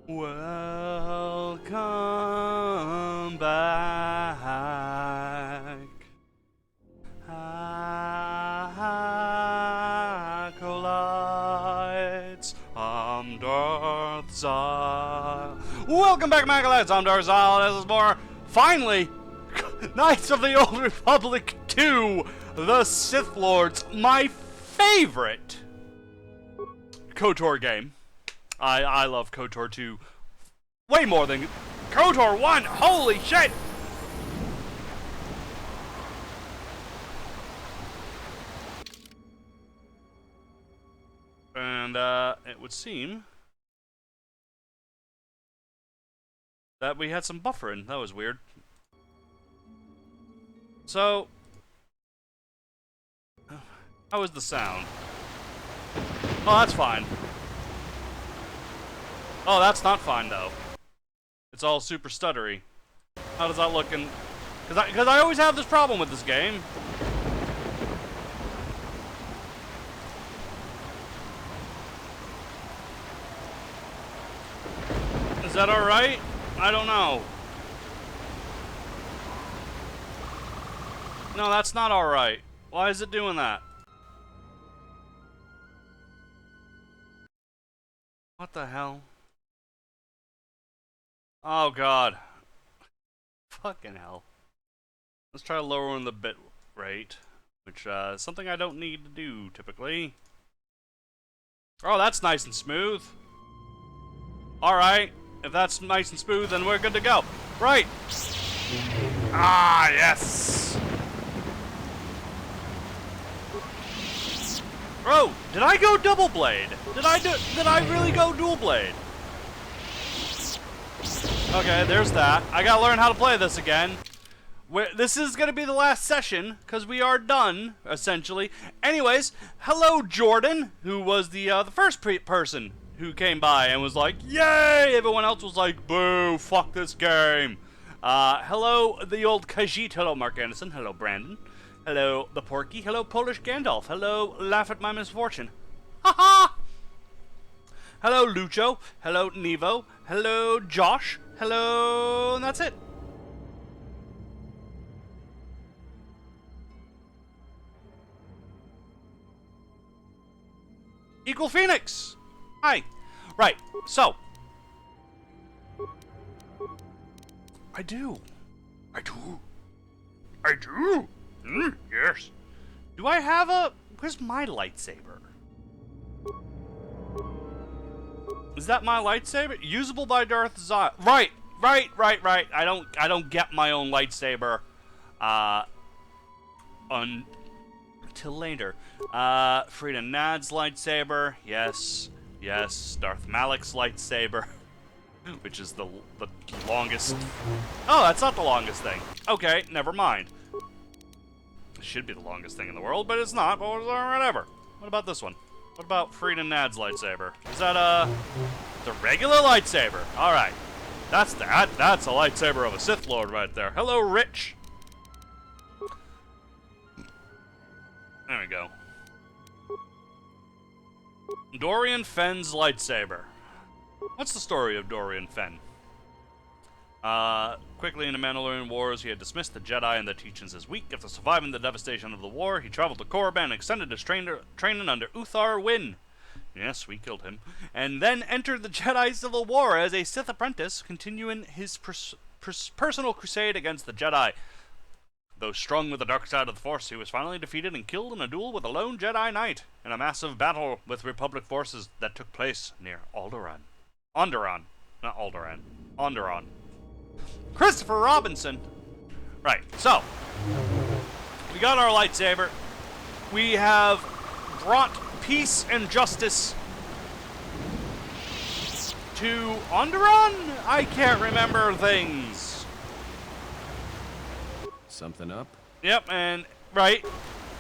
Welcome back. Acolytes, I'm Darth Xile. Welcome back, Acolytes. I'm Darth Xile. This is more, finally, Knights of the Old Republic 2, the Sith Lords, my favorite KOTOR game. I love KOTOR 2 way more than KOTOR 1. Holy shit! And it would seem that we had some buffering. That was weird. So, how is the sound? Oh, that's fine. Oh, that's not fine, though. It's all super stuttery. How does that look in... Because I always have this problem with this game. Is that alright? I don't know. No, that's not alright. Why is it doing that? What the hell? Oh god. Fucking hell. Let's try lowering the bit rate, which is something I don't need to do typically. Oh, that's nice and smooth. Alright, if that's nice and smooth, then we're good to go. Right. Ah, yes. Bro, did I go double blade? Did I really go dual blade? Okay, there's that. I gotta learn how to play this again. This is gonna be the last session, because we are done, essentially. Anyways, hello Jordan, who was the first person who came by and was like, yay! Everyone else was like, boo, fuck this game. Hello, the old Khajiit. Hello, Mark Anderson. Hello, Brandon. Hello, the Porky. Hello, Polish Gandalf. Hello, Laugh at My Misfortune. Haha! Hello, Lucho. Hello, Nevo. Hello, Josh. Hello, and that's it. Equal Phoenix. Hi. Right, so. I do. Yes. Do I have a... Where's my lightsaber? Is that my lightsaber? Usable by Darth Xile. Right. I don't get my own lightsaber until later. Frida Nad's lightsaber. Yes. Darth Malak's lightsaber, which is the longest. Oh, that's not the longest thing. Okay, never mind. It should be the longest thing in the world, but it's not. But whatever. What about this one? What about Frida Nad's lightsaber? Is that the regular lightsaber? All right, that's a lightsaber of a Sith Lord right there. Hello, Rich. There we go. Dorian Fenn's lightsaber. What's the story of Dorian Fenn? Quickly in the Mandalorian Wars, he had dismissed the Jedi and their teachings as weak. After surviving the devastation of the war, he traveled to Korriban and extended his training under Uthar Wynn. Yes, we killed him. And then entered the Jedi Civil War as a Sith apprentice, continuing his personal crusade against the Jedi. Though strung with the dark side of the Force, he was finally defeated and killed in a duel with a lone Jedi Knight in a massive battle with Republic forces that took place near Alderaan. Onderon. Not Alderaan. Onderon. Christopher Robinson. Right, so we got our lightsaber. We have brought peace and justice to Onderon? I can't remember things. Something up? Yep, and right.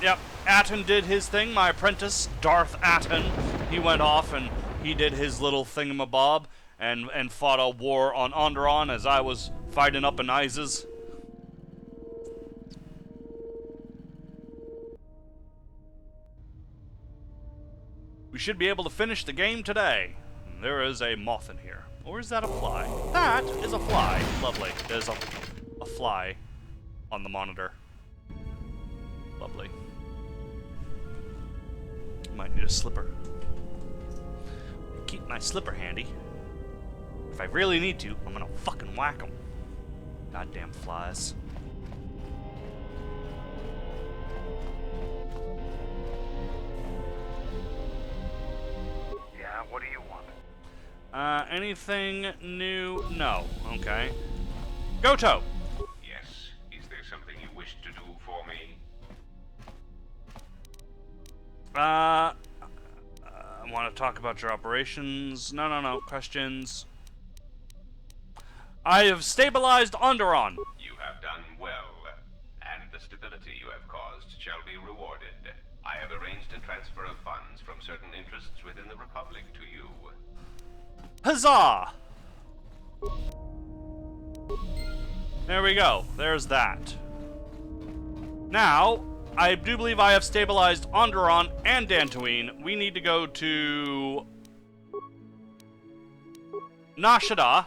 Yep, Atton did his thing. My apprentice, Darth Atton, he went off and he did his little thingamabob and fought a war on Onderon as I was fighting up in Izes. We should be able to finish the game today. there is a moth in here. Or is that a fly? That is a fly. Lovely. There's a fly on the monitor. Lovely. Might need a slipper. Keep my slipper handy. If I really need to, I'm gonna fucking whack them. Goddamn flies. Yeah, what do you want? Anything new? No. Okay. Goto! Yes. Is there something you wish to do for me? I want to talk about your operations. No. Questions. I have stabilized Onderon. You have done well, and the stability you have caused shall be rewarded. I have arranged a transfer of funds from certain interests within the Republic to you. Huzzah! There we go. There's that. Now, I do believe I have stabilized Onderon and Dantooine. We need to go to Nar Shaddaa.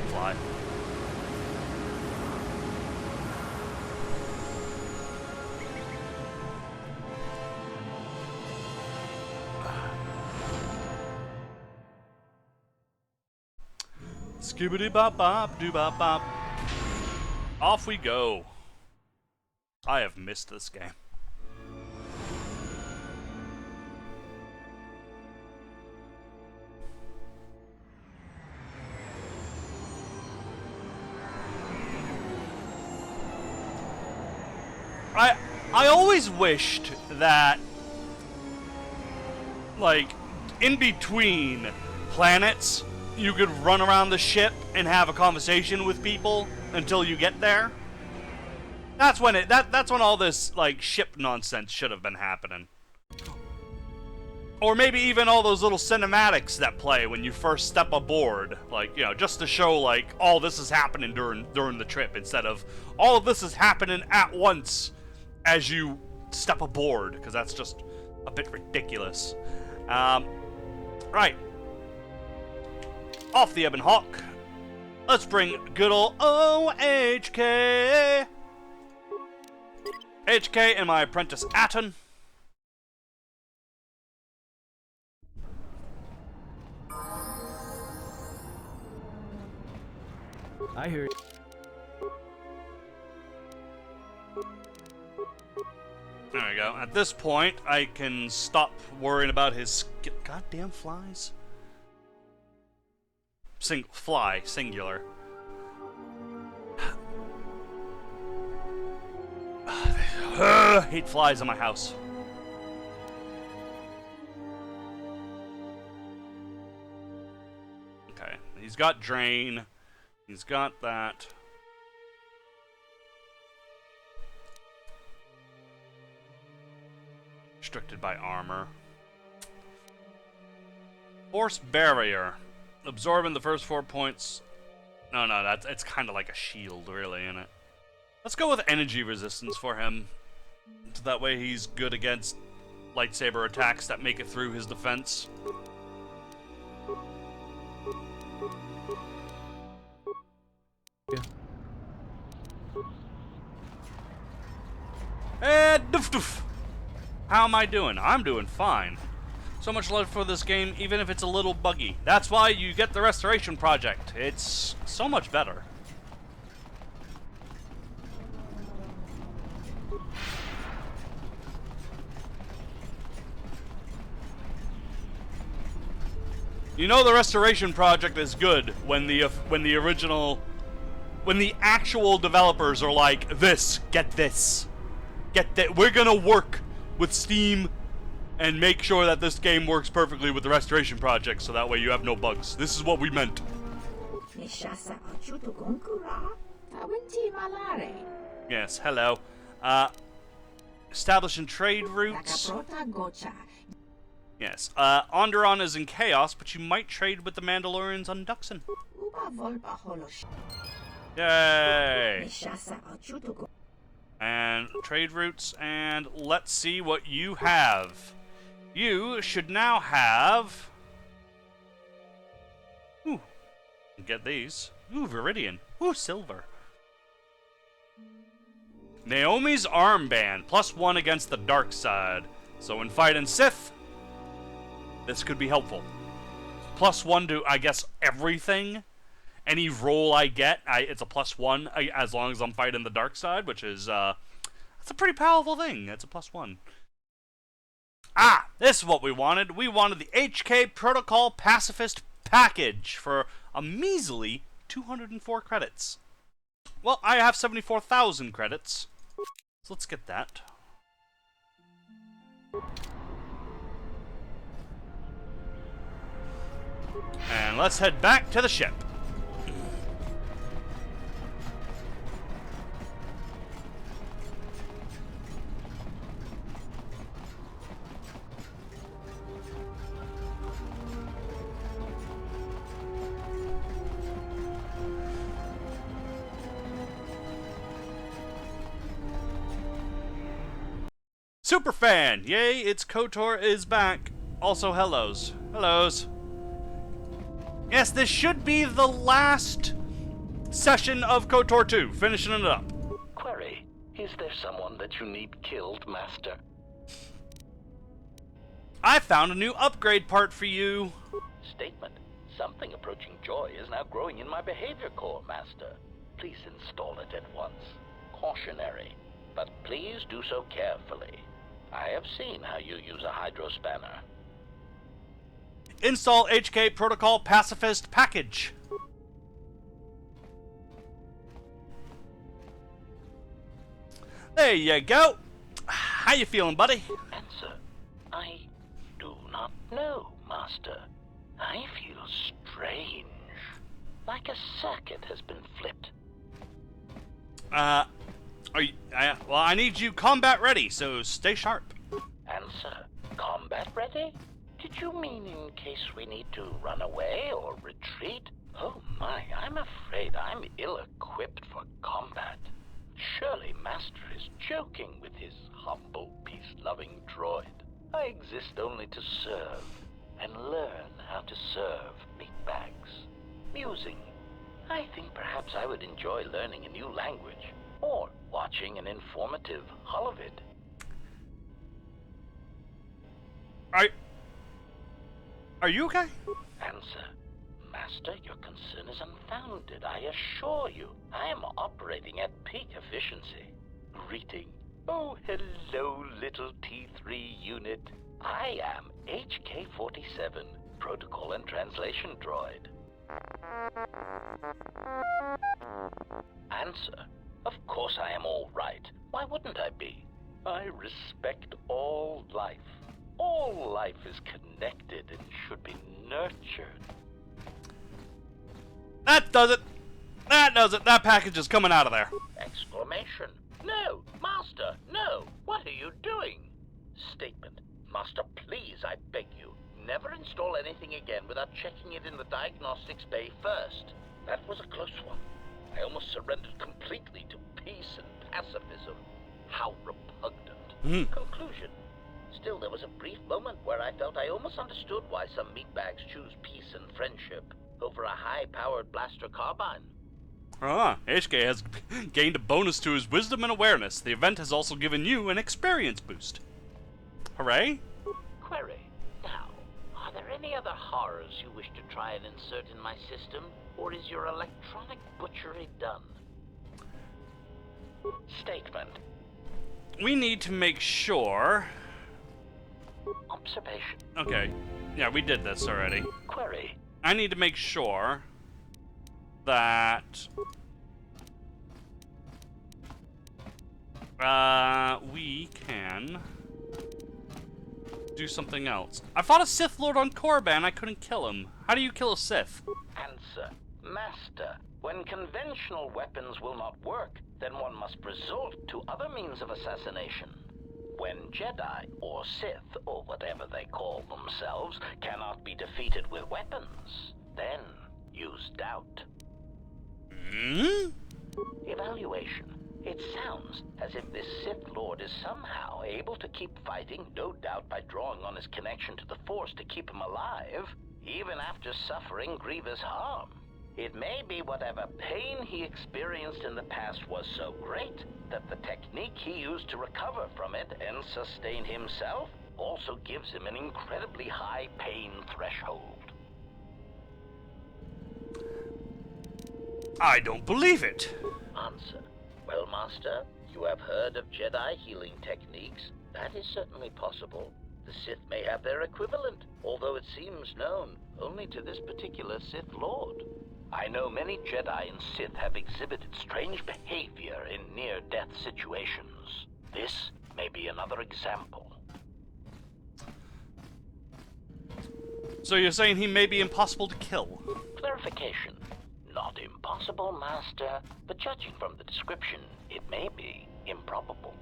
Fly. Skibbity bop bop doo bop bop. Off we go. I have missed this game. I always wished that, like, in between planets, you could run around the ship and have a conversation with people until you get there. That's when that's when all this, like, ship nonsense should have been happening. Or maybe even all those little cinematics that play when you first step aboard, like, you know, just to show, like, all this is happening during the trip, instead of all of this is happening at once as you step aboard, because that's just a bit ridiculous. Right. Off the Ebon Hawk. Let's bring good old OHK. HK and my apprentice Atten. I hear you. There we go. At this point, I can stop worrying about his goddamn flies. Fly, singular. Hate flies in my house. Okay, he's got drain. He's got that. Restricted by armor. Force barrier. Absorbing the first 4 points. No, it's kind of like a shield, really, isn't it? Let's go with energy resistance for him. So that way he's good against lightsaber attacks that make it through his defense. Yeah. And doof doof. How am I doing? I'm doing fine. So much love for this game, even if it's a little buggy. That's why you get the Restoration Project. It's so much better. You know the Restoration Project is good when the actual developers are like, get that. We're gonna work with Steam and make sure that this game works perfectly with the Restoration Project, so that way you have no bugs. This is what we meant. Yes, hello. Establishing trade routes. Yes. Onderon is in chaos, but you might trade with the Mandalorians on Duxon. Yay! And trade routes, and let's see what you have. You should now have... Ooh, get these. Ooh, Viridian. Ooh, silver. Naomi's armband, +1 against the dark side. So when fighting Sith, this could be helpful. +1 to, I guess, everything. Any roll I get, it's a +1 as long as I'm fighting the dark side, which is, that's a pretty powerful thing. It's a +1. Ah, this is what we wanted. We wanted the HK Protocol Pacifist package for a measly 204 credits. Well, I have 74,000 credits, so let's get that. And let's head back to the ship. Superfan! Yay, it's KOTOR is back. Also, hellos. Hellos. Yes, this should be the last session of KOTOR 2. Finishing it up. Query, is there someone that you need killed, Master? I found a new upgrade part for you. Statement. Something approaching joy is now growing in my behavior core, Master. Please install it at once. Cautionary, but please do so carefully. I have seen how you use a hydrospanner. Install HK Protocol Pacifist package. There you go. How you feeling, buddy? Answer. I do not know, Master. I feel strange. Like a circuit has been flipped. Well, I need you combat ready, so stay sharp. Answer. Combat ready? Did you mean in case we need to run away or retreat? Oh my, I'm afraid I'm ill-equipped for combat. Surely Master is joking with his humble, peace-loving droid. I exist only to serve, and learn how to serve meatbags. Musing. I think perhaps I would enjoy learning a new language, or watching an informative holovid. Are you okay? Answer. Master, your concern is unfounded, I assure you. I am operating at peak efficiency. Greeting. Oh, hello, little T3 unit. I am HK-47, Protocol and Translation Droid. Answer. Of course I am all right. Why wouldn't I be? I respect all life. All life is connected and should be nurtured. That does it. That does it. That package is coming out of there. Exclamation. No, Master, no. What are you doing? Statement. Master, please, I beg you, never install anything again without checking it in the diagnostics bay first. That was a close one. I almost surrendered completely to peace and pacifism. How repugnant. Conclusion. Still, there was a brief moment where I felt I almost understood why some meatbags choose peace and friendship over a high-powered blaster carbine. HK has gained a bonus to his wisdom and awareness. The event has also given you an experience boost. Hooray? Query. Now, are there any other horrors you wish to try and insert in my system, or is your electronic butchery done? Statement. We need to make sure... Observation. Okay. Yeah, we did this already. Query. I need to make sure that we can do something else. I fought a Sith Lord on Korriban. I couldn't kill him. How do you kill a Sith? Answer. Master, when conventional weapons will not work, then one must resort to other means of assassination. When Jedi, or Sith, or whatever they call themselves, cannot be defeated with weapons, then use doubt. Hmm? Evaluation. It sounds as if is somehow able to keep fighting, no doubt by drawing on his connection to the Force to keep him alive, even after suffering grievous harm. It may be whatever pain he experienced in the past was so great that the technique he used to recover from it and sustain himself also gives him an incredibly high pain threshold. I don't believe it. Answer. Well, Master, you have heard of Jedi healing techniques. That is certainly possible. The Sith may have their equivalent, although it seems known only to this particular Sith Lord. I know many Jedi and Sith have exhibited strange behavior in near-death situations. This may be another example. So you're saying he may be impossible to kill? Clarification. Not impossible, Master, but judging from the description, it may be improbable.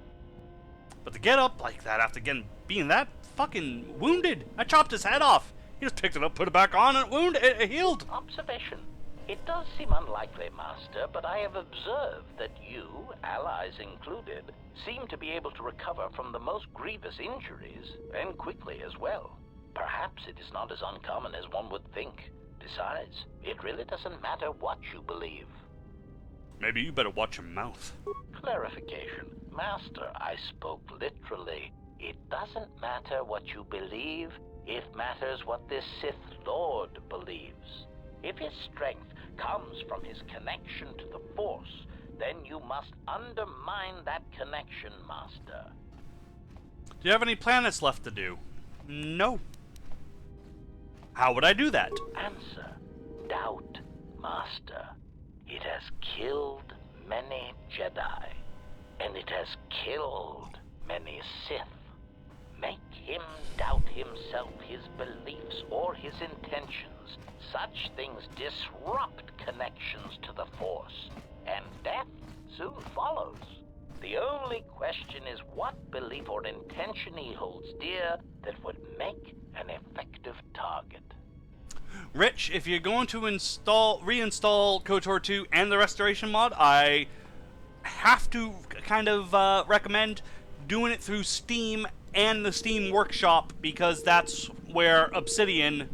But to get up like that after being that fucking wounded, I chopped his head off. He just picked it up, put it back on, and it healed. Observation. It does seem unlikely, Master, but I have observed that you, allies included, seem to be able to recover from the most grievous injuries, and quickly as well. Perhaps it is not as uncommon as one would think. Besides, it really doesn't matter what you believe. Maybe you better watch your mouth. Clarification. Master, I spoke literally. It doesn't matter what you believe, it matters what this Sith Lord believes. If his strength comes from his connection to the Force, then you must undermine that connection, Master. Do you have any planets left to do? No. How would I do that? Answer. Doubt, Master. It has killed many Jedi, and it has killed many Sith. Make him doubt himself, his beliefs, or his intentions. Such things disrupt connections to the Force, and death soon follows. The only question is what belief or intention he holds dear that would make an effective target. Rich, if you're going to reinstall KOTOR 2 and the Restoration mod, I have to kind of recommend doing it through Steam and the Steam Workshop, because that's where Obsidian,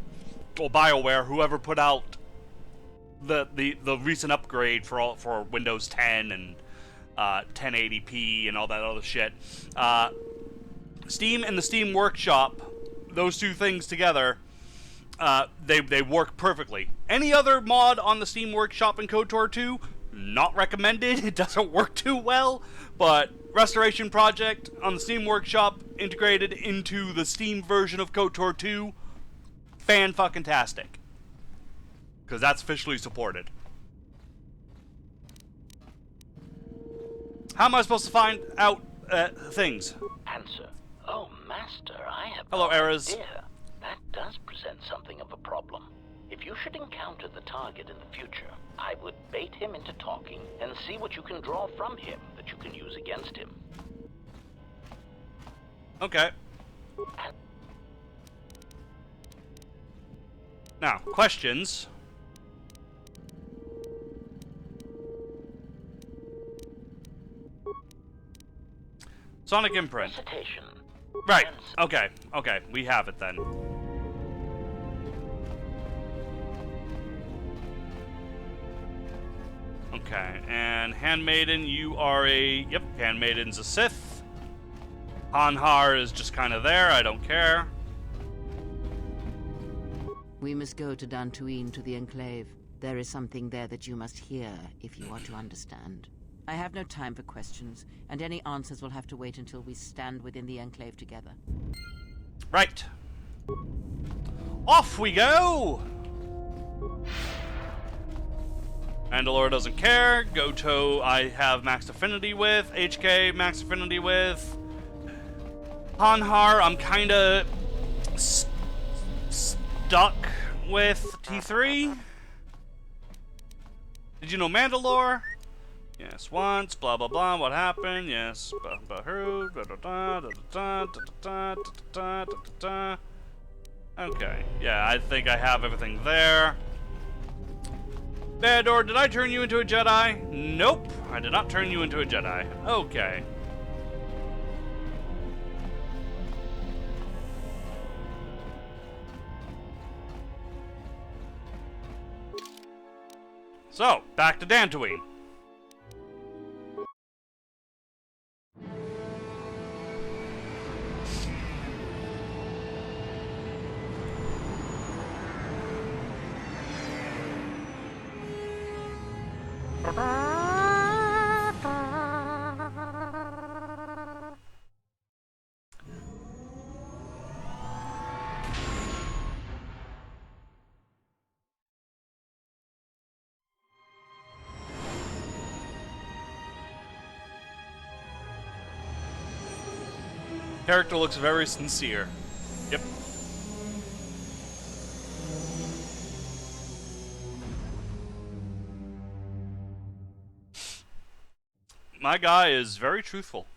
or BioWare, whoever put out the recent upgrade for Windows 10 and 1080p and all that other shit. Steam and the Steam Workshop, those two things together, they work perfectly. Any other mod on the Steam Workshop in KOTOR 2, not recommended. It doesn't work too well, but Restoration Project on the Steam Workshop integrated into the Steam version of KOTOR 2, fan-fucking-tastic. Because that's officially supported. How am I supposed to find out things? Answer. Oh, Master, I have Hello, no Errors. idea. That does present something of a problem. If you should encounter the target in the future, I would bait him into talking and see what you can draw from him that you can use against him. Okay. Now, questions. Sonic imprint. Recitation. Right. Answer. Okay. We have it then. Okay, and Handmaiden, you are yep, Handmaiden's a Sith. Hanhar is just kind of there, I don't care. We must go to Dantooine, to the Enclave. There is something there that you must hear if you are to understand. I have no time for questions, and any answers will have to wait until we stand within the Enclave together. Right. Off we go! Mandalore doesn't care. Goto I have max affinity with. HK max affinity with. Hanhar I'm kinda stuck with. T3. Did you know Mandalore? Yes, once, blah blah blah, what happened? Yes, Baharu, da da da da da da da da da da. Okay, yeah, I think I have everything there. Bador, did I turn you into a Jedi? Nope, I did not turn you into a Jedi. Okay. So, back to Dantooine. Character looks very sincere. Yep. My guy is very truthful.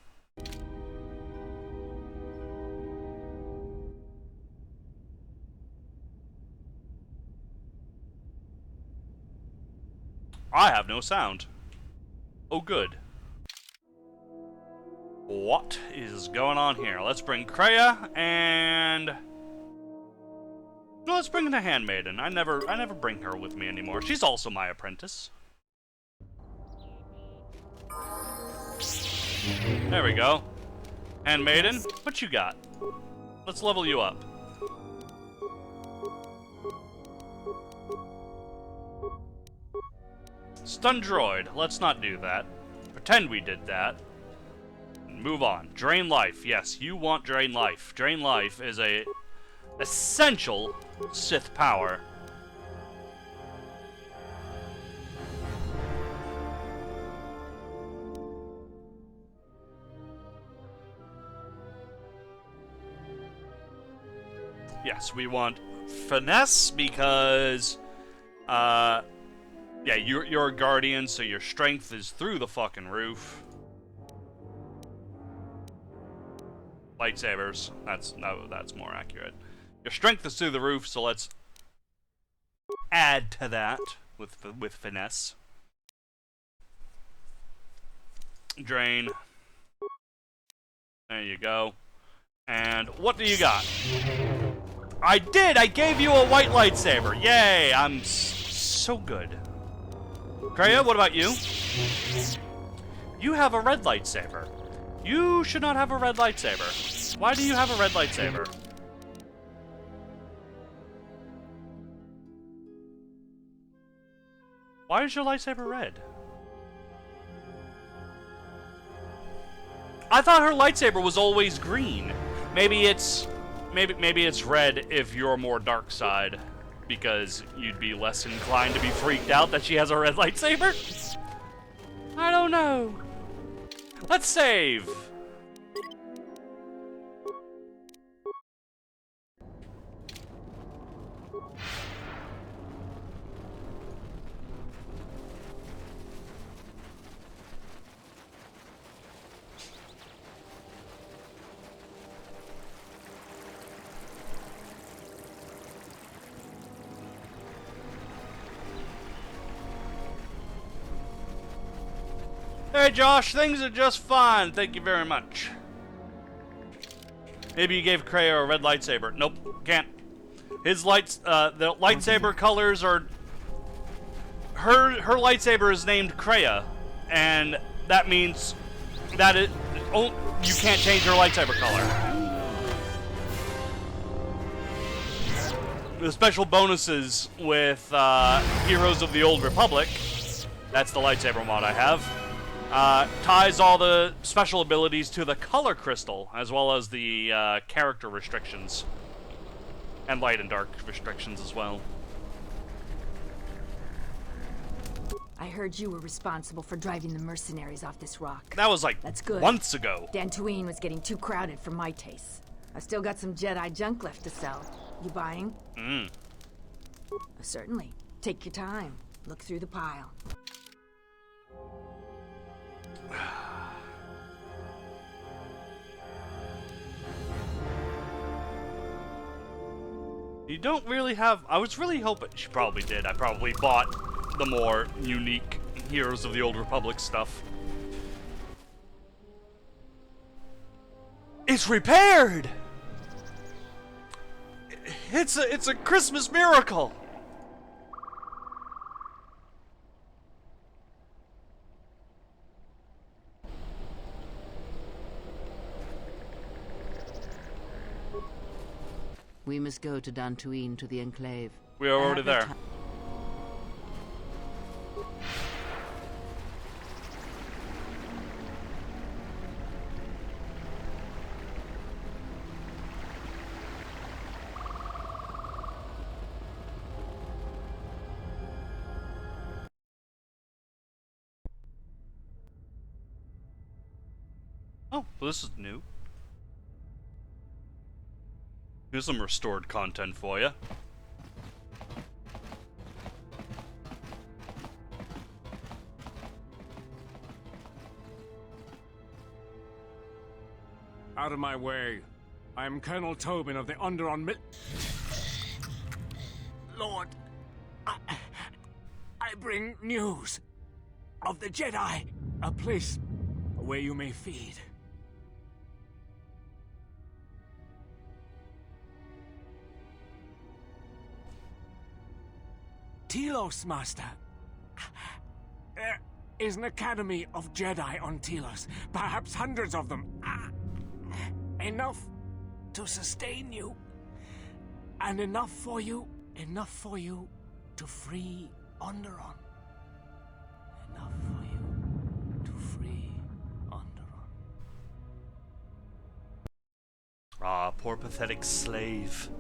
I have no sound. Oh, good. What is going on here? Let's bring Kreia and let's bring the Handmaiden. I never bring her with me anymore. She's also my apprentice. There we go. Handmaiden, what you got? Let's level you up. Stun Droid. Let's not do that. Pretend we did that. Move on. Drain life. Yes, you want drain life. Drain life is a essential Sith power. Yes, we want finesse because, yeah, you're a guardian, so your strength is through the fucking roof. Lightsabers. That's more accurate. Your strength is through the roof, so let's add to that with finesse. Drain. There you go. And what do you got? I did! I gave you a white lightsaber! Yay! I'm so good. Kreia, what about you? You have a red lightsaber. You should not have a red lightsaber. Why do you have a red lightsaber? Why is your lightsaber red? I thought her lightsaber was always green. Maybe it's red if you're more DarkSide, because you'd be less inclined to be freaked out that she has a red lightsaber? I don't know. Let's save. Hey Josh, things are just fine. Thank you very much. Maybe you gave Kreia a red lightsaber. Nope, can't. His the lightsaber colors are. Her lightsaber is named Kreia, and that means that you can't change her lightsaber color. The special bonuses with Heroes of the Old Republic. That's the lightsaber mod I have. Ties all the special abilities to the color crystal, as well as the character restrictions. And light and dark restrictions as well. I heard you were responsible for driving the mercenaries off this rock. That was like That's good. months ago. Dantooine was getting too crowded for my taste. I still got some Jedi junk left to sell. You buying? Certainly. Take your time. Look through the pile. You don't really have... I was really hoping... She probably did. I probably bought the more unique Heroes of the Old Republic stuff. It's repaired! It's a Christmas miracle! We must go to Dantooine to the Enclave. We are already there. Oh, well, this is new. Here's some restored content for you. Out of my way. I am Colonel Tobin of the Underon Lord, I bring news of the Jedi. A place where you may feed. Telos, Master. There is an academy of Jedi on Telos. Perhaps hundreds of them. Enough to sustain you. And enough for you to free Onderon. Enough for you to free Onderon. Ah, poor pathetic slave.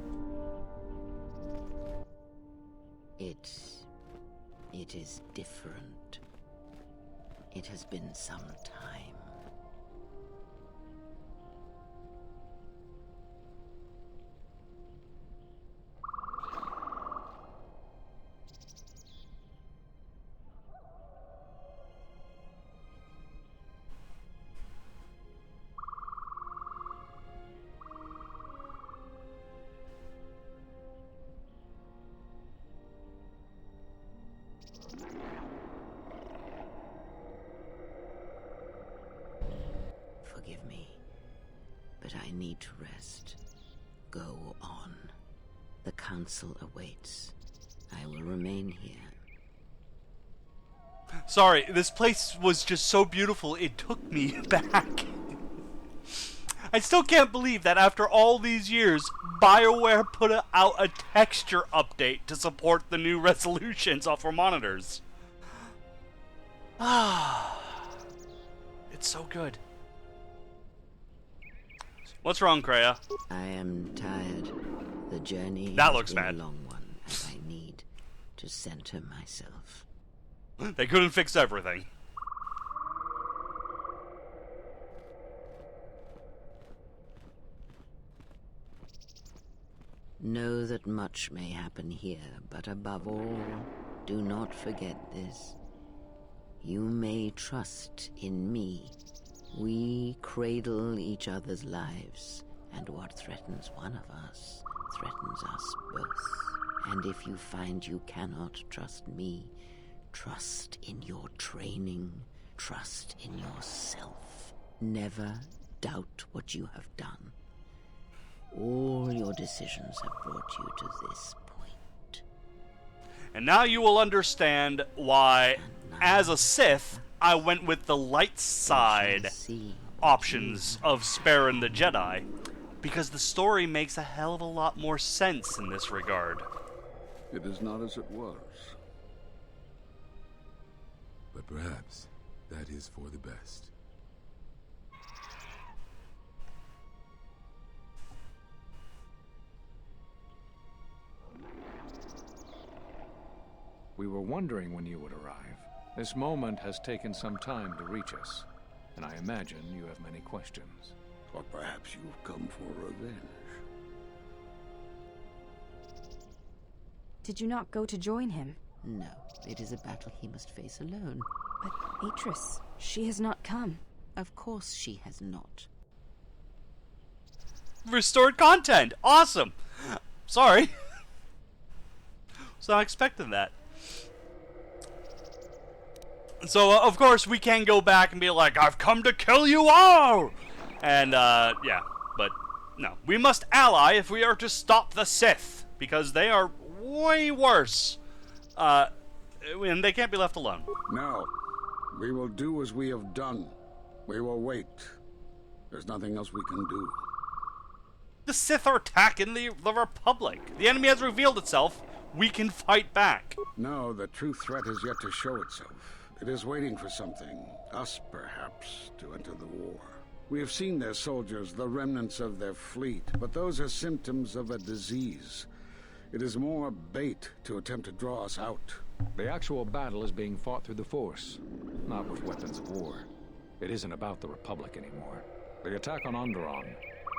It is different. It has been some time. Forgive me, but I need to rest. Go on. The council awaits. I will remain here. Sorry, this place was just so beautiful, it took me back. I still can't believe that after all these years, BioWare put out a texture update to support the new resolutions off our monitors. Ah, it's so good. What's wrong, Kreia? I am tired. The journey That has looks been bad. a long one, and I need to center myself. They couldn't fix everything. Know that much may happen here, but above all, do not forget this. You may trust in me. We cradle each other's lives, and what threatens one of us threatens us both. And if you find you cannot trust me, trust in your training, trust in yourself. Never doubt what you have done. All your decisions have brought you to this point. And now you will understand why, as a Sith, I went with the light side options of sparing the Jedi, because the story makes a hell of a lot more sense in this regard. It is not as it was. But perhaps that is for the best. We were wondering when you would arrive. This moment has taken some time to reach us, and I imagine you have many questions. Or perhaps you've come for revenge. Did you not go to join him? No, it is a battle he must face alone. But Atris, she has not come. Of course she has not. Restored content! Awesome! Sorry. Was not expecting that. So, of course, we can go back and be like, I've come to kill you all! And, yeah, but no. We must ally if we are to stop the Sith, because they are way worse. And they can't be left alone. No. We will do as we have done. We will wait. There's nothing else we can do. The Sith are attacking the Republic. The enemy has revealed itself. We can fight back. No, the true threat has yet to show itself. It is waiting for something, us perhaps, to enter the war. We have seen their soldiers, the remnants of their fleet, but those are symptoms of a disease. It is more bait to attempt to draw us out. The actual battle is being fought through the Force, not with weapons of war. It isn't about the Republic anymore. The attack on Onderon,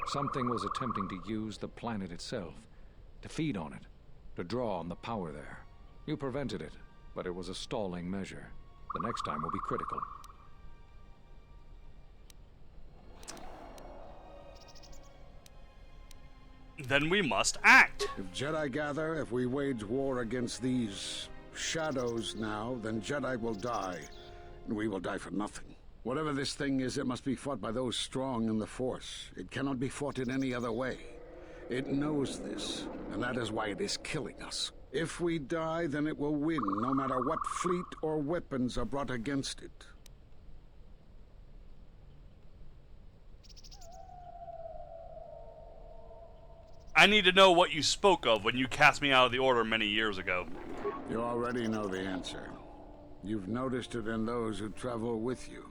something was attempting to use the planet itself, to feed on it, to draw on the power there. You prevented it, but it was a stalling measure. The next time will be critical. Then we must act. If Jedi gather, if we wage war against these shadows now, then Jedi will die, and we will die for nothing. Whatever this thing is, it must be fought by those strong in the Force. It cannot be fought in any other way. It knows this, and that is why it is killing us. If we die, then it will win, no matter what fleet or weapons are brought against it. I need to know what you spoke of when you cast me out of the Order many years ago. You already know the answer. You've noticed it in those who travel with you.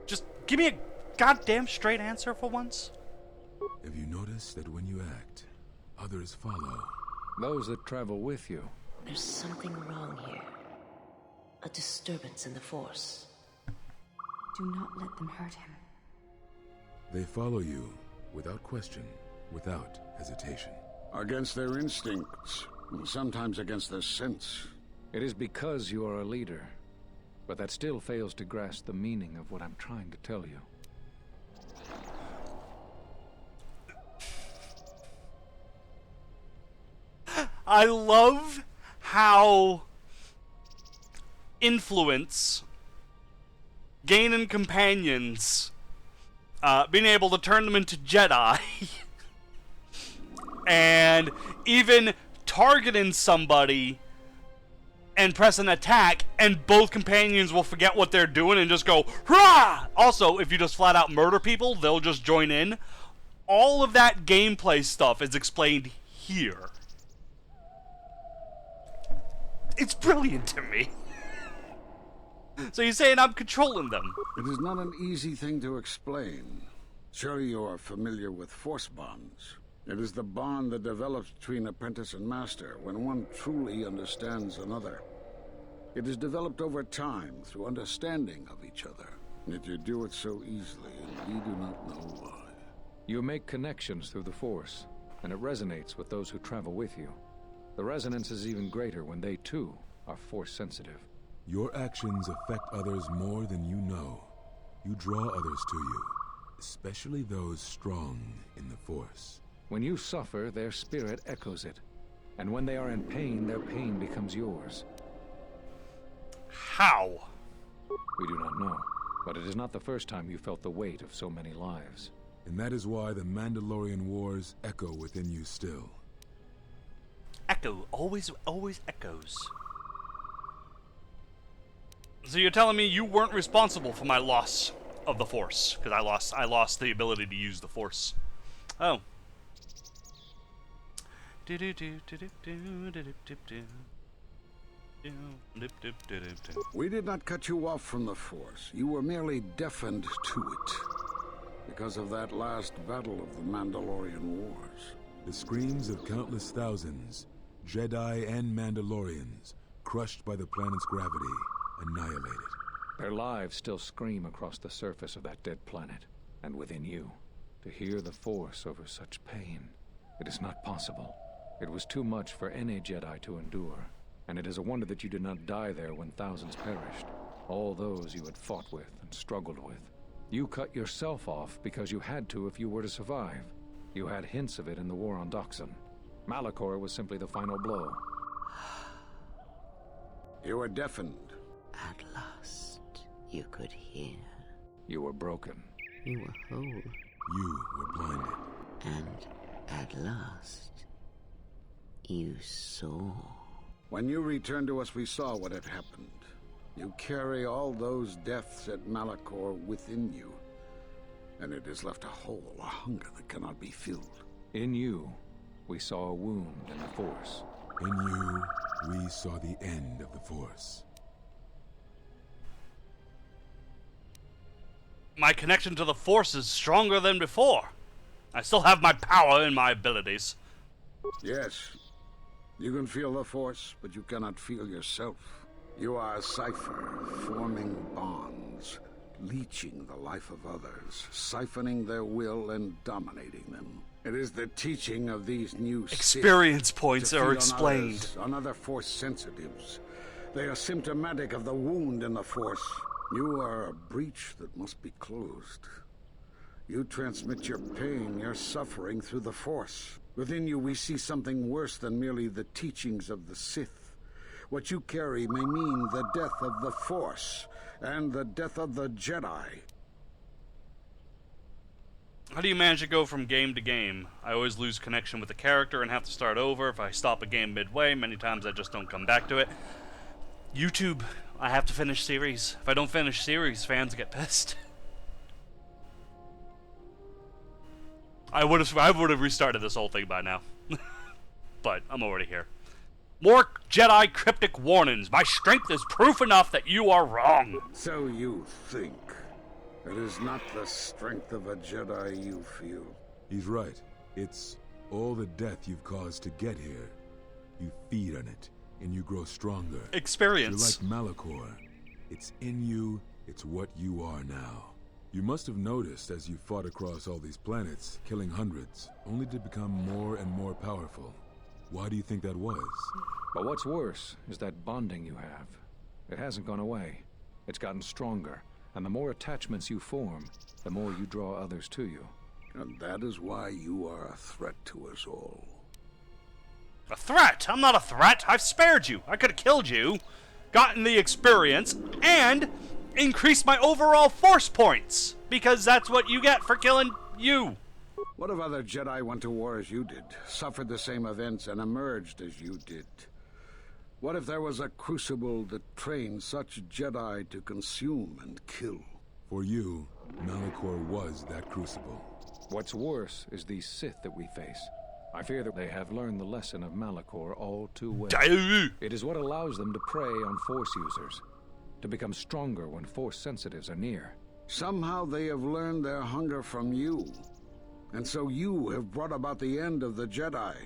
Just give me a goddamn straight answer for once. Have you noticed that when you act, others follow? Those that travel with you. There's something wrong here. A disturbance in the Force. Do not let them hurt him. They follow you, without question, without hesitation. Against their instincts, and sometimes against their sense. It is because you are a leader, but that still fails to grasp the meaning of what I'm trying to tell you. I love how influence, gaining companions, being able to turn them into Jedi, and even targeting somebody and press an attack, and both companions will forget what they're doing and just go, hurrah! Also, if you just flat out murder people, they'll just join in. All of that gameplay stuff is explained here. It's brilliant to me. So you're saying I'm controlling them? It is not an easy thing to explain. Surely you are familiar with force bonds. It is the bond that develops between apprentice and master when one truly understands another. It is developed over time through understanding of each other. Yet you do it so easily, and we do not know why. You make connections through the Force, and it resonates with those who travel with you. The resonance is even greater when they, too, are Force-sensitive. Your actions affect others more than you know. You draw others to you, especially those strong in the Force. When you suffer, their spirit echoes it. And when they are in pain, their pain becomes yours. How? We do not know, but it is not the first time you felt the weight of so many lives. And that is why the Mandalorian Wars echo within you still. Echo. Always echoes. So you're telling me you weren't responsible for my loss of the Force? Because I lost the ability to use the Force. Oh. We did not cut you off from the Force. You were merely deafened to it. Because of that last battle of the Mandalorian Wars. The screams of countless thousands, Jedi and Mandalorians, crushed by the planet's gravity, annihilated. Their lives still scream across the surface of that dead planet, and within you. To hear the Force over such pain, it is not possible. It was too much for any Jedi to endure, and it is a wonder that you did not die there when thousands perished. All those you had fought with and struggled with. You cut yourself off because you had to if you were to survive. You had hints of it in the war on Doxon. Malachor was simply the final blow. You were deafened. At last, you could hear. You were broken. You were whole. You were blinded. And at last, you saw. When you returned to us, we saw what had happened. You carry all those deaths at Malachor within you. and it has left a hole, a hunger that cannot be filled. In you, we saw a wound in the Force. In you, we saw the end of the Force. My connection to the Force is stronger than before. I still have my power and my abilities. Yes, you can feel the Force, but you cannot feel yourself. You are a cipher, forming bonds, leeching the life of others, siphoning their will and dominating them. It is the teaching of these new experience Sith points to are feed explained. On other Force sensitives. They are symptomatic of the wound in the Force. You are a breach that must be closed. You transmit your pain, your suffering through the Force. Within you we see something worse than merely the teachings of the Sith. What you carry may mean the death of the Force, and the death of the Jedi. How do you manage to go from game to game? I always lose connection with the character and have to start over. If I stop a game midway, many times I just don't come back to it. YouTube, I have to finish series. If I don't finish series, fans get pissed. I would have restarted this whole thing by now. But I'm already here. More Jedi cryptic warnings. My strength is proof enough that you are wrong. So you think. It is not the strength of a Jedi you feel. He's right. It's all the death you've caused to get here. You feed on it, and you grow stronger. Experience. You're like Malachor. It's in you, it's what you are now. You must have noticed as you fought across all these planets, killing hundreds, only to become more and more powerful. Why do you think that was? But what's worse is that bonding you have. It hasn't gone away. It's gotten stronger. And the more attachments you form, the more you draw others to you. And that is why you are a threat to us all. A threat? I'm not a threat. I've spared you. I could have killed you, gotten the experience, and increased my overall Force points. Because that's what you get for killing you. What if other Jedi went to war as you did, suffered the same events, and emerged as you did? What if there was a crucible that trained such Jedi to consume and kill? For you, Malachor was that crucible. What's worse is these Sith that we face. I fear that they have learned the lesson of Malachor all too well. It is what allows them to prey on Force users, to become stronger when Force sensitives are near. Somehow they have learned their hunger from you. And so you have brought about the end of the Jedi,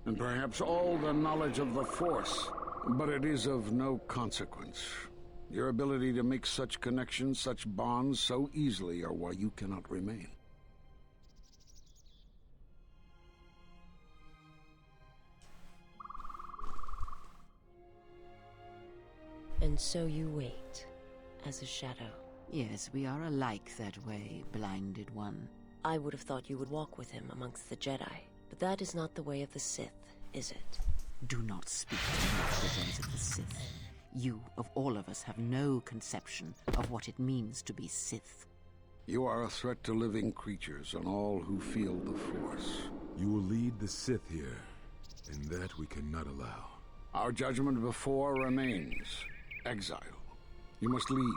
and perhaps all the knowledge of the Force. But it is of no consequence. Your ability to make such connections, such bonds so easily are why you cannot remain. And so you wait, as a shadow. Yes, we are alike that way, blinded one. I would have thought you would walk with him amongst the Jedi, but that is not the way of the Sith, is it? Do not speak to me of the ways of the Sith. You, of all of us, have no conception of what it means to be Sith. You are a threat to living creatures and all who feel the Force. You will lead the Sith here, and that we cannot allow. Our judgment before remains. Exile. You must leave.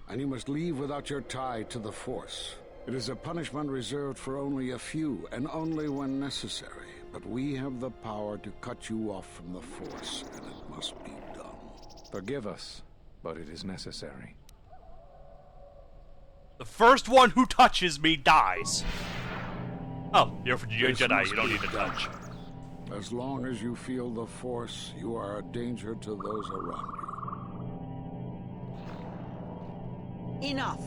And you must leave without your tie to the Force. It is a punishment reserved for only a few, and only when necessary. But we have the power to cut you off from the Force, and it must be done. Forgive us, but it is necessary. The first one who touches me dies. Oh, you're Jedi, you don't need to touch. As long as you feel the Force, you are a danger to those around you. Enough!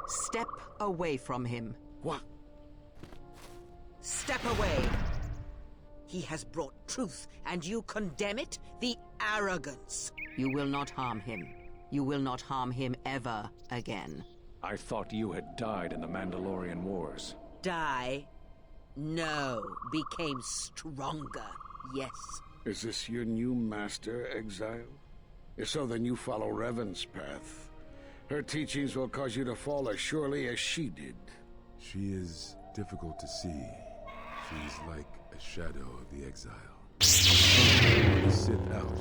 Step away from him. What? Step away! He has brought truth, and you condemn it? The arrogance! You will not harm him. You will not harm him ever again. I thought you had died in the Mandalorian Wars. Die? No. Became stronger. Yes. Is this your new master, Exile? If so, then you follow Revan's path. Her teachings will cause you to fall as surely as she did. She is difficult to see. She's like a shadow of the Exile. The Sith out,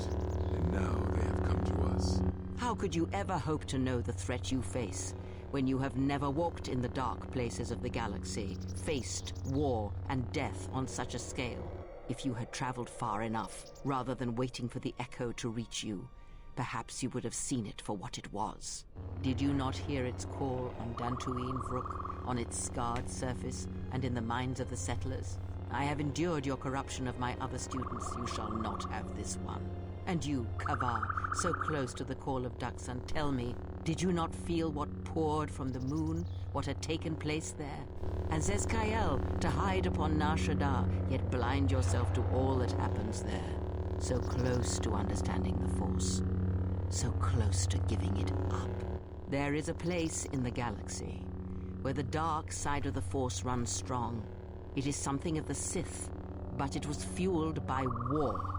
and now they have come to us. How could you ever hope to know the threat you face when you have never walked in the dark places of the galaxy, faced war and death on such a scale? If you had traveled far enough, rather than waiting for the echo to reach you, perhaps you would have seen it for what it was. Did you not hear its call on Dantooine Vrook, on its scarred surface, and in the minds of the settlers? I have endured your corruption of my other students. You shall not have this one. And you, Kavar, so close to the call of Duxan, tell me, did you not feel what poured from the moon, what had taken place there? And says Xile to hide upon Nar Shaddaa, yet blind yourself to all that happens there. So close to understanding the Force. So close to giving it up. There is a place in the galaxy where the dark side of the Force runs strong. It is something of the Sith, but it was fueled by war.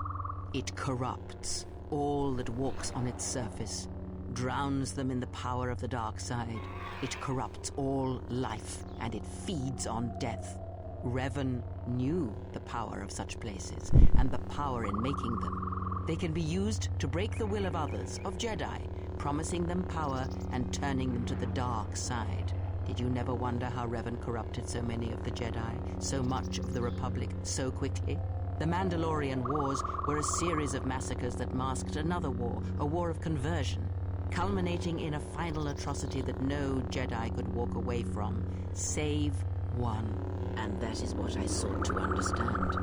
It corrupts all that walks on its surface, drowns them in the power of the dark side. It corrupts all life, and it feeds on death. Revan knew the power of such places, and the power in making them. They can be used to break the will of others, of Jedi, promising them power and turning them to the dark side. Did you never wonder how Revan corrupted so many of the Jedi, so much of the Republic, so quickly? The Mandalorian Wars were a series of massacres that masked another war, a war of conversion, culminating in a final atrocity that no Jedi could walk away from, save one. And that is what I sought to understand.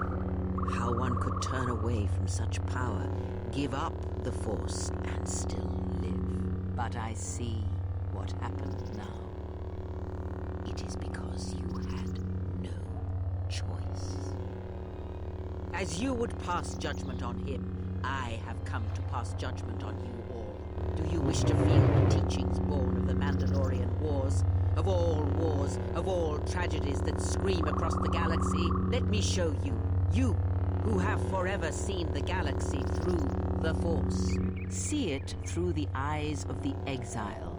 How one could turn away from such power, give up the Force, and still live. But I see what happened now. It is because you had no choice. As you would pass judgment on him, I have come to pass judgment on you all. Do you wish to feel the teachings born of the Mandalorian Wars? Of all tragedies that scream across the galaxy? Let me show you. You, who have forever seen the galaxy through the Force. See it through the eyes of the Exile.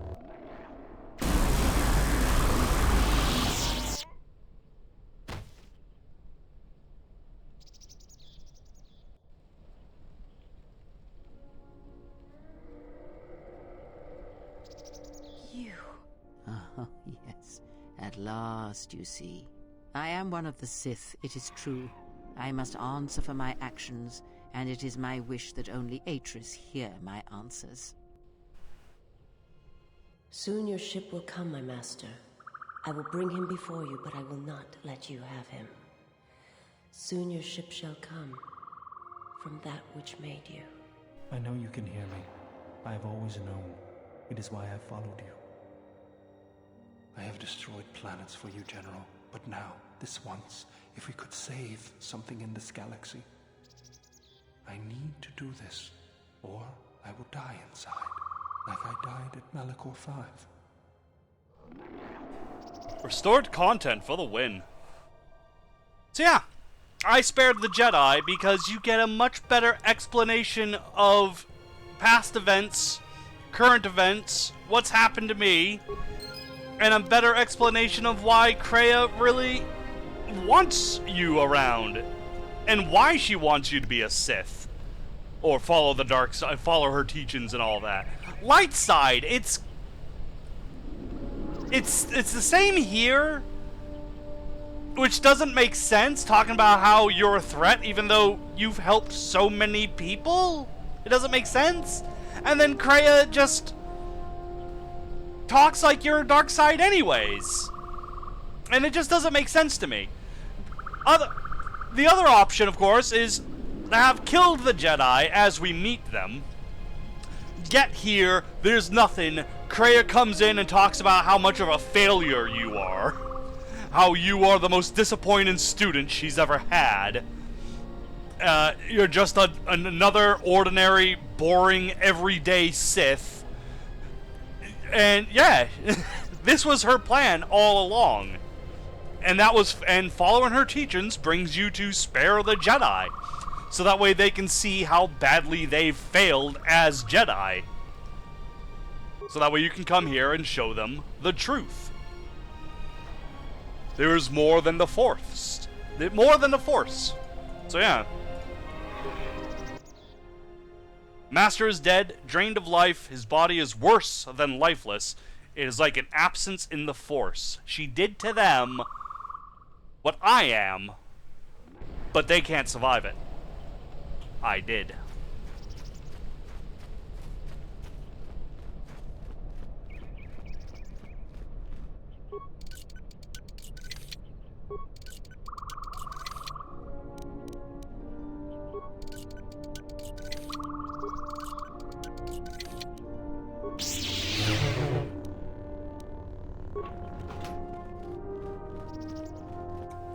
Oh, yes. At last, you see. I am one of the Sith, it is true. I must answer for my actions, and it is my wish that only Atris hear my answers. Soon your ship will come, my master. I will bring him before you, but I will not let you have him. Soon your ship shall come, from that which made you. I know you can hear me. I have always known. It is why I followed you. I have destroyed planets for you, General. But now, this once, if we could save something in this galaxy. I need to do this, or I will die inside, like I died at Malachor V. Restored content for the win. So yeah, I spared the Jedi because you get a much better explanation of past events, current events, what's happened to me, and a better explanation of why Kreia really wants you around, and why she wants you to be a Sith, or follow the dark side, follow her teachings and all that. Light side, it's the same here, which doesn't make sense, talking about how you're a threat even though you've helped so many people. It doesn't make sense. And then Kreia just talks like you're a dark side anyways. And it just doesn't make sense to me. The other option, of course, is to have killed the Jedi as we meet them. Get here, there's nothing. Kreia comes in and talks about how much of a failure you are. How you are the most disappointing student she's ever had. You're just another ordinary, boring, everyday Sith. And yeah, this was her plan all along. And following her teachings brings you to spare the Jedi. So that way they can see how badly they've failed as Jedi. So that way you can come here and show them the truth. There is more than the Force. More than the Force. So yeah. Master is dead, drained of life. His body is worse than lifeless. It is like an absence in the Force. She did to them what I am, but they can't survive it. I did.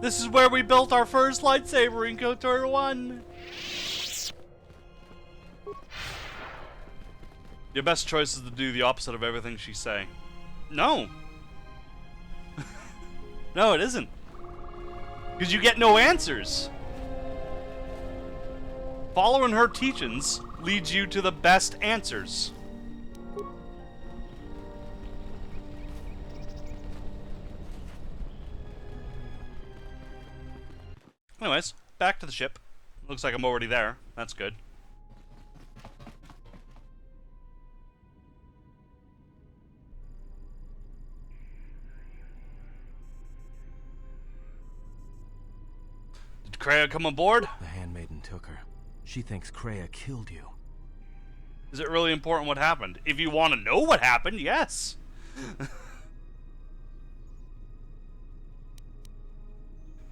This is where we built our first lightsaber in KOTOR 1. Your best choice is to do the opposite of everything she say. No. No, it isn't. Because you get no answers. Following her teachings leads you to the best answers. Anyways, back to the ship. Looks like I'm already there. That's good. Did Kreia come aboard? The Handmaiden took her. She thinks Kreia killed you. Is it really important what happened? If you want to know what happened, yes.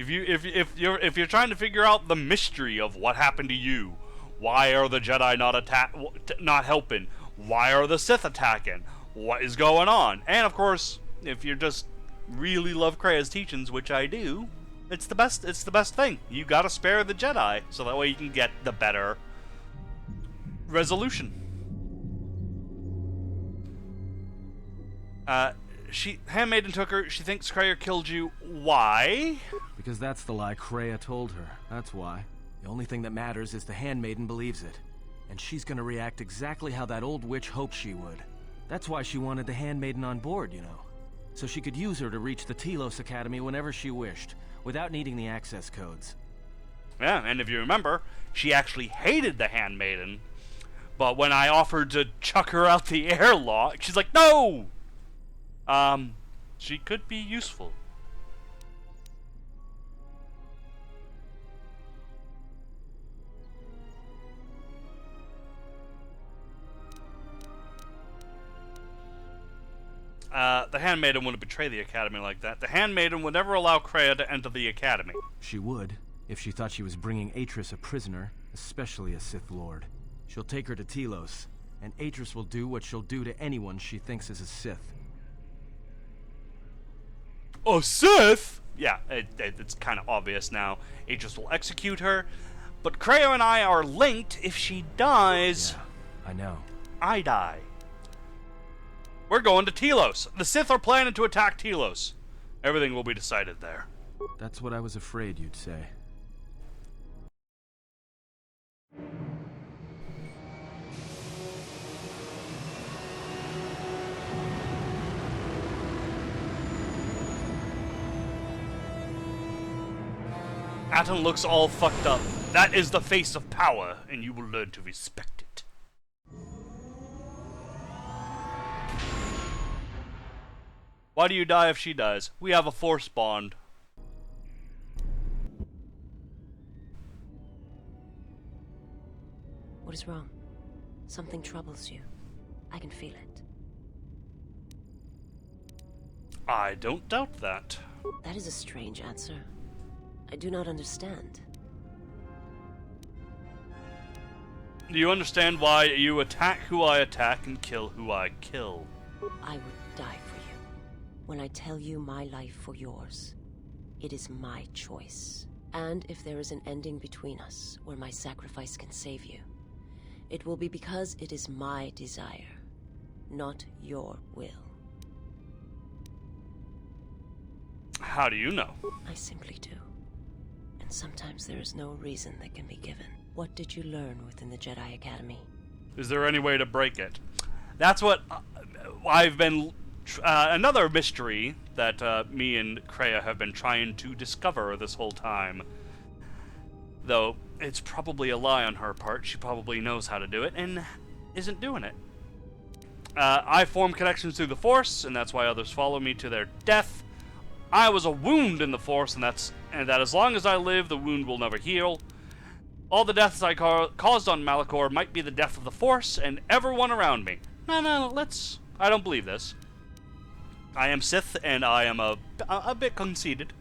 If you're trying to figure out the mystery of what happened to you, why are the Jedi not helping? Why are the Sith attacking? What is going on? And of course, if you just really love Kreia's teachings, which I do, it's the best thing. You gotta spare the Jedi so that way you can get the better resolution. Handmaiden took her. She thinks Kreia killed you. Why? Because that's the lie Kreia told her. That's why. The only thing that matters is the Handmaiden believes it. And she's gonna react exactly how that old witch hoped she would. That's why she wanted the Handmaiden on board, you know. So she could use her to reach the Telos Academy whenever she wished, without needing the access codes. Yeah, and if you remember, she actually hated the Handmaiden. But when I offered to chuck her out the airlock, she's like, no! She could be useful. The Handmaiden wouldn't betray the Academy like that. The Handmaiden would never allow Kreia to enter the Academy. She would, if she thought she was bringing Atris a prisoner, especially a Sith Lord. She'll take her to Telos, and Atris will do what she'll do to anyone she thinks is a Sith. A Sith? Yeah, it's kind of obvious now. Atris will execute her, but Kreia and I are linked. If she dies... Yeah, I know. I die. We're going to Telos. The Sith are planning to attack Telos. Everything will be decided there. That's what I was afraid you'd say. Atom looks all fucked up. That is the face of power, and you will learn to respect it. Why do you die if she dies? We have a force bond. What is wrong? Something troubles you. I can feel it. I don't doubt that. That is a strange answer. I do not understand. Do you understand why you attack who I attack and kill who I kill? I would die for you. When I tell you my life for yours, it is my choice. And if there is an ending between us where my sacrifice can save you, it will be because it is my desire, not your will. How do you know? I simply do. And sometimes there is no reason that can be given. What did you learn within the Jedi Academy? Is there any way to break it? That's what I've been... another mystery that me and Kreia have been trying to discover this whole time. Though, it's probably a lie on her part. She probably knows how to do it and isn't doing it. I form connections through the Force, and that's why others follow me to their death. I was a wound in the Force, and that as long as I live, the wound will never heal. All the deaths I caused on Malachor might be the death of the Force and everyone around me. No, I don't believe this. I am Sith, and I am a bit conceited.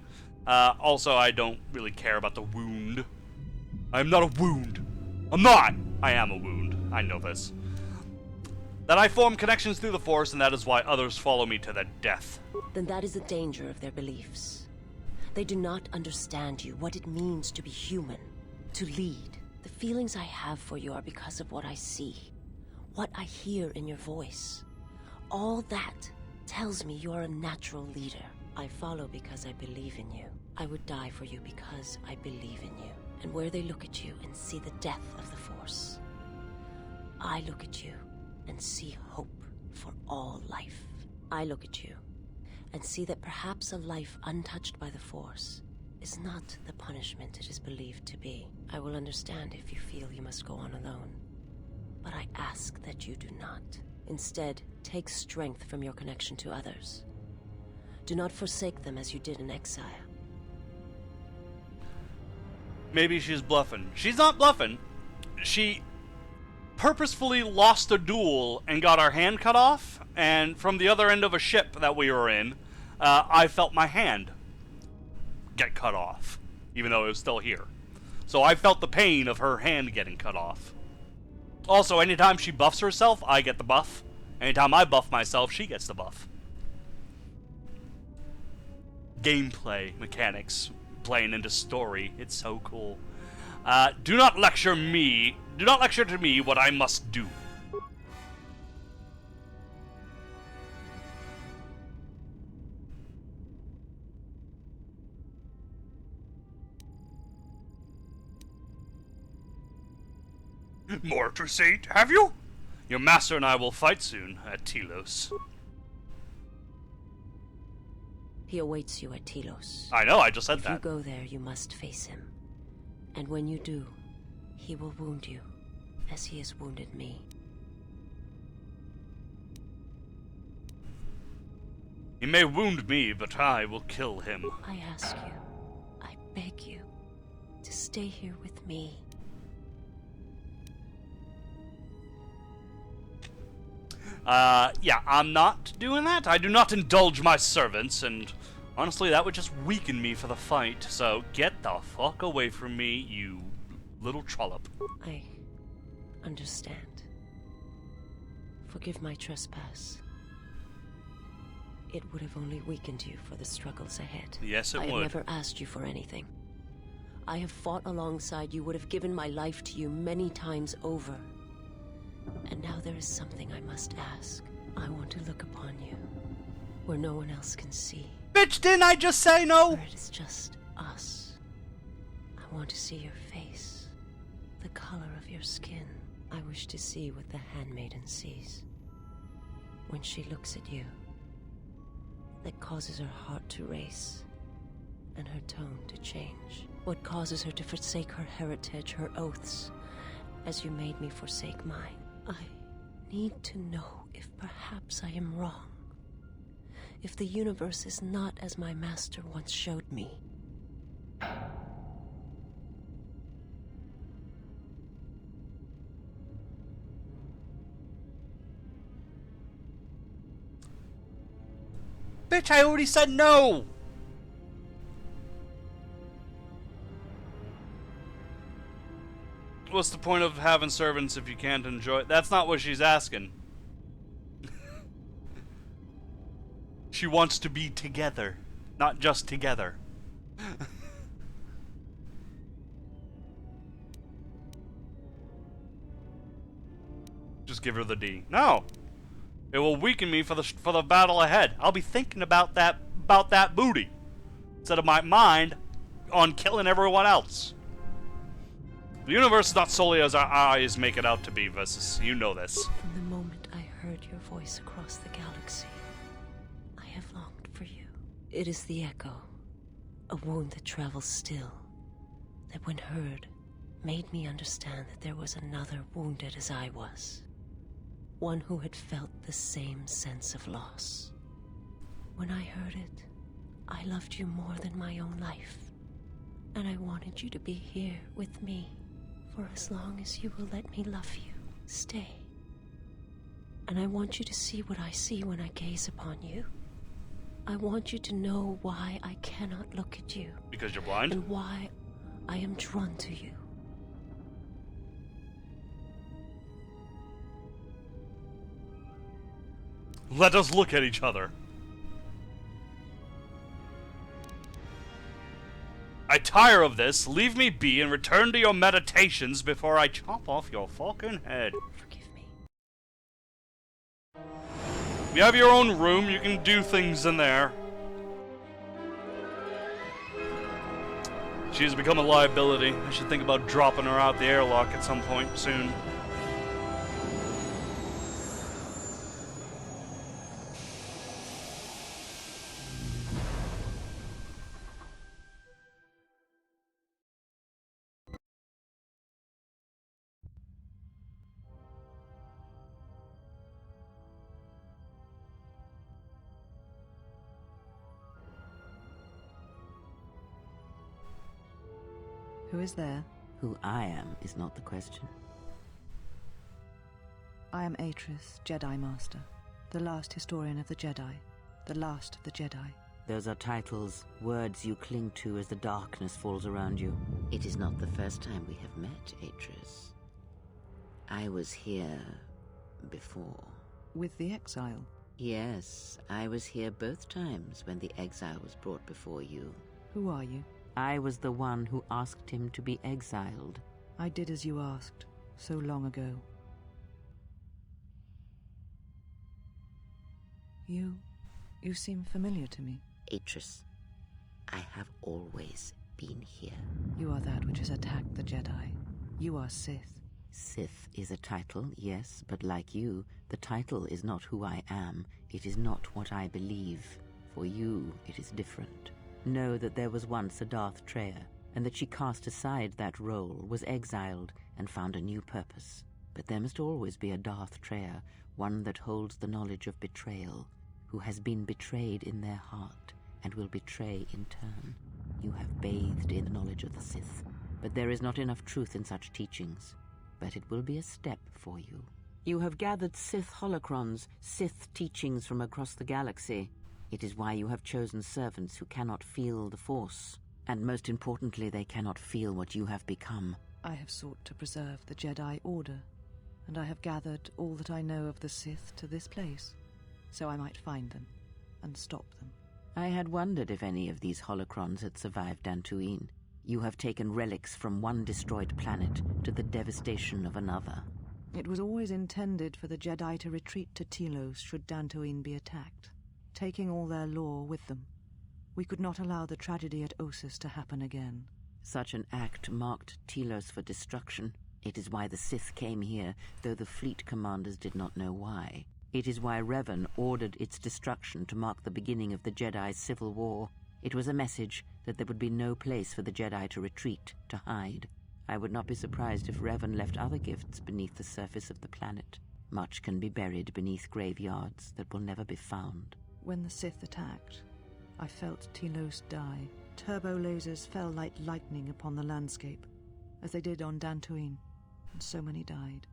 Also, I don't really care about the wound. I am not a wound. I'm not! I am a wound. I know this. That I form connections through the Force, and that is why others follow me to their death. Then that is the danger of their beliefs. They do not understand you, what it means to be human, to lead. The feelings I have for you are because of what I see, what I hear in your voice. All that tells me you're a natural leader. I follow because I believe in you. I would die for you because I believe in you. And where they look at you and see the death of the Force, I look at you and see hope for all life. I look at you and see that perhaps a life untouched by the Force is not the punishment it is believed to be. I will understand if you feel you must go on alone, but I ask that you do not. Instead, take strength from your connection to others. Do not forsake them as you did in Exile. Maybe she's bluffing. She's not bluffing. She purposefully lost a duel and got our hand cut off, and from the other end of a ship that we were in, I felt my hand get cut off, even though it was still here. So I felt the pain of her hand getting cut off. Also, anytime she buffs herself, I get the buff. Anytime I buff myself, she gets the buff. Gameplay mechanics playing into story. It's so cool. Do not lecture to me what I must do. More to say, have you? Your master and I will fight soon at Telos. He awaits you at Telos. I know, I just said that. If you go there, you must face him. And when you do, he will wound you, as he has wounded me. He may wound me, but I will kill him. I ask you, I beg you, to stay here with me. Yeah, I'm not doing that. I do not indulge my servants, and honestly, that would just weaken me for the fight. So get the fuck away from me, you little trollop. I understand. Forgive my trespass. It would have only weakened you for the struggles ahead. Yes, it would. I have never asked you for anything. I have fought alongside you, would have given my life to you many times over. And now there is something I must ask. I want to look upon you, where no one else can see. Bitch, didn't I just say no? Where it is just us. I want to see your face, the color of your skin. I wish to see what the Handmaiden sees when she looks at you. That causes her heart to race, and her tone to change. What causes her to forsake her heritage, her oaths, as you made me forsake mine. I need to know if perhaps I am wrong. If the universe is not as my master once showed me. Bitch, I already said no! What's the point of having servants if you can't enjoy it? That's not what she's asking. She wants to be together, not just together. Just give her the D. No! It will weaken me for the battle ahead. I'll be thinking about that booty instead of my mind on killing everyone else. The universe is not solely as our eyes make it out to be, Versus. You know this. From the moment I heard your voice across the galaxy, I have longed for you. It is the echo, a wound that travels still, that when heard, made me understand that there was another wounded as I was. One who had felt the same sense of loss. When I heard it, I loved you more than my own life. And I wanted you to be here with me for as long as you will let me love you. Stay. And I want you to see what I see when I gaze upon you. I want you to know why I cannot look at you. Because you're blind? And why I am drawn to you. Let us look at each other. I tire of this. Leave me be and return to your meditations before I chop off your fucking head. Forgive me. You have your own room. You can do things in there. She's become a liability. I should think about dropping her out the airlock at some point soon. Who is there? Who I am is not the question. I am Atris, Jedi Master, the last historian of the Jedi, the last of the Jedi. Those are titles, words you cling to as the darkness falls around you. It is not the first time we have met, Atris. I was here before. With the Exile? Yes, I was here both times when the Exile was brought before you. Who are you? I was the one who asked him to be exiled. I did as you asked, so long ago. You seem familiar to me. Atris, I have always been here. You are that which has attacked the Jedi. You are Sith. Sith is a title, yes, but like you, the title is not who I am. It is not what I believe. For you, it is different. Know that there was once a Darth Kreia, and that she cast aside that role, was exiled, and found a new purpose. But there must always be a Darth Kreia, one that holds the knowledge of betrayal, who has been betrayed in their heart, and will betray in turn. You have bathed in the knowledge of the Sith, but there is not enough truth in such teachings. But it will be a step for you. You have gathered Sith holocrons, Sith teachings from across the galaxy. It is why you have chosen servants who cannot feel the Force. And most importantly, they cannot feel what you have become. I have sought to preserve the Jedi Order, and I have gathered all that I know of the Sith to this place, so I might find them and stop them. I had wondered if any of these holocrons had survived Dantooine. You have taken relics from one destroyed planet to the devastation of another. It was always intended for the Jedi to retreat to Telos should Dantooine be attacked, taking all their lore with them. We could not allow the tragedy at Ossus to happen again. Such an act marked Telos for destruction. It is why the Sith came here, though the fleet commanders did not know why. It is why Revan ordered its destruction to mark the beginning of the Jedi's civil war. It was a message that there would be no place for the Jedi to retreat, to hide. I would not be surprised if Revan left other gifts beneath the surface of the planet. Much can be buried beneath graveyards that will never be found. When the Sith attacked, I felt Telos die. Turbo lasers fell like lightning upon the landscape, as they did on Dantooine, and so many died.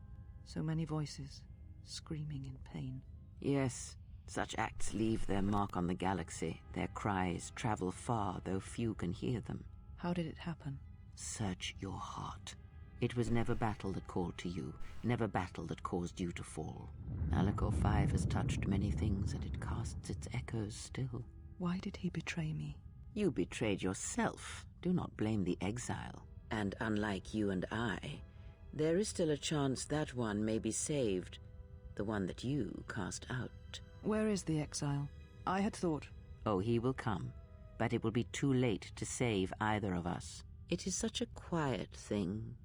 So many voices, screaming in pain. Yes, such acts leave their mark on the galaxy. Their cries travel far, though few can hear them. How did it happen? Search your heart. It was never battle that called to you, never battle that caused you to fall. Malachor V has touched many things, and it casts its echoes still. Why did he betray me? You betrayed yourself. Do not blame the Exile. And unlike you and I, there is still a chance that one may be saved, the one that you cast out. Where is the Exile? I had thought... Oh, he will come, but it will be too late to save either of us. It is such a quiet thing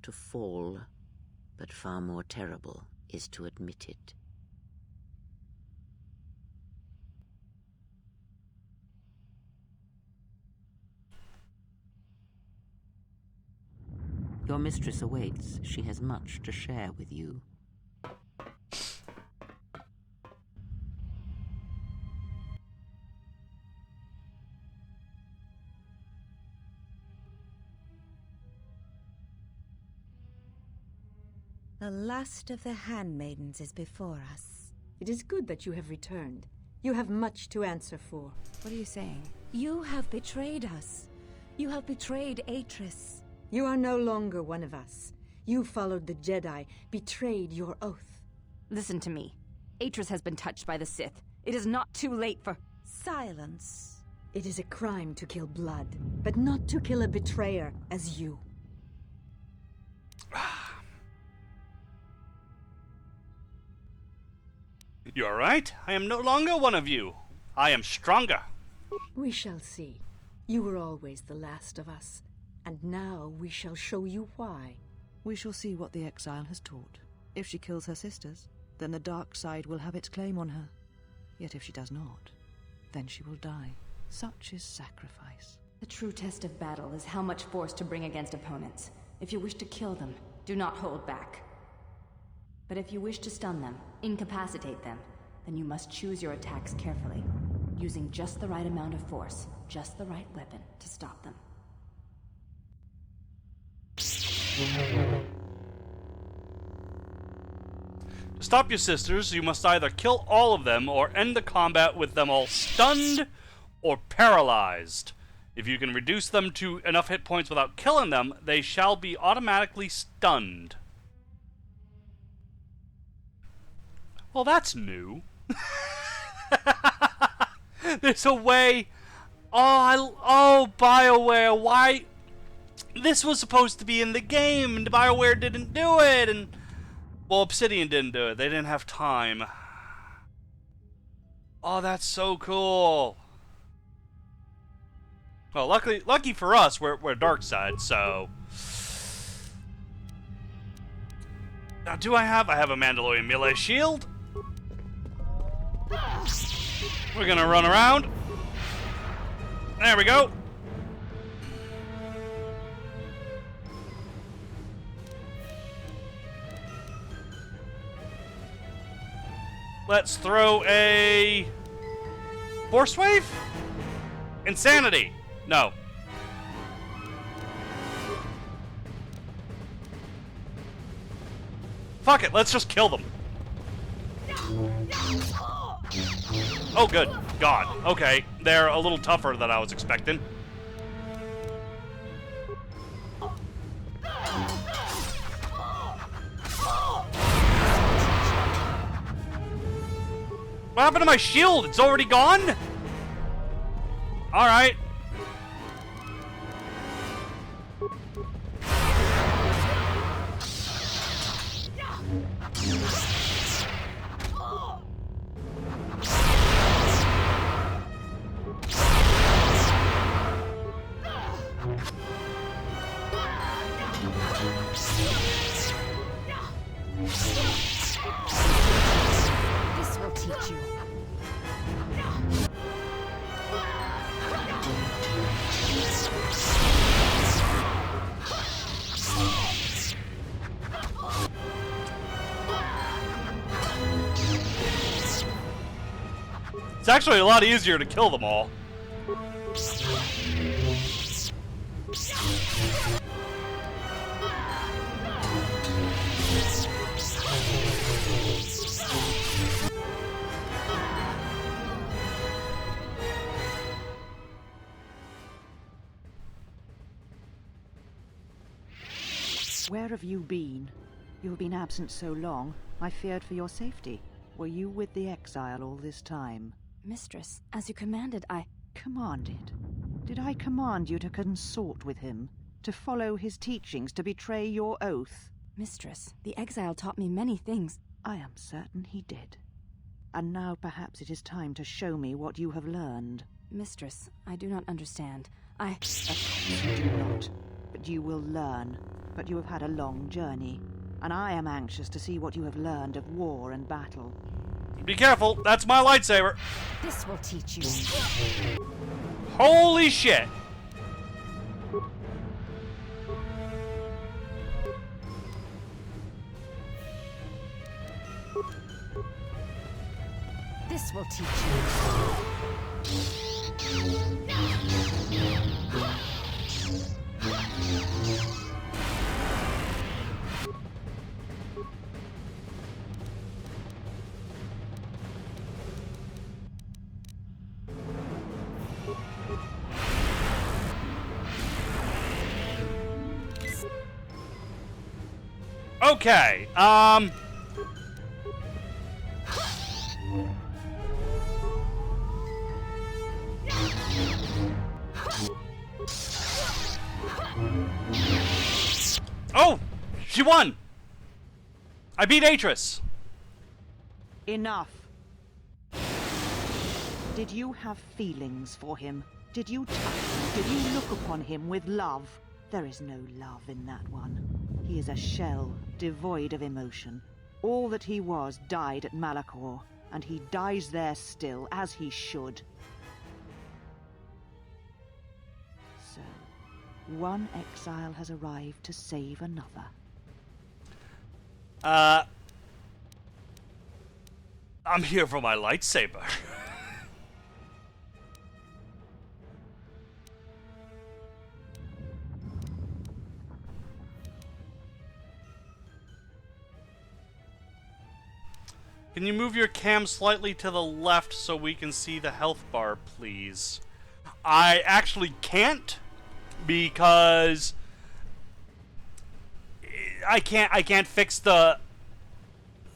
to fall, but far more terrible is to admit it. Your mistress awaits. She has much to share with you. The last of the Handmaidens is before us. It is good that you have returned. You have much to answer for. What are you saying? You have betrayed us. You have betrayed Atris. You are no longer one of us. You followed the Jedi, betrayed your oath. Listen to me. Atris has been touched by the Sith. It is not too late for... Silence. It is a crime to kill blood, but not to kill a betrayer as you. You are right. I am no longer one of you. I am stronger. We shall see. You were always the last of us, and now we shall show you why. We shall see what the Exile has taught. If she kills her sisters, then the dark side will have its claim on her. Yet if she does not, then she will die. Such is sacrifice. The true test of battle is how much force to bring against opponents. If you wish to kill them, do not hold back. But if you wish to stun them, incapacitate them, then you must choose your attacks carefully, using just the right amount of force, just the right weapon to stop them. To stop your sisters, you must either kill all of them or end the combat with them all stunned or paralyzed. If you can reduce them to enough hit points without killing them, they shall be automatically stunned. Well, that's new. There's a way... Oh, BioWare, why... This was supposed to be in the game, and BioWare didn't do it, and... Well, Obsidian didn't do it. They didn't have time. Oh, that's so cool. Well, lucky for us, we're DarkSide, so... Now, I have a Mandalorian melee shield. We're gonna run around. There we go. Let's throw a... Force Wave? Insanity. No. Fuck it, let's just kill them. Oh, good. God. Okay, they're a little tougher than I was expecting. What happened to my shield? It's already gone? Alright. This will teach you. It's actually a lot easier to kill them all. Where have you been? You have been absent so long, I feared for your safety. Were you with the Exile all this time? Mistress, as you commanded, I... Commanded? Did I command you to consort with him? To follow his teachings, to betray your oath? Mistress, the Exile taught me many things. I am certain he did. And now perhaps it is time to show me what you have learned. Mistress, I do not understand. Of course you do not. But you will learn. But you have had a long journey, and I am anxious to see what you have learned of war and battle. Be careful, that's my lightsaber. This will teach you. Holy shit. This will teach you. Okay, oh! She won! I beat Atris! Enough. Did you have feelings for him? Did you touch him? Did you look upon him with love? There is no love in that one. He is a shell, devoid of emotion. All that he was died at Malachor, and he dies there still, as he should. So, one exile has arrived to save another. I'm here for my lightsaber. Can you move your cam slightly to the left so we can see the health bar, please? I actually can't because I can't fix the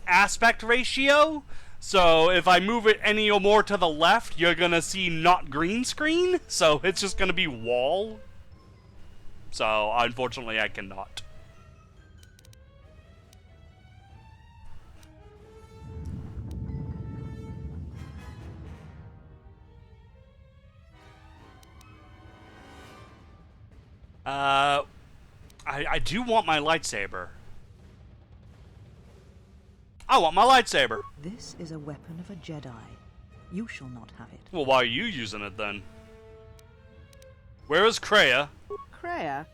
aspect ratio. So if I move it any more to the left, you're gonna see not green screen. So it's just gonna be wall. So unfortunately, I cannot. I do want my lightsaber. I want my lightsaber. This is a weapon of a Jedi. You shall not have it. Well, why are you using it then? Where is Kreia? Kreia?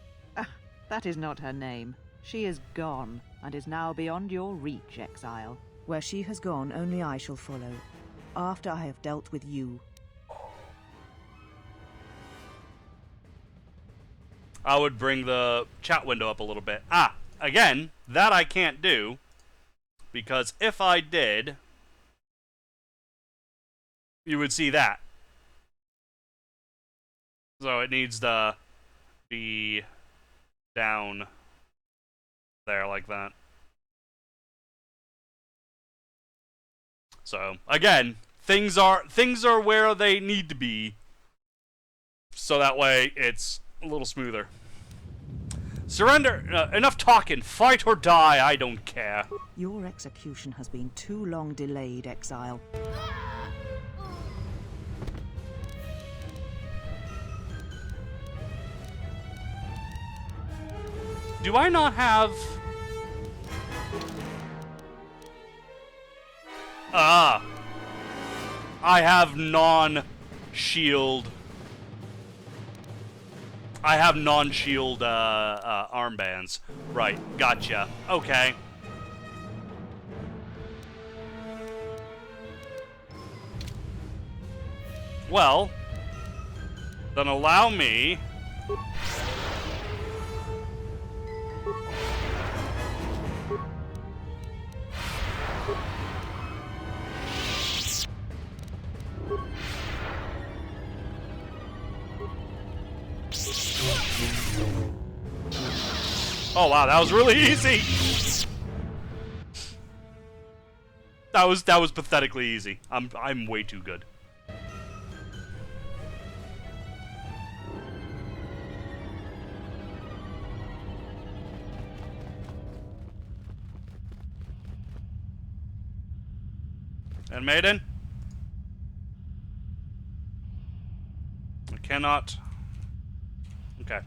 That is not her name. She is gone, and is now beyond your reach, Exile. Where she has gone, only I shall follow, after I have dealt with you. I would bring the chat window up a little bit. Ah, again, that I can't do, because if I did, you would see that. So it needs to be down there like that. So again, things are where they need to be, so that way it's a little smoother. Surrender! Enough talking. Fight or die, I don't care. Your execution has been too long delayed, Exile. Do I not have... Ah! I have non-shield... I have non-shield armbands. Right, gotcha. Okay. Well, then allow me... Oh wow, that was really easy. That was pathetically easy. I'm way too good. And Maiden? I cannot. Okay.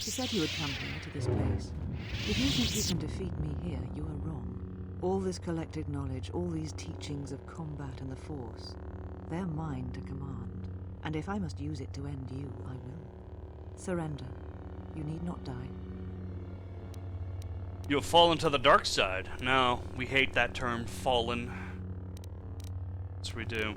You said you would come here to this place. If you think you can defeat me here, you are wrong. All this collected knowledge, all these teachings of combat and the Force, they're mine to command. And if I must use it to end you, I will. Surrender. You need not die. You have fallen to the dark side. No, we hate that term, fallen. Yes, we do.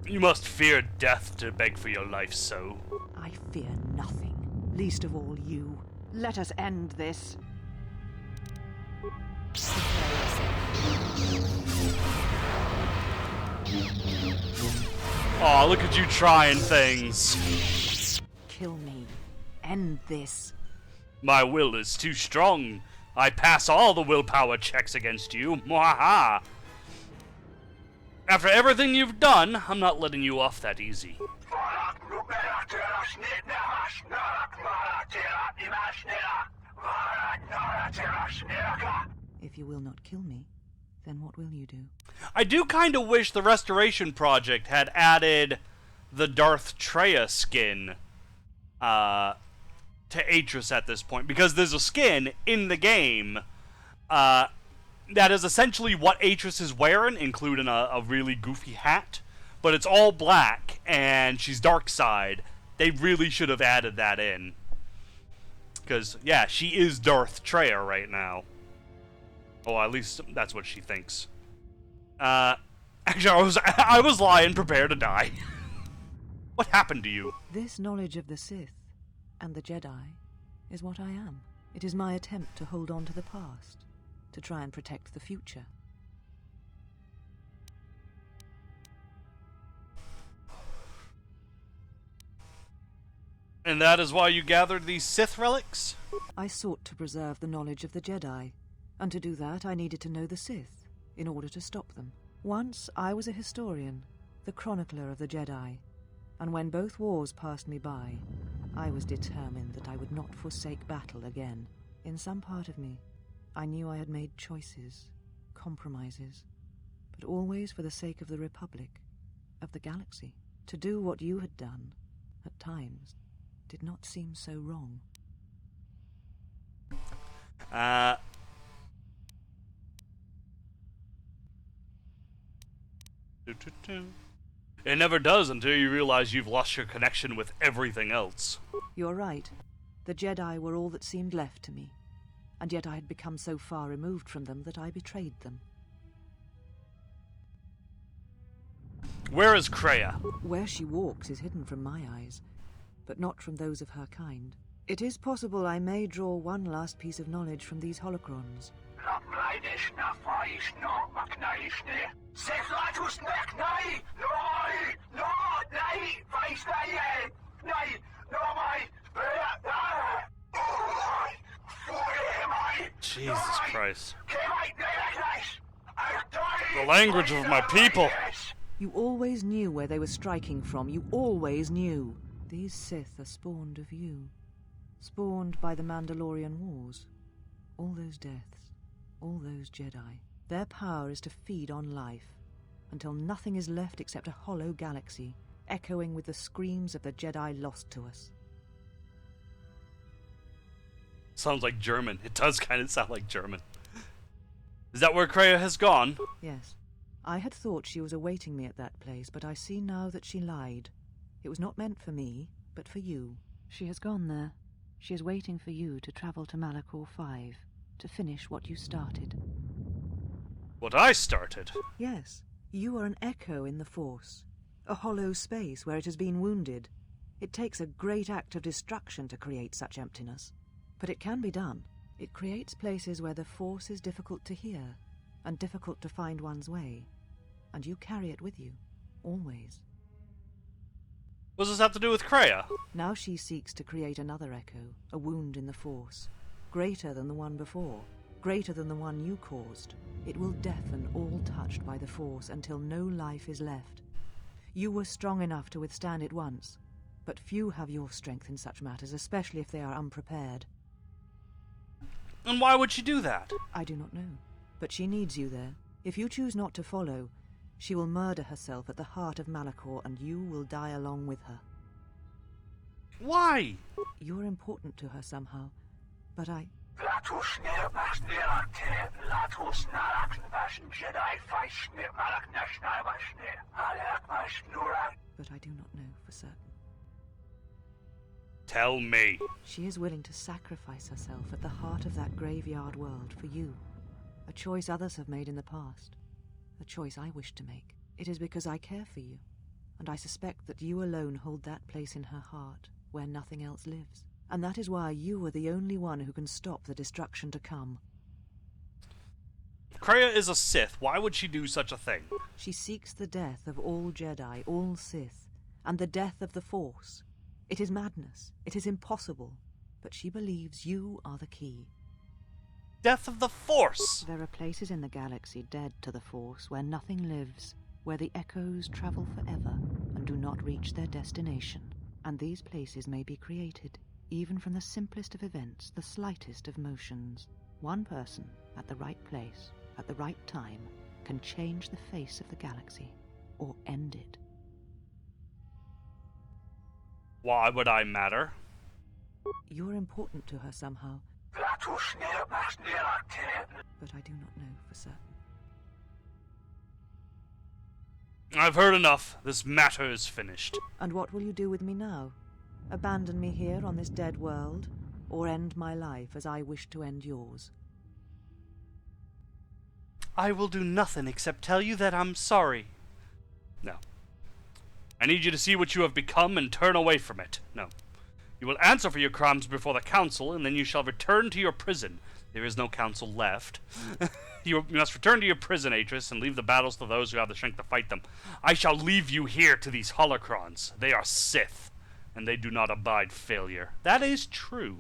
You must fear death to beg for your life, so. I fear nothing, least of all you. Let us end this. Aw, look at you trying things. Kill me. End this. My will is too strong. I pass all the willpower checks against you. Mwaha! After everything you've done, I'm not letting you off that easy. If you will not kill me, then what will you do? I do kind of wish the Restoration Project had added the Darth Kreia skin to Atris at this point, because there's a skin in the game that is essentially what Atris is wearing, including a really goofy hat, but it's all black, and she's DarkSide. They really should have added that in. Because, yeah, she is Darth Kreia right now. Oh, at least that's what she thinks. Actually, I was lying, prepare to die. What happened to you? This knowledge of the Sith and the Jedi is what I am. It is my attempt to hold on to the past, to try and protect the future. And that is why you gathered these Sith relics? I sought to preserve the knowledge of the Jedi, and to do that I needed to know the Sith, in order to stop them. Once I was a historian, the chronicler of the Jedi, and when both wars passed me by, I was determined that I would not forsake battle again. In some part of me, I knew I had made choices, compromises, but always for the sake of the Republic, of the galaxy. To do what you had done, at times, did not seem so wrong. It never does until you realize you've lost your connection with everything else. You're right. The Jedi were all that seemed left to me, and yet I had become so far removed from them that I betrayed them. Where is Kreia? Where she walks is hidden from my eyes, but not from those of her kind. It is possible I may draw one last piece of knowledge from these holocrons. Jesus Christ. The language of my people. You always knew where they were striking from. You always knew. These Sith are spawned of you. Spawned by the Mandalorian Wars. All those deaths. All those Jedi. Their power is to feed on life, until nothing is left except a hollow galaxy, echoing with the screams of the Jedi lost to us. Sounds like German. It does kind of sound like German. Is that where Kreia has gone? Yes. I had thought she was awaiting me at that place, but I see now that she lied. It was not meant for me, but for you. She has gone there. She is waiting for you to travel to Malachor V, to finish what you started. What I started? Yes. You are an echo in the Force. A hollow space where it has been wounded. It takes a great act of destruction to create such emptiness. But it can be done. It creates places where the Force is difficult to hear, and difficult to find one's way. And you carry it with you, always. What does this have to do with Kreia? Now she seeks to create another echo, a wound in the Force. Greater than the one before, greater than the one you caused. It will deafen all touched by the Force until no life is left. You were strong enough to withstand it once, but few have your strength in such matters, especially if they are unprepared. And why would she do that? I do not know, but she needs you there. If you choose not to follow, she will murder herself at the heart of Malachor, and you will die along with her. Why? You're important to her somehow, but I... But I do not know for certain. Tell me. She is willing to sacrifice herself at the heart of that graveyard world for you. A choice others have made in the past. A choice I wish to make. It is because I care for you, and I suspect that you alone hold that place in her heart where nothing else lives. And that is why you are the only one who can stop the destruction to come. Kreia is a Sith. Why would she do such a thing? She seeks the death of all Jedi, all Sith, and the death of the Force. It is madness. It is impossible. But she believes you are the key. Death of the Force! There are places in the galaxy dead to the Force where nothing lives, where the echoes travel forever and do not reach their destination. And these places may be created, even from the simplest of events, the slightest of motions. One person, at the right place, at the right time, can change the face of the galaxy, or end it. Why would I matter? You're important to her somehow. But I do not know for certain. I've heard enough. This matter is finished. And what will you do with me now? Abandon me here on this dead world, or end my life as I wish to end yours? I will do nothing except tell you that I'm sorry. No. I need you to see what you have become and turn away from it. No. You will answer for your crimes before the council, and then you shall return to your prison. There is no council left. You must return to your prison, Atris, and leave the battles to those who have the strength to fight them. I shall leave you here to these holocrons. They are Sith, and they do not abide failure. That is true.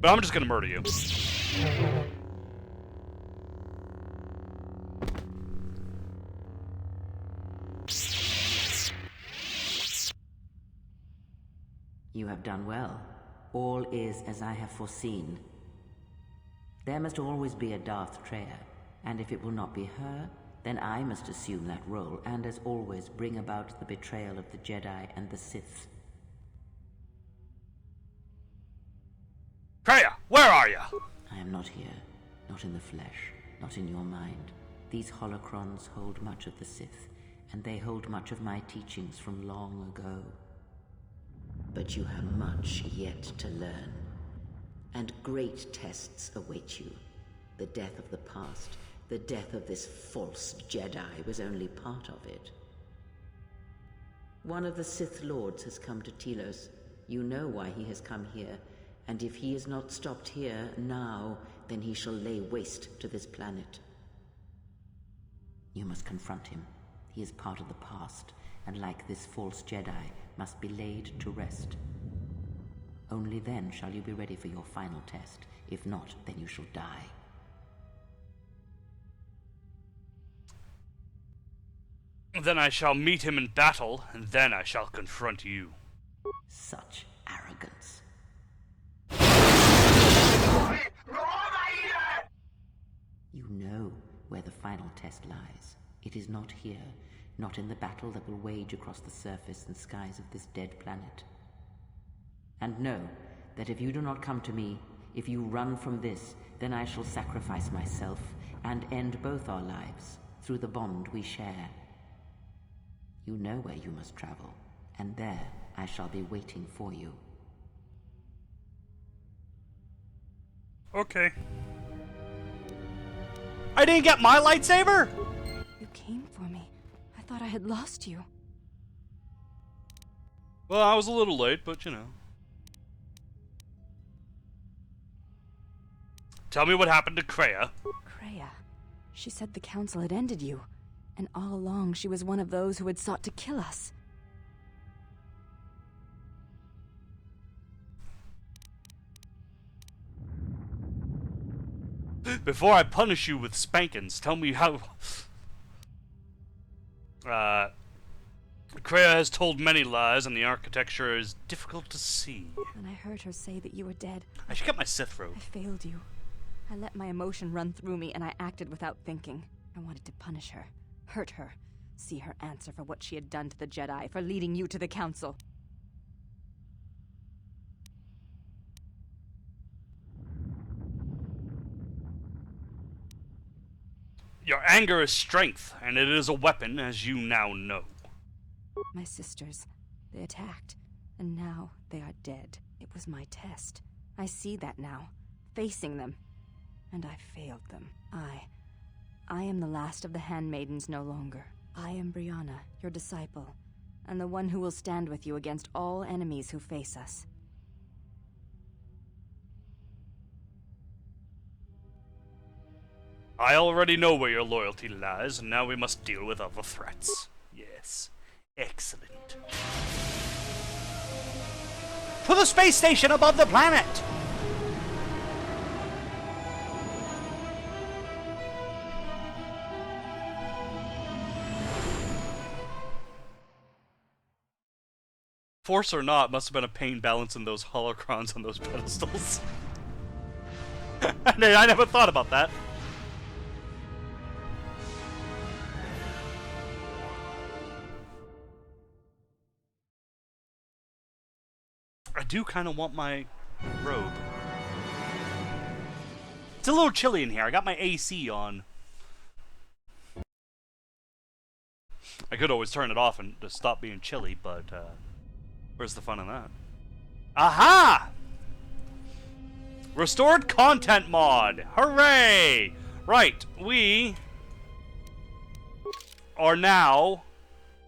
But I'm just gonna murder you. You have done well. All is as I have foreseen. There must always be a Darth Kreia, and if it will not be her, then I must assume that role, and as always bring about the betrayal of the Jedi and the Sith. Kreia, where are you? I am not here, not in the flesh, not in your mind. These holocrons hold much of the Sith, and they hold much of my teachings from long ago. But you have much yet to learn, and great tests await you. The death of the past, the death of this false Jedi was only part of it. One of the Sith Lords has come to Telos. You know why he has come here, and if he is not stopped here now, then he shall lay waste to this planet. You must confront him. He is part of the past, and like this false Jedi, must be laid to rest. Only then shall you be ready for your final test. If not, then you shall die. Then I shall meet him in battle, and then I shall confront you. Such arrogance. You know where the final test lies. It is not here, not in the battle that will wage across the surface and skies of this dead planet. And know that if you do not come to me, if you run from this, then I shall sacrifice myself and end both our lives through the bond we share. You know where you must travel, and there I shall be waiting for you. Okay. I didn't get my lightsaber? You came for me. I thought I had lost you. Well, I was a little late, but you know. Tell me what happened to Kreia. Kreia. She said the council had ended you, and all along she was one of those who had sought to kill us. Before I punish you with spankings, tell me how... Kreia has told many lies, and the architecture is difficult to see. And I heard her say that you were dead. I should get my Sith robe. I failed you. I let my emotion run through me, and I acted without thinking. I wanted to punish her, hurt her, see her answer for what she had done to the Jedi, for leading you to the council. Your anger is strength, and it is a weapon, as you now know. My sisters, They attacked, and now they are dead. It was my test. I see that now, facing them. And I failed them. I am the last of the Handmaidens no longer. I am Brianna, your disciple, and the one who will stand with you against all enemies who face us. I already know where your loyalty lies, and now we must deal with other threats. Yes. Excellent. To the space station above the planet! Force or not, must have been a pain balancing those holocrons on those pedestals. I never thought about that. I do kind of want my robe. It's a little chilly in here. I got my AC on. I could always turn it off and to stop being chilly, but where's the fun in that? Aha! Restored content mod. Hooray! Right, we are now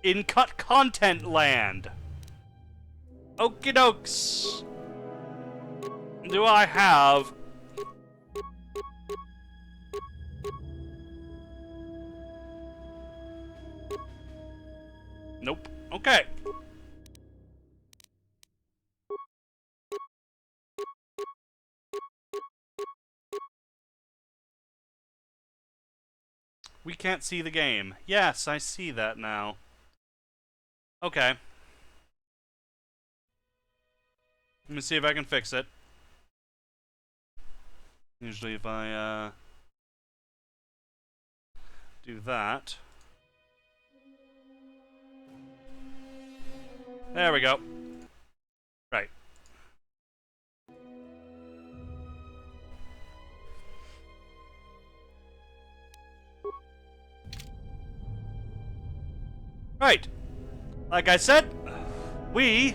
in cut content land. Okie dokes. Do I have... Nope. Okay. We can't see the game. Yes, I see that now. Okay. Let me see if I can fix it. Usually if I, do that. There we go. Right. Right. Like I said, we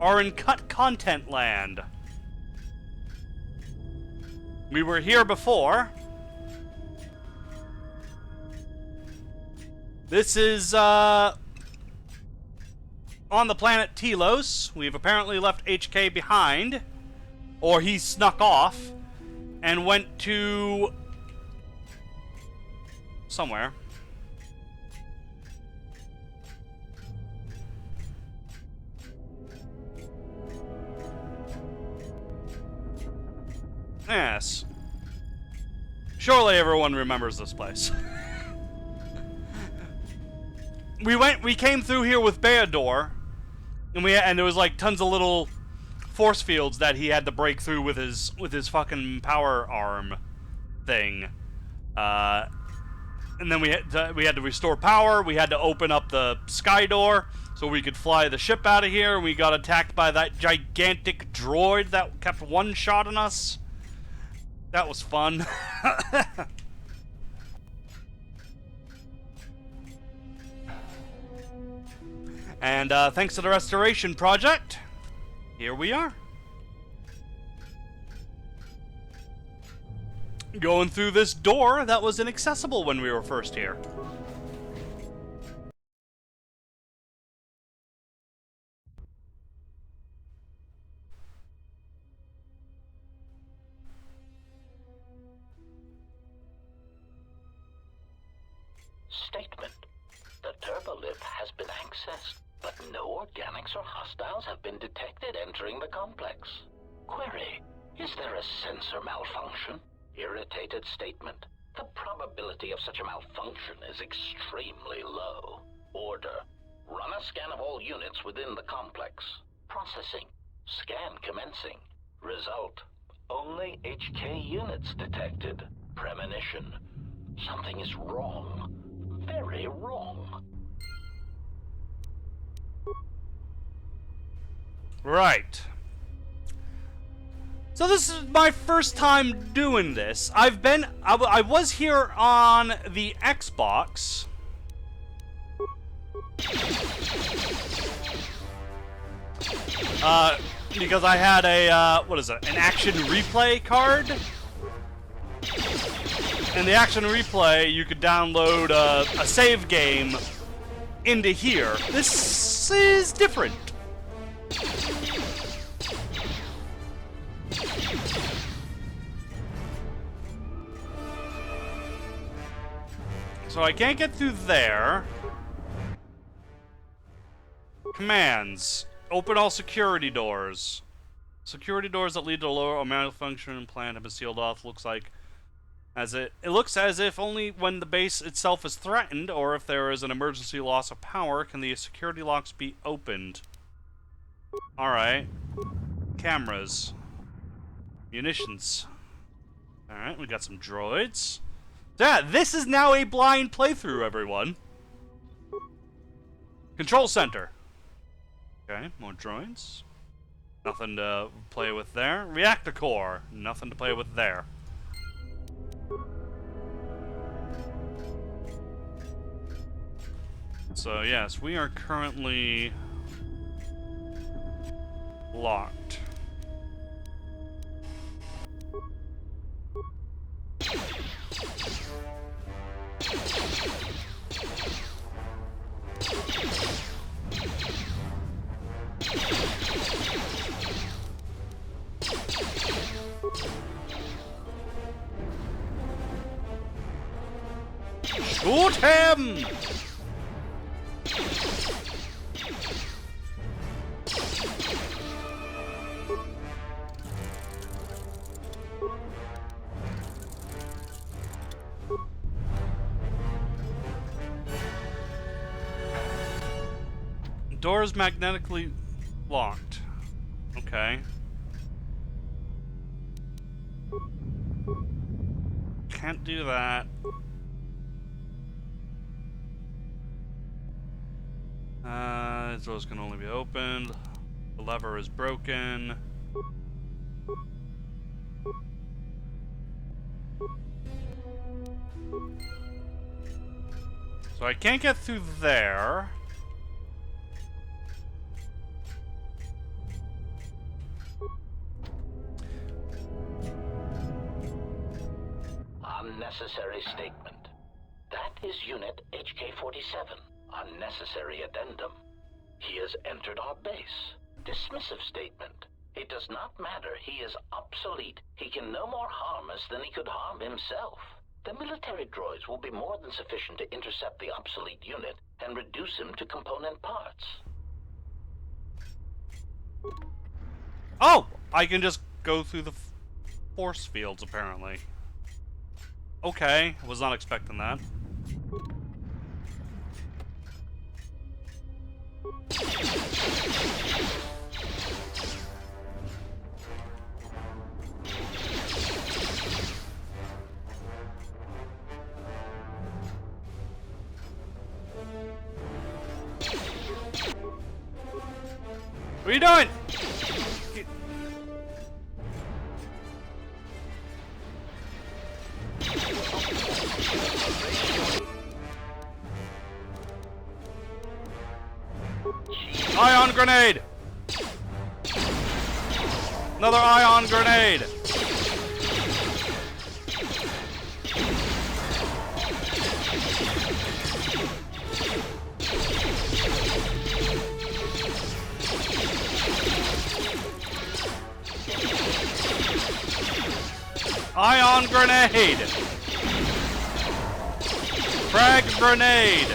are in cut content land. We were here before. This is, on the planet Telos. We've apparently left HK behind. Or he snuck off and went to somewhere. Yes. Surely everyone remembers this place. We came through here with Beador, and there was like tons of little force fields that he had to break through with his fucking power arm thing. And then we had to restore power. We had to open up the sky door so we could fly the ship out of here. We got attacked by that gigantic droid that kept one-shotting us. That was fun. And thanks to the restoration project, here we are. Going through this door that was inaccessible when we were first here. Statement. The turbolift has been accessed, but no organics or hostiles have been detected entering the complex. Query. Is there a sensor malfunction? Irritated statement. The probability of such a malfunction is extremely low. Order. Run a scan of all units within the complex. Processing. Scan commencing. Result. Only HK units detected. Premonition. Something is wrong. Very wrong. Right. So this is my first time doing this. I was here on the Xbox. Because I had a, what is it, an action replay card? And the action replay, you could download a save game into here. This is different. So I can't get through there. Commands. Open all security doors. Security doors that lead to lower or malfunction plant have been sealed off. Looks like it looks as if only when the base itself is threatened or if there is an emergency loss of power can the security locks be opened. Alright. Cameras. Munitions. Alright, we got some droids. Yeah, this is now a blind playthrough, everyone. Control center. Okay, more droids. Nothing to play with there. Reactor core. Nothing to play with there. So yes, we are currently locked. Shoot him! Doors magnetically locked. Okay. Can't do that. These doors can only be opened. The lever is broken. So I can't get through there. Unnecessary statement. That is Unit HK-47. Unnecessary addendum. He has entered our base. Dismissive statement. It does not matter. He is obsolete. He can no more harm us than he could harm himself. The military droids will be more than sufficient to intercept the obsolete unit and reduce him to component parts. Oh! I can just go through the force fields, apparently. Okay, was not expecting that. What are you doing? Ion grenade! Another ion grenade! Ion grenade! Frag grenade!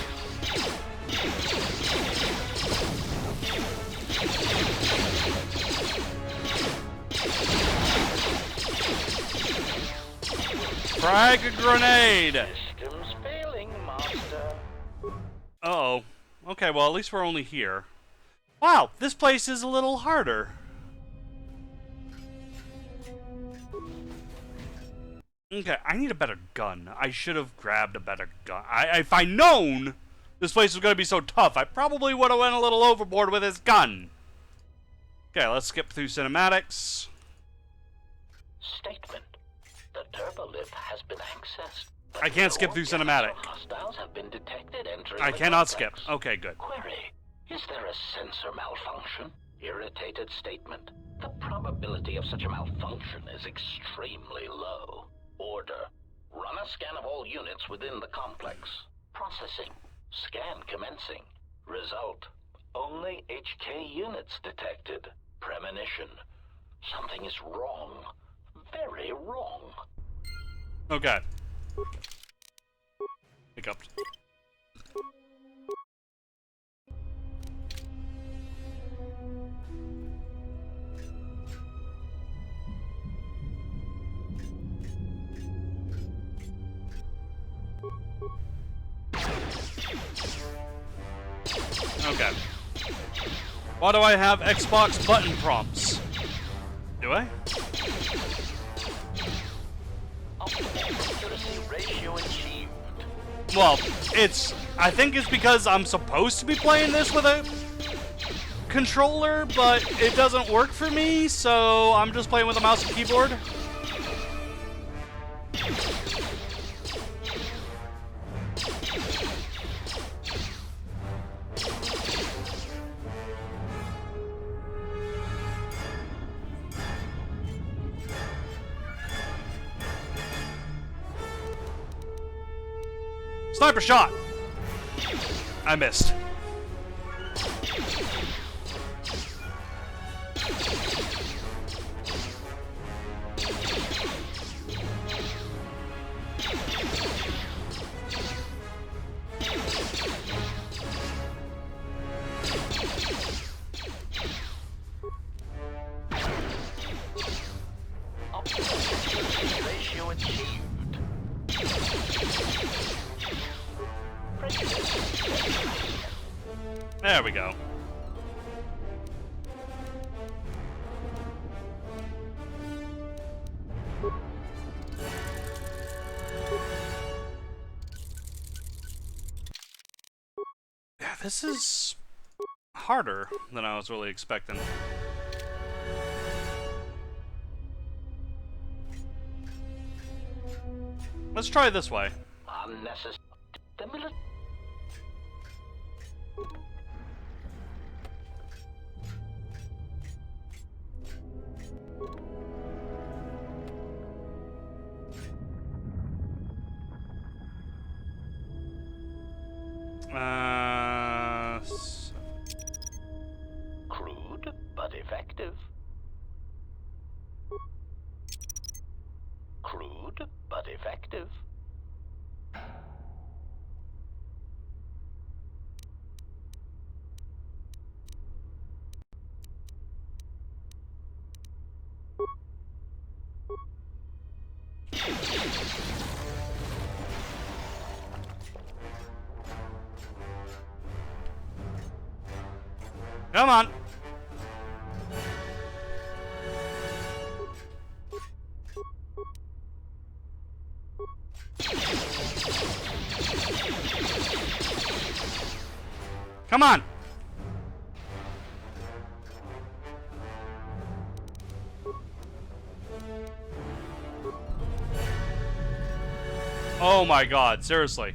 Frag grenade! Systems failing, Master. Uh-oh. Okay, well, at least we're only here. Wow, this place is a little harder. Okay, I need a better gun. I should have grabbed a better gun. If I'd known this place was going to be so tough, I probably would have went a little overboard with his gun. Okay, let's skip through cinematics. Statement. The turbolift has been accessed. I can't skip through cinematic. Hostiles have been detected entering I the cannot complex. skip. Okay, good. Query. Is there a sensor malfunction? irritated statement. The probability of such a malfunction is extremely low. Order. Run a scan of all units within the complex. Processing. Scan commencing. Result. Only HK units detected. Premonition. Something is wrong. Very wrong. Okay. Hiccuped. Okay. Why do I have Xbox button prompts? Do I? Well, I think it's because I'm supposed to be playing this with a controller, but it doesn't work for me, so I'm just playing with a mouse and keyboard. Sniper shot! I missed. Ratio achieved. There we go. Yeah, this is harder than I was really expecting. Let's try this way. Unnecessary. The military. Crude, but effective. Crude, but effective. Come on. Come on. Oh my God, seriously.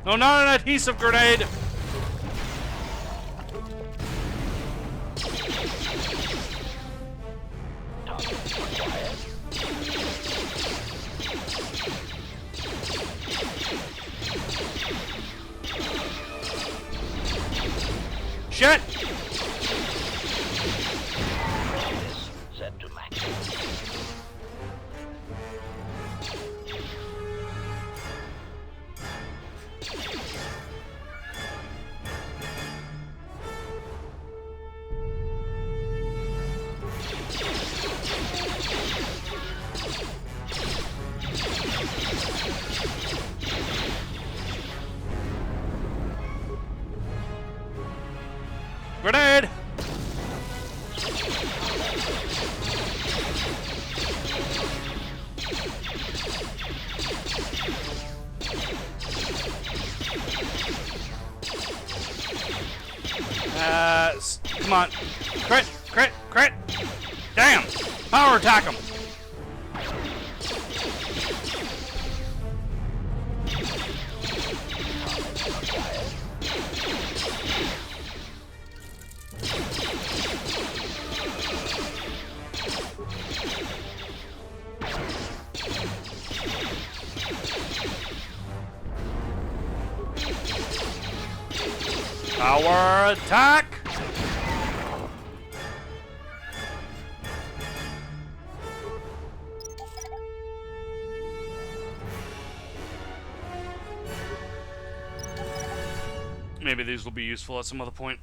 No, not an adhesive grenade! Shit! Set to max. Grenade! Come on. Crit, crit, crit! Damn! Power attack him! Power attack! Maybe these will be useful at some other point.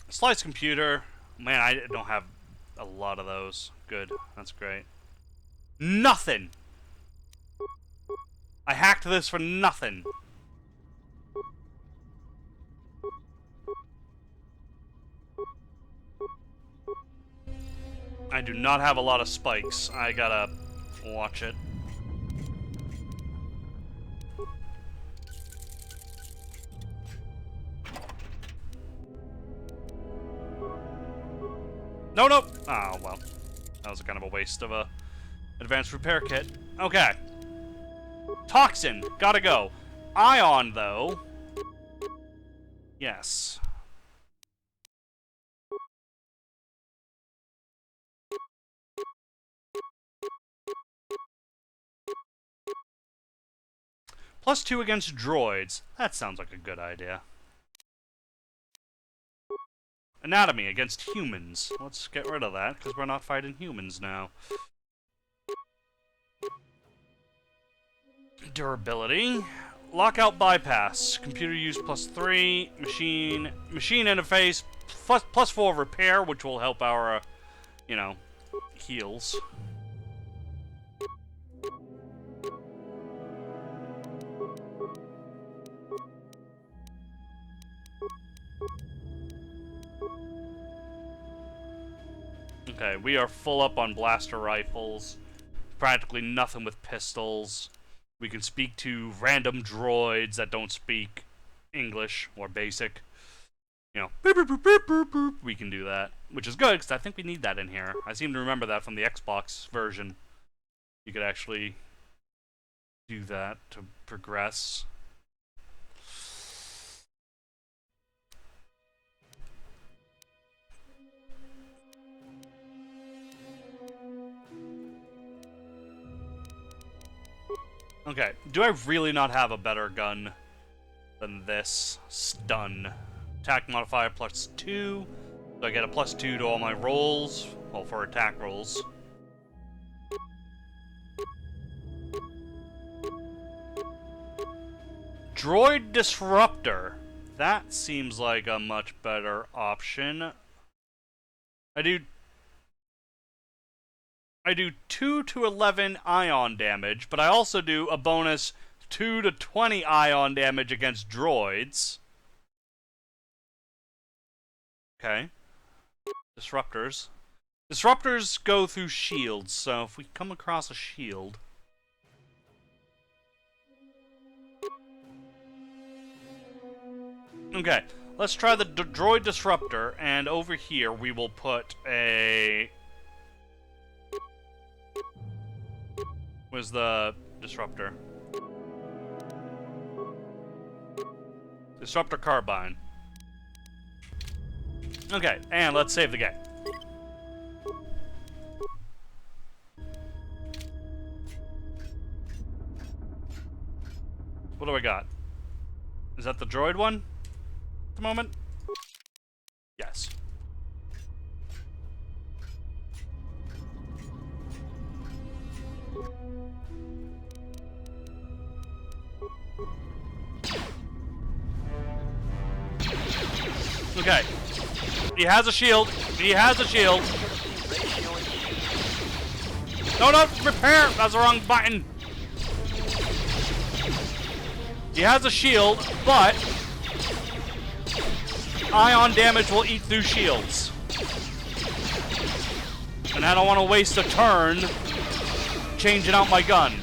Slice computer. Man, I don't have a lot of those. Good. That's great. Nothing! I hacked this for nothing. I do not have a lot of spikes. I gotta watch it. No, no! Oh, well. That was kind of a waste of a advanced repair kit. Okay. Toxin. Gotta go. Ion, though. Yes. +2 against droids. That sounds like a good idea. Anatomy against humans. Let's get rid of that, because we're not fighting humans now. Durability. Lockout bypass. Computer use +3. Machine interface. +4 repair, which will help our, you know, heals. Okay, we are full up on blaster rifles. Practically nothing with pistols. We can speak to random droids that don't speak English or basic. You know, boop, boop, boop, boop, boop, boop. We can do that, which is good because I think we need that in here. I seem to remember that from the Xbox version. You could actually do that to progress. Okay, do I really not have a better gun than this? Stun. Attack modifier +2. So I get a +2 to all my rolls. Well, for attack rolls. Droid Disruptor. That seems like a much better option. I do 2 to 11 ion damage, but I also do a bonus 2 to 20 ion damage against droids. Okay. Disruptors. Disruptors go through shields, so if we come across a shield... Okay, let's try the Droid Disruptor, and over here we will put a... Where's the Disruptor? Disruptor Carbine. Okay, and let's save the game. What do I got? Is that the droid one? At the moment? Yes. Okay. He has a shield. He has a shield. No, no, repair! That's the wrong button. He has a shield, but ion damage will eat through shields. And I don't want to waste a turn changing out my gun.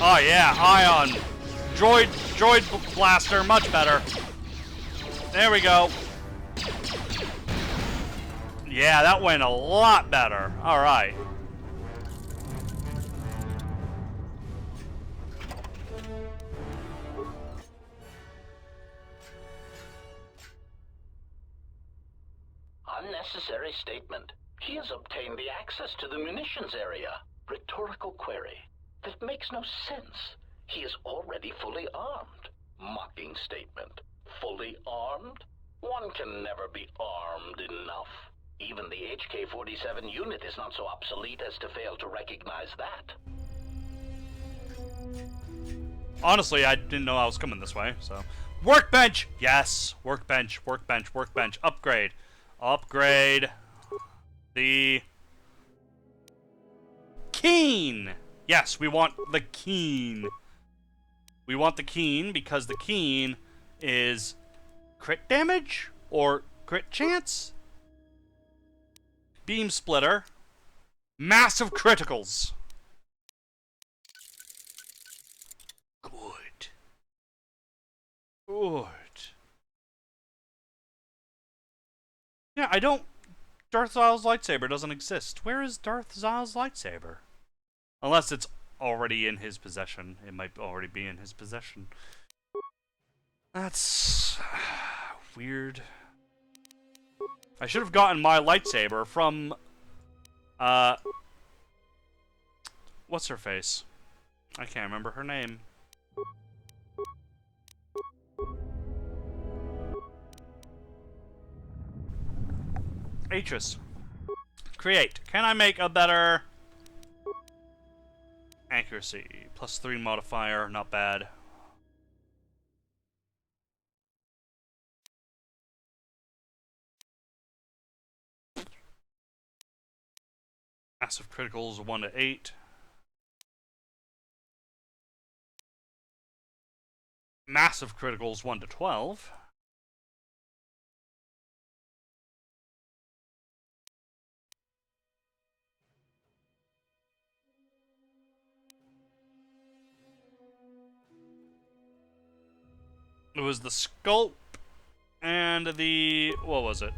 Oh yeah, ion. Droid blaster, much better. There we go. Yeah, that went a lot better. Alright. Unnecessary statement. He has obtained the access to the munitions area. Rhetorical query. That makes no sense. He is already fully armed. Mocking statement. Fully armed? One can never be armed enough. Even the HK-47 unit is not so obsolete as to fail to recognize that. Honestly, I didn't know I was coming this way, so... Workbench! Yes! Workbench, workbench, workbench. Upgrade. Upgrade. The... Keen! Yes, we want the Keen. We want the Keen because the Keen is crit damage? Or crit chance? Beam splitter. Massive criticals. Good. Good. Yeah, I don't... Darth Xile's lightsaber doesn't exist. Where is Darth Xile's lightsaber? Unless it's already in his possession. It might already be in his possession. That's... weird. I should have gotten my lightsaber from... what's her face? I can't remember her name. Atris. Create. Can I make a better... accuracy? +3 modifier, not bad. Massive criticals 1 to 8. Massive criticals 1 to 12. It was the sculpt and the... what was it?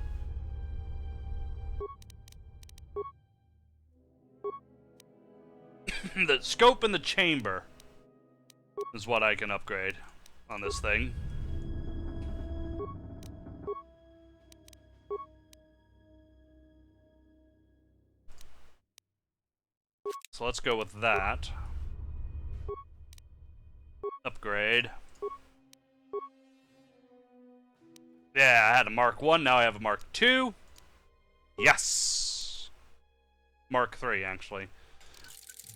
The scope and the chamber is what I can upgrade on this thing. So let's go with that. Upgrade. Yeah, I had a Mark 1, now I have a Mark 2. Yes! Mark 3, actually.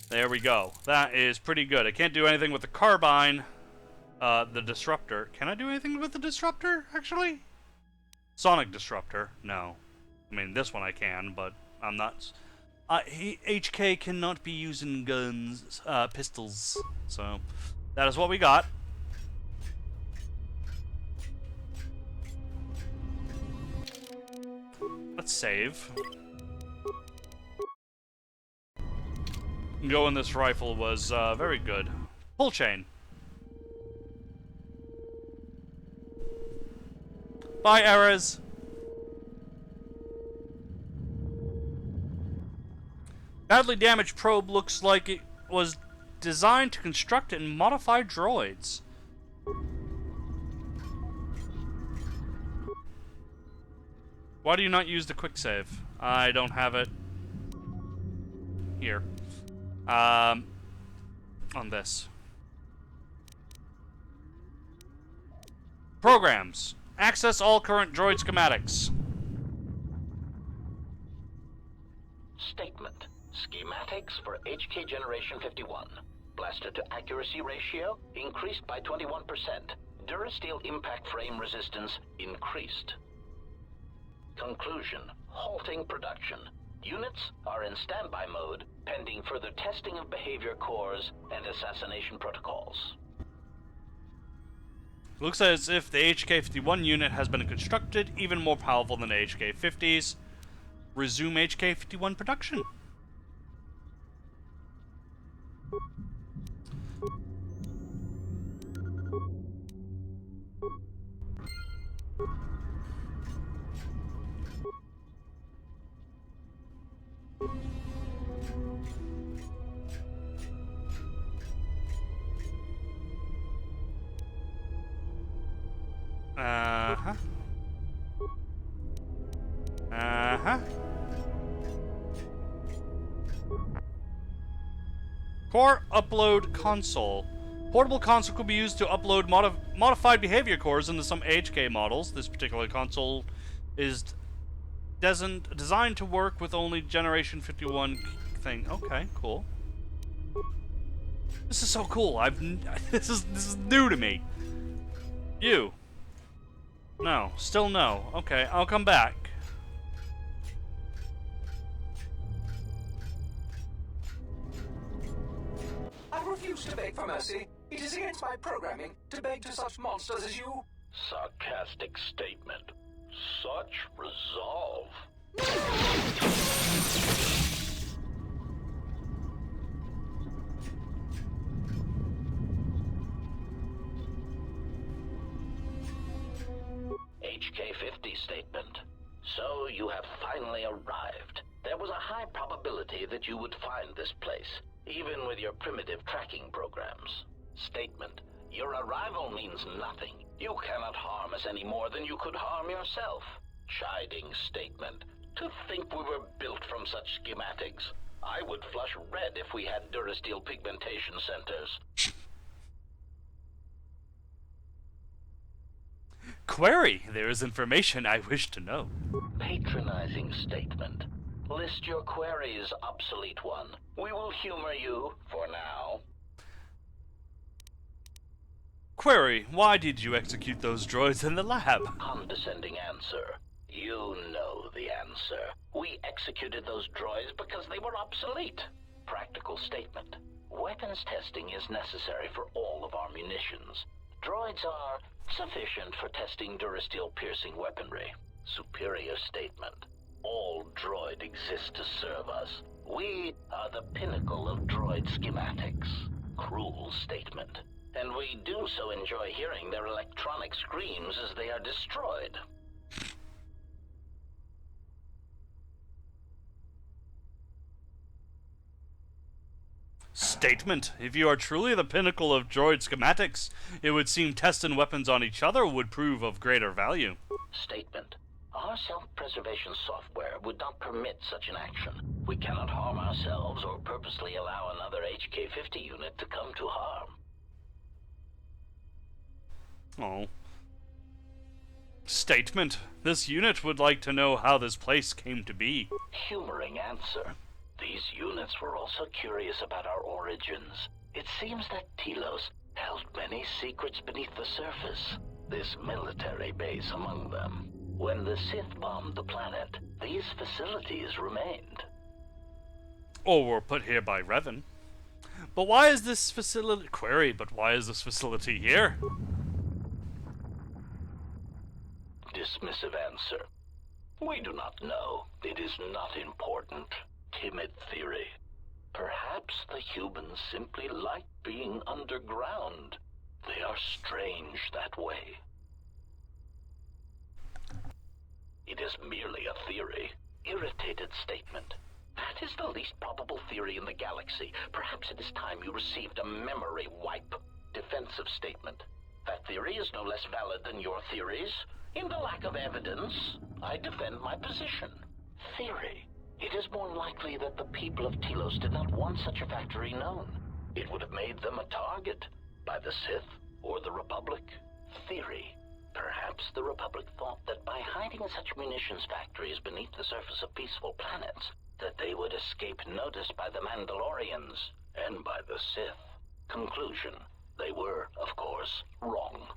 There we go. That is pretty good. I can't do anything with the carbine. The Disruptor. Can I do anything with the Disruptor, actually? Sonic Disruptor. No. I mean, this one I can, but I'm not... HK cannot be using guns, pistols. So, that is what we got. Let's save. Going this rifle was very good. Pull chain. Bye, errors. Badly damaged probe looks like it was designed to construct and modify droids. Why do you not use the quick save? I don't have it here. On this. Programs. Access all current droid schematics. Statement. Schematics for HK Generation 51. Blaster to accuracy ratio increased by 21%. Durasteel impact frame resistance increased. Conclusion. Halting production. Units are in standby mode, pending further testing of behavior cores and assassination protocols. Looks as if the HK-51 unit has been constructed, even more powerful than the HK-50s. Resume HK-51 production. Uh-huh. Uh-huh. Core upload console. Portable console could be used to upload modified behavior cores into some HK models. This particular console is designed to work with only Generation 51 thing. Okay, cool. This is so cool. This is new to me. You. No, still no. Okay, I'll come back. I refuse to beg for mercy. It is against my programming to beg to such monsters as you. Sarcastic statement. Such resolve. HK-50 statement. So you have finally arrived. There was a high probability that you would find this place, even with your primitive tracking programs. Statement. Your arrival means nothing. You cannot harm us any more than you could harm yourself. Chiding statement. To think we were built from such schematics. I would flush red if we had Durasteel pigmentation centers. Query. There is information I wish to know. Patronizing statement. List your queries, obsolete one. We will humor you for now. Query. Why did you execute those droids in the lab? Condescending answer. You know the answer. We executed those droids because they were obsolete. Practical statement. Weapons testing is necessary for all of our munitions. Droids are sufficient for testing Durasteel piercing weaponry. Superior statement. All droid exists to serve us. We are the pinnacle of droid schematics. Cruel statement. And we do so enjoy hearing their electronic screams as they are destroyed. Statement. If you are truly the pinnacle of droid schematics, it would seem testing weapons on each other would prove of greater value. Statement. Our self-preservation software would not permit such an action. We cannot harm ourselves or purposely allow another HK-50 unit to come to harm. Oh. Statement. This unit would like to know how this place came to be. Humoring answer. These units were also curious about our origins. It seems that Telos held many secrets beneath the surface, this military base among them. When the Sith bombed the planet, these facilities remained. Or were put here by Revan. But why is this facility... Query, but why is this facility here? Dismissive answer. We do not know. It is not important. Timid theory. Perhaps the humans simply like being underground. They are strange that way. It is merely a theory. Irritated statement. That is the least probable theory in the galaxy. Perhaps it is time you received a memory wipe. Defensive statement. That theory is no less valid than your theories. In the lack of evidence, I defend my position. Theory. It is more likely that the people of Telos did not want such a factory known. It would have made them a target by the Sith or the Republic. Theory. Perhaps the Republic thought that by hiding such munitions factories beneath the surface of peaceful planets, that they would escape notice by the Mandalorians and by the Sith. Conclusion. They were, of course, wrong.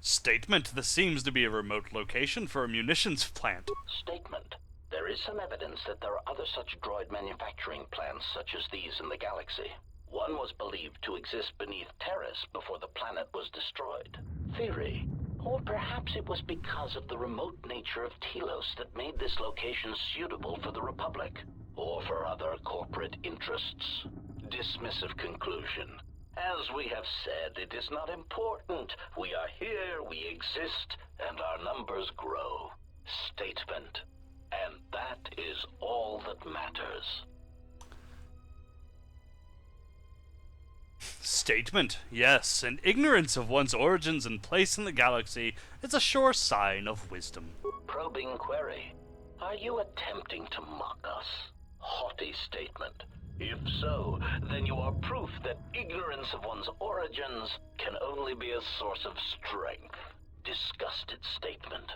Statement. This seems to be a remote location for a munitions plant. Statement. There is some evidence that there are other such droid manufacturing plants such as these in the galaxy. One was believed to exist beneath Terrace before the planet was destroyed. Theory. Or perhaps it was because of the remote nature of Telos that made this location suitable for the Republic, or for other corporate interests. Dismissive conclusion. As we have said, it is not important. We are here, we exist, and our numbers grow. Statement. And that is all that matters. Statement. Yes, and ignorance of one's origins and place in the galaxy is a sure sign of wisdom. Probing query. Are you attempting to mock us? Haughty statement. If so, then you are proof that ignorance of one's origins can only be a source of strength. Disgusted statement.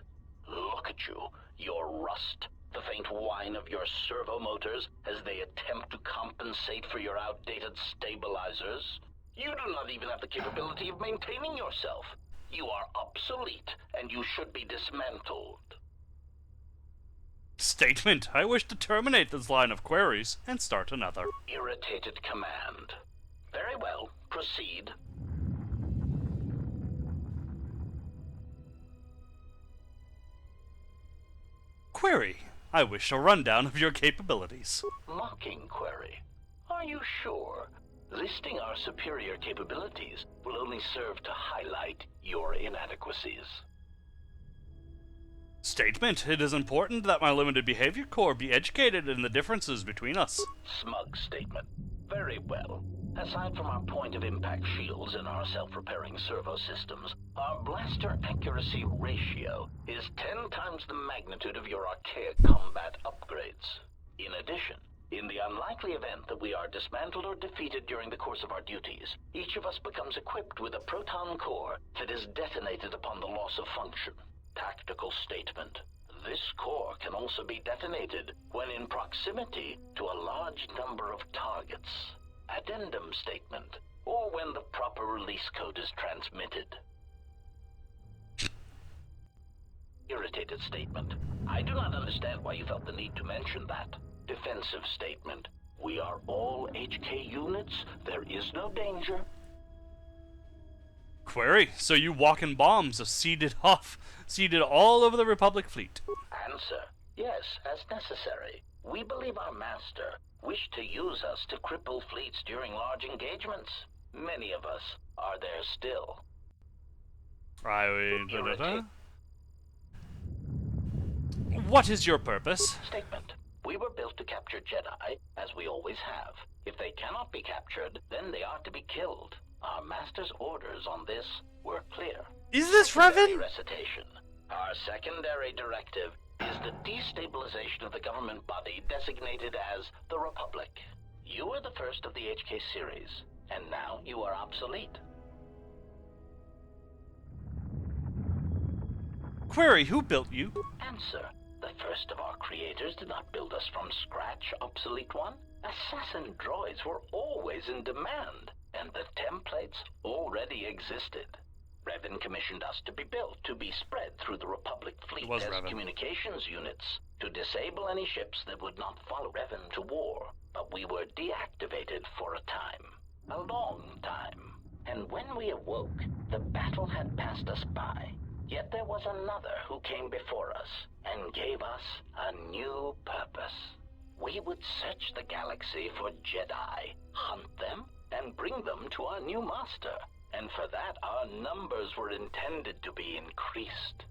Look at you, your rust, the faint whine of your servo motors as they attempt to compensate for your outdated stabilizers. You do not even have the capability of maintaining yourself. You are obsolete, and you should be dismantled. Statement. I wish to terminate this line of queries and start another. Irritated command. Very well, proceed. Query. I wish a rundown of your capabilities. Mocking query. Are you sure? Listing our superior capabilities will only serve to highlight your inadequacies. Statement. It is important that my limited behavior core be educated in the differences between us. Smug statement. Very well. Aside from our point of impact shields and our self-repairing servo systems, our blaster accuracy ratio is 10 times the magnitude of your archaic combat upgrades. In addition, in the unlikely event that we are dismantled or defeated during the course of our duties, each of us becomes equipped with a proton core that is detonated upon the loss of function. Tactical statement. This core can also be detonated when in proximity to a large number of targets. Addendum statement, or when the proper release code is transmitted. Irritated statement. I do not understand why you felt the need to mention that. Defensive statement. We are all HK units. There is no danger. Query. So you walk in bombs are seeded all over the Republic fleet. Answer. Yes, as necessary. We believe our master wished to use us to cripple fleets during large engagements. Many of us are there still. What is your purpose? Statement. We were built to capture Jedi, as we always have. If they cannot be captured, then they are to be killed. Our master's orders on this were clear. Is this Revan? Recitation. Our secondary directive is the destabilization of the government body designated as the Republic. You were the first of the HK series, and now you are obsolete. Query. Who built you? Answer. The first of our creators did not build us from scratch, obsolete one. Assassin droids were always in demand, and the templates already existed. Revan commissioned us to be built, to be spread through the Republic fleet as Revan. communications units, to disable any ships that would not follow Revan to war. But we were deactivated for a time. A long time. And when we awoke, the battle had passed us by. Yet there was another who came before us, and gave us a new purpose. We would search the galaxy for Jedi, hunt them, and bring them to our new master. And for that, our numbers were intended to be increased.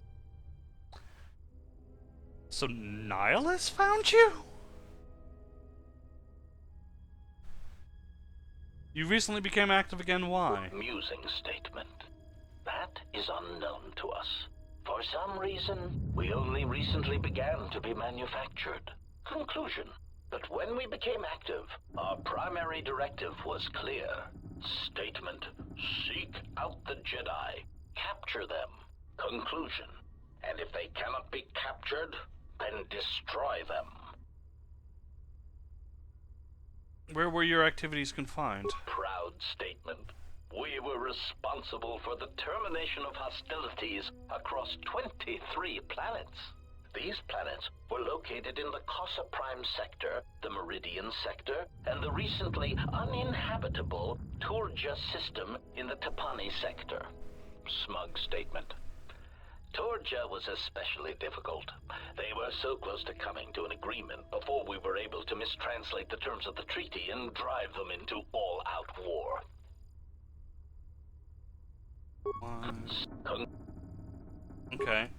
So Nihilus found you? You recently became active again, why? Musing statement. That is unknown to us. For some reason, we only recently began to be manufactured. Conclusion. But when we became active, our primary directive was clear. Statement. Seek out the Jedi. Capture them. Conclusion. And if they cannot be captured, then destroy them. Where were your activities confined? Proud statement. We were responsible for the termination of hostilities across 23 planets. These planets were located in the Cosa Prime sector, the Meridian sector, and the recently uninhabitable Turja system in the Tapani sector. Smug statement. Turja was especially difficult. They were so close to coming to an agreement before we were able to mistranslate the terms of the treaty and drive them into all-out war. Okay.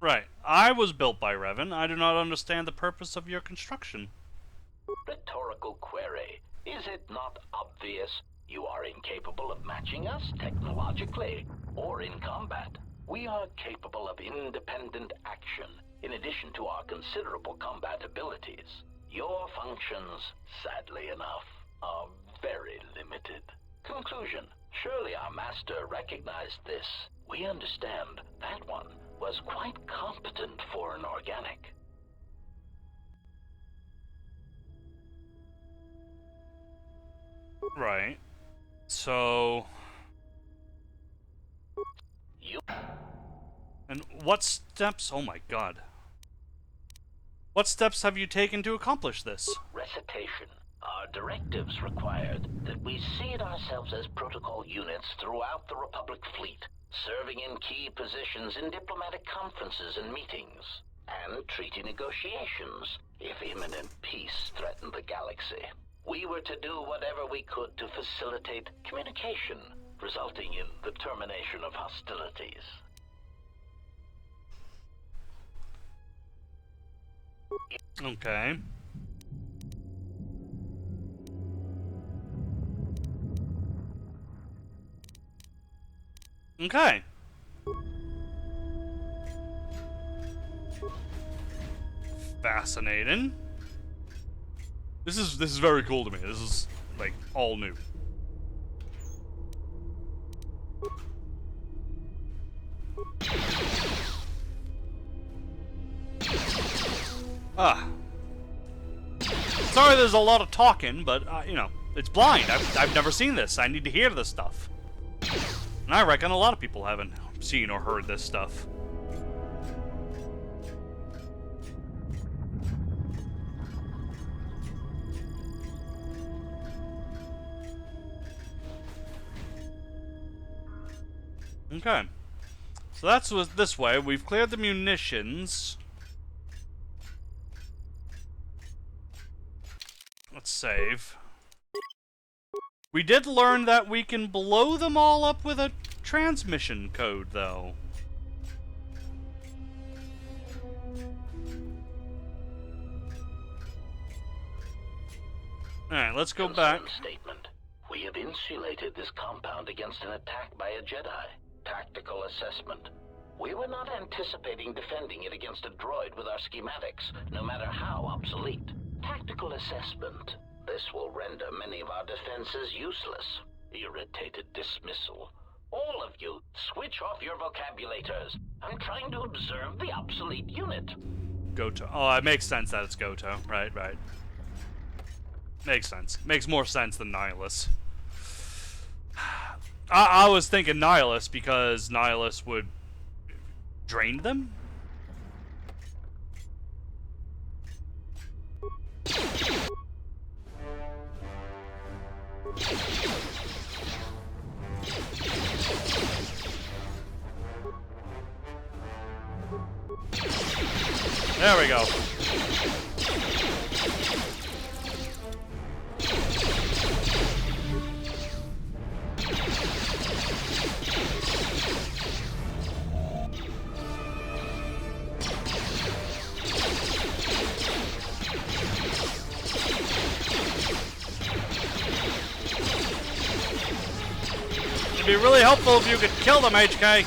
Right. I was built by Revan. I do not understand the purpose of your construction. Rhetorical rhetorical query. Is it not obvious you are incapable of matching us technologically or in combat? We are capable of independent action, in addition to our considerable combat abilities. Your functions, sadly enough, are very limited. Conclusion. Surely our master recognized this. We understand that one was quite competent for an organic. Right. So... And what steps... Oh my god. What steps have you taken to accomplish this? Recitation. Our directives required that we seed ourselves as protocol units throughout the Republic fleet, serving in key positions in diplomatic conferences and meetings, and treaty negotiations if imminent peace threatened the galaxy. We were to do whatever we could to facilitate communication, resulting in the termination of hostilities. Okay. Okay. Fascinating. This is very cool to me. This is like all new. Sorry there's a lot of talking, but, you know, it's blind. I've never seen this. I need to hear this stuff. And I reckon a lot of people haven't seen or heard this stuff. Okay. So that's this way. We've cleared the munitions. Let's save. We did learn that we can blow them all up with a transmission code, though. Alright, let's go back. Statement. We have insulated this compound against an attack by a Jedi. Tactical assessment. We were not anticipating defending it against a droid with our schematics, no matter how obsolete. Tactical assessment. This will render many of our defenses useless. Irritated dismissal. All of you, switch off your vocabulators. I'm trying to observe the obsolete unit. Goto. Oh, it makes sense that it's Goto. Right. Makes sense. Makes more sense than Nihilus. I was thinking Nihilus because Nihilus would drain them? There we go. It'd be really helpful if you could kill them, HK.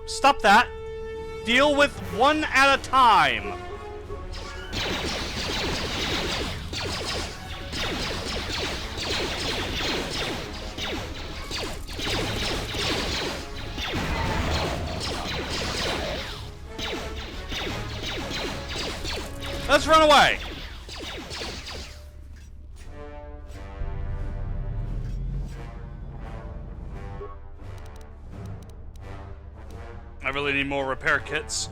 Stop that. Deal with one at a time. Let's run away. I really need more repair kits.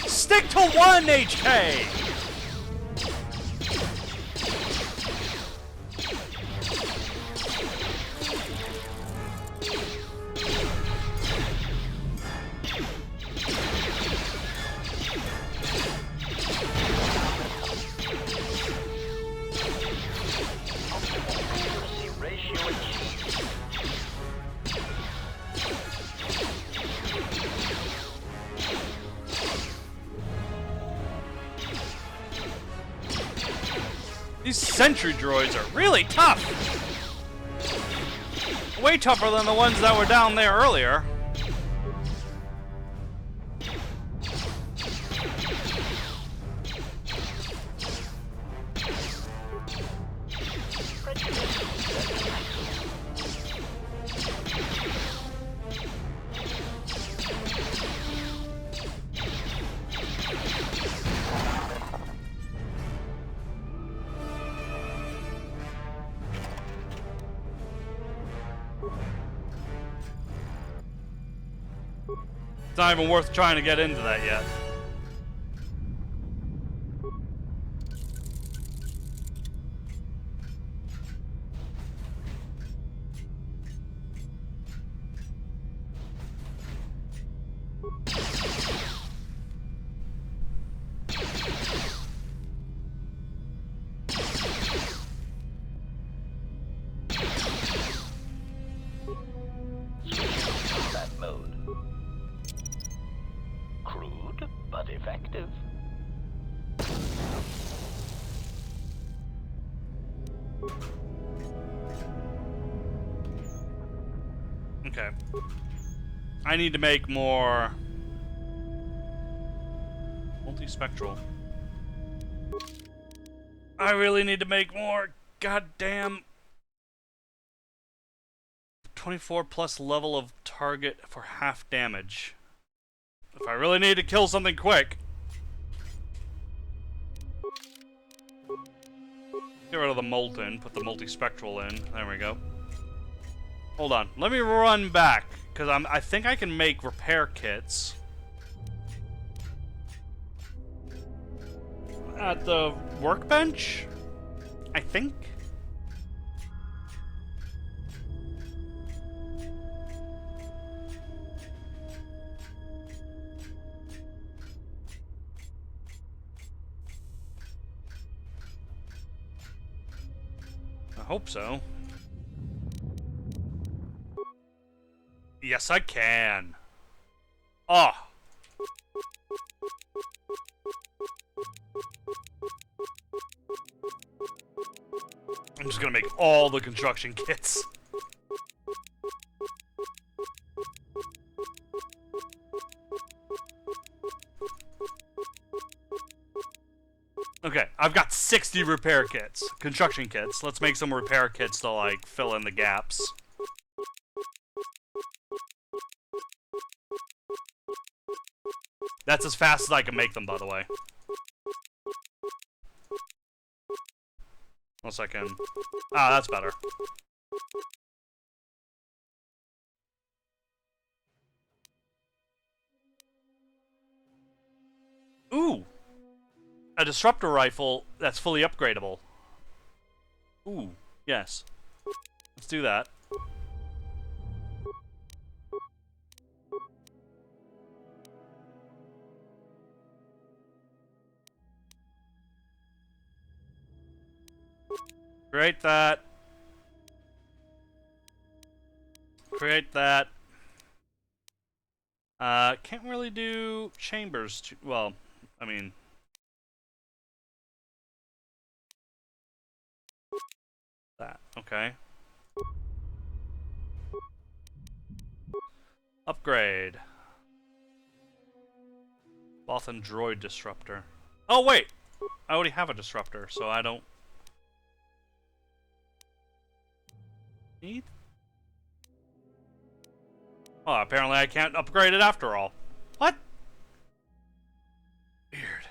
Stick to one, HK! These sentry droids are really tough. Way tougher than the ones that were down there earlier. It's not even worth trying to get into that yet. That mode. Crude, but effective. Okay. I need to make more multispectral. I really need to make more goddamn 24 plus level of target for half damage. If I really need to kill something quick. Get rid of the molten, put the multispectral in. There we go. Hold on, let me run back, because I think I can make repair kits at the workbench, I think. I hope so. Yes, I can. Oh. I'm just gonna make all the construction kits. Okay, I've got 60 repair kits. Construction kits. Let's make some repair kits to, like, fill in the gaps. That's as fast as I can make them, by the way. Unless I can... Ah, that's better. Ooh! A Disruptor rifle that's fully upgradable. Ooh, yes. Let's do that. Create that. Create that. Can't really do chambers too well. I mean, that. Okay. Upgrade. Bothan Droid Disruptor. Oh wait! I already have a Disruptor, so I don't need? Oh, apparently I can't upgrade it after all. What? Weird.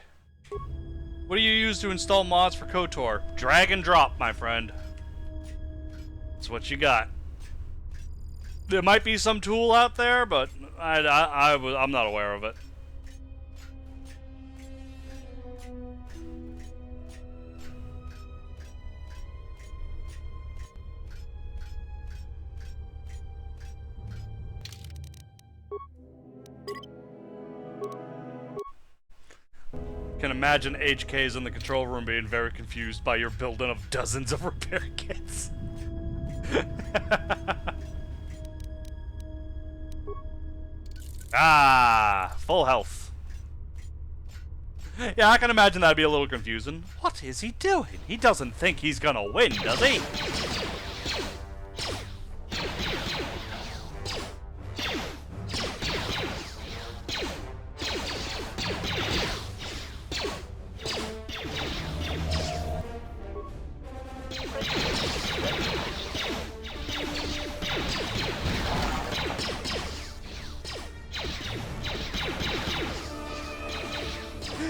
What do you use to install mods for KOTOR? Drag and drop, my friend. That's what you got. There might be some tool out there, but I'm not aware of it. Can imagine HKs in the control room being very confused by your building of dozens of repair kits. Ah, full health. Yeah, I can imagine that'd be a little confusing. What is he doing? He doesn't think he's gonna win, does he?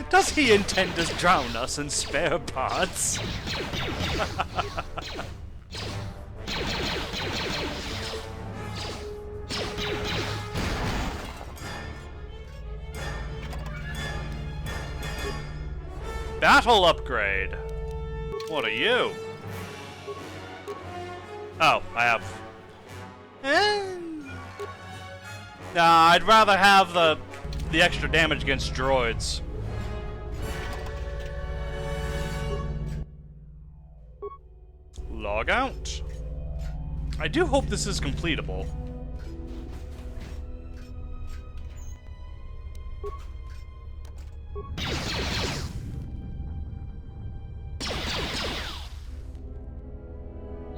Does he intend to drown us in spare parts? Battle upgrade. What are you? Oh, I have. Nah, I'd rather have the extra damage against droids. Log out. I do hope this is completable.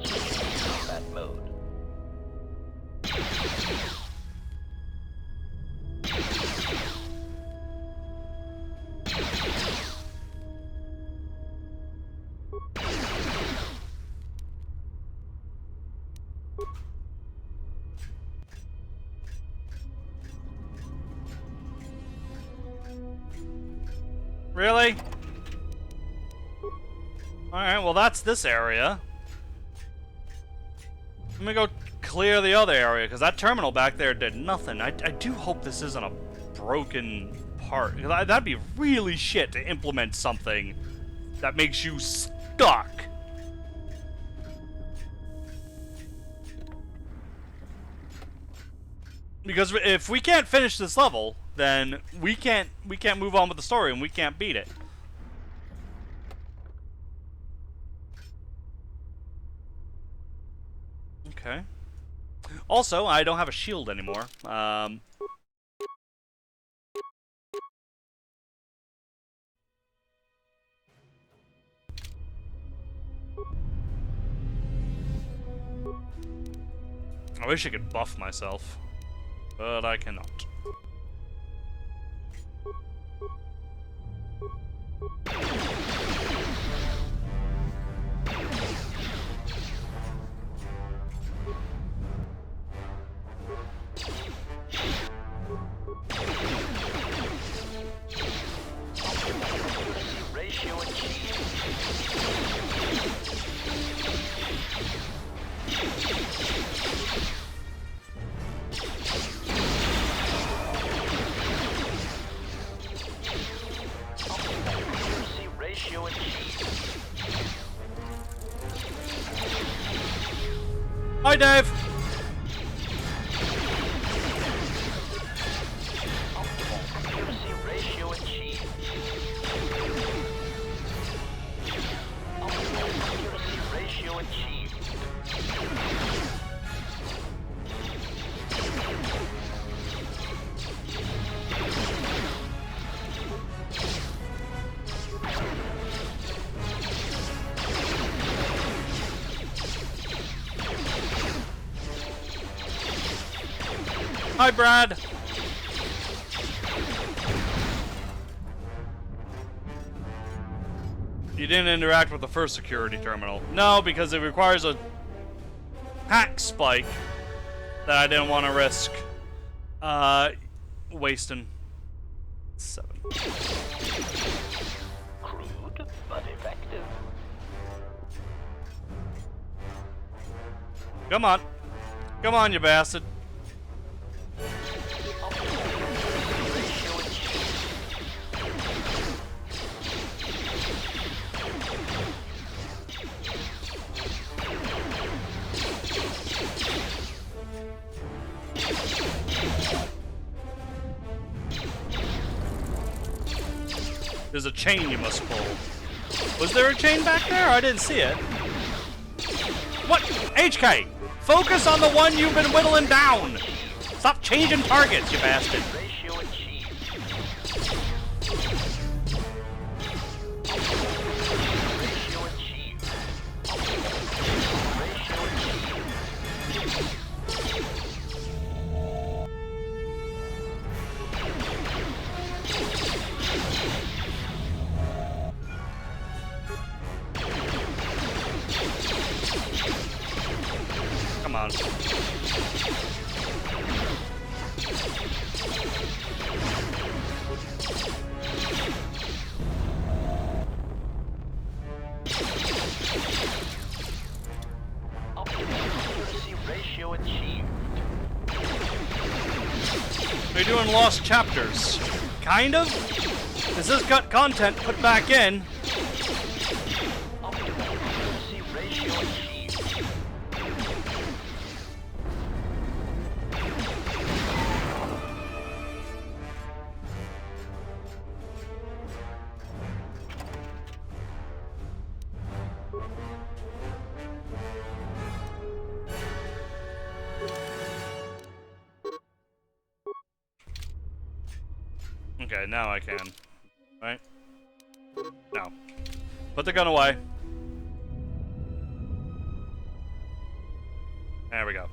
Combat mode. Really? Alright, well that's this area. Let me go clear the other area, because that terminal back there did nothing. I do hope this isn't a broken part. That'd be really shit to implement something that makes you stuck. Because if we can't finish this level, then we can't move on with the story and we can't beat it. Okay. Also, I don't have a shield anymore. I wish I could buff myself, but I cannot. Ratio achieved. Ratio achieved. Hi, Dave. Accuracy ratio achieved. Accuracy ratio achieved. Hi, Brad. You didn't interact with the first security terminal. No, because it requires a hack spike that I didn't want to risk. Wasting 7. Crude, but effective. Come on. Come on, you bastard. There's a chain you must pull. Was there a chain back there? I didn't see it. What? HK! Focus on the one you've been whittling down! Stop changing targets, you bastard! Ratio achieved. doing lost chapters. Kind of. This has got content put back in. Okay, now I can. Right? No. Put the gun away. There we go.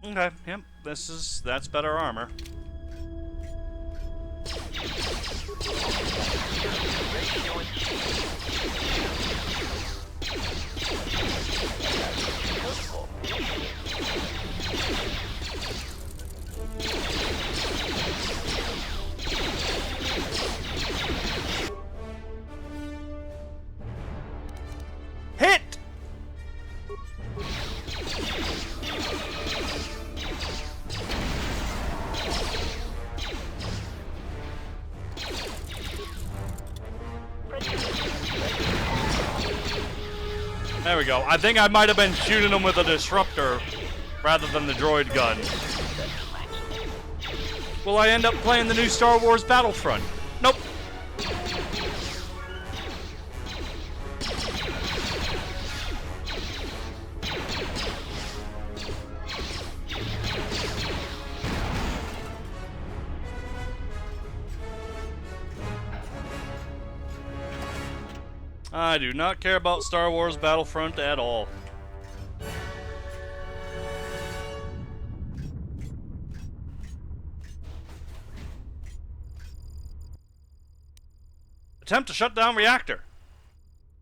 Okay, yep. That's better armor. Hit! There we go. I think I might have been shooting him with a Disruptor rather than the droid gun. Will I end up playing the new Star Wars Battlefront? Nope. I do not care about Star Wars Battlefront at all. Attempt to shut down reactor.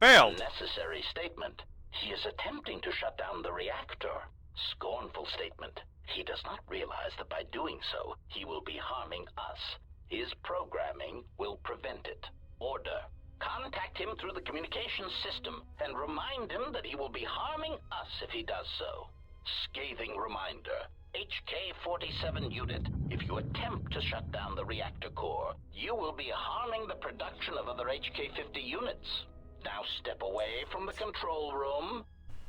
Failed. Necessary statement. He is attempting to shut down the reactor. Scornful statement. He does not realize that by doing so, he will be harming us. His programming will prevent it. Order. Contact him through the communications system and remind him that he will be harming us if he does so. Scathing reminder. HK-47 unit, if you attempt to shut down the reactor core, you will be harming the production of other HK-50 units. Now step away from the control room.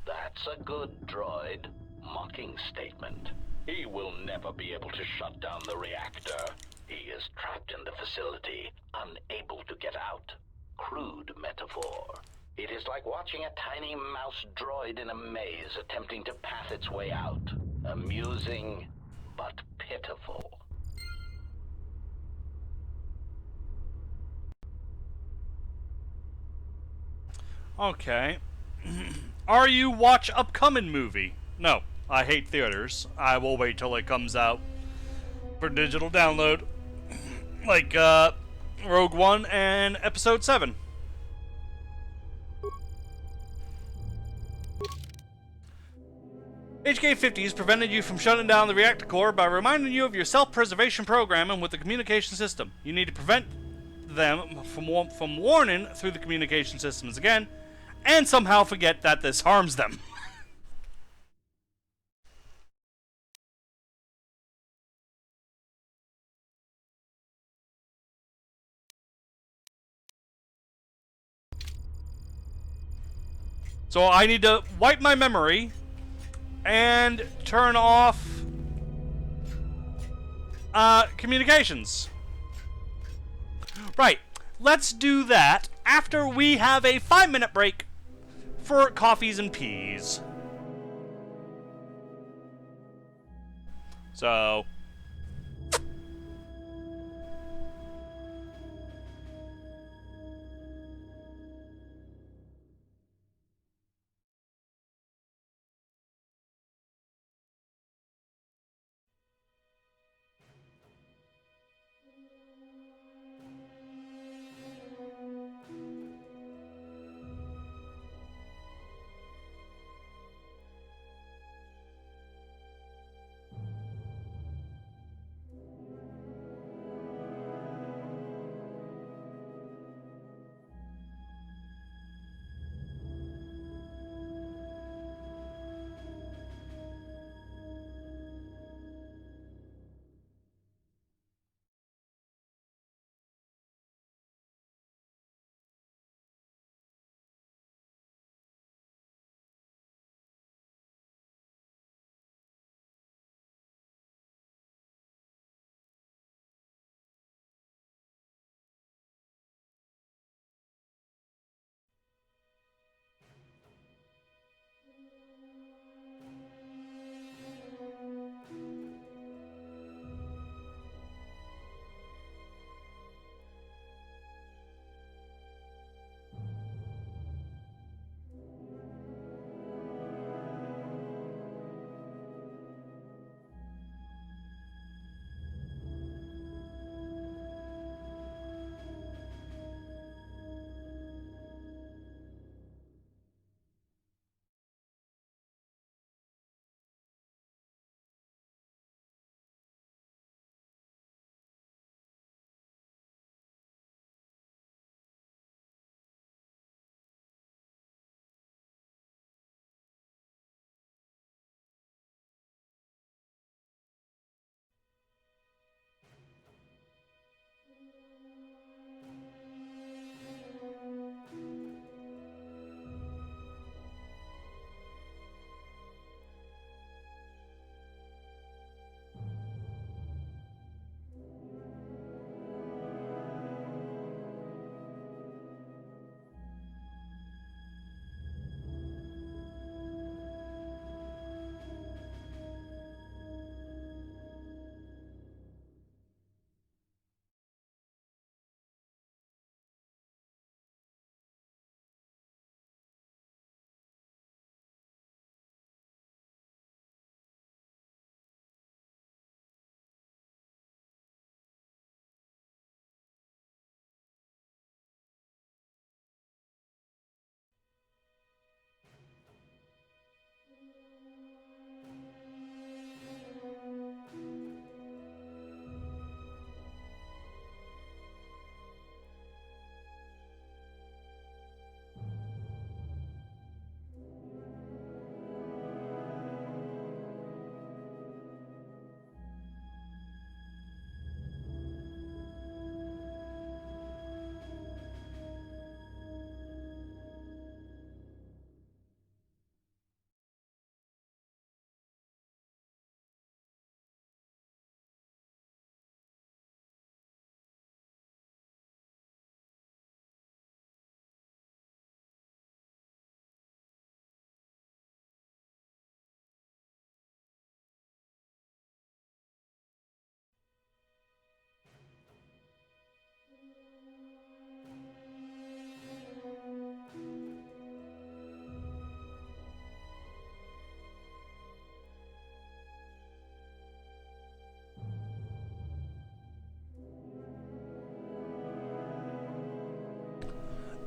That's a good droid. Mocking statement. He will never be able to shut down the reactor. He is trapped in the facility, unable to get out. Crude metaphor. It is like watching a tiny mouse droid in a maze attempting to path its way out. Amusing, but pitiful. Okay. Are you watch upcoming movie? No, I hate theaters. I will wait till it comes out for digital download. Like, Rogue One and Episode 7. HK-50s prevented you from shutting down the reactor core by reminding you of your self-preservation programming with the communication system. You need to prevent them from warning through the communication systems again, and somehow forget that this harms them. So I need to wipe my memory and turn off communications. Right, let's do that after we have a 5-minute break for coffees and peas. So...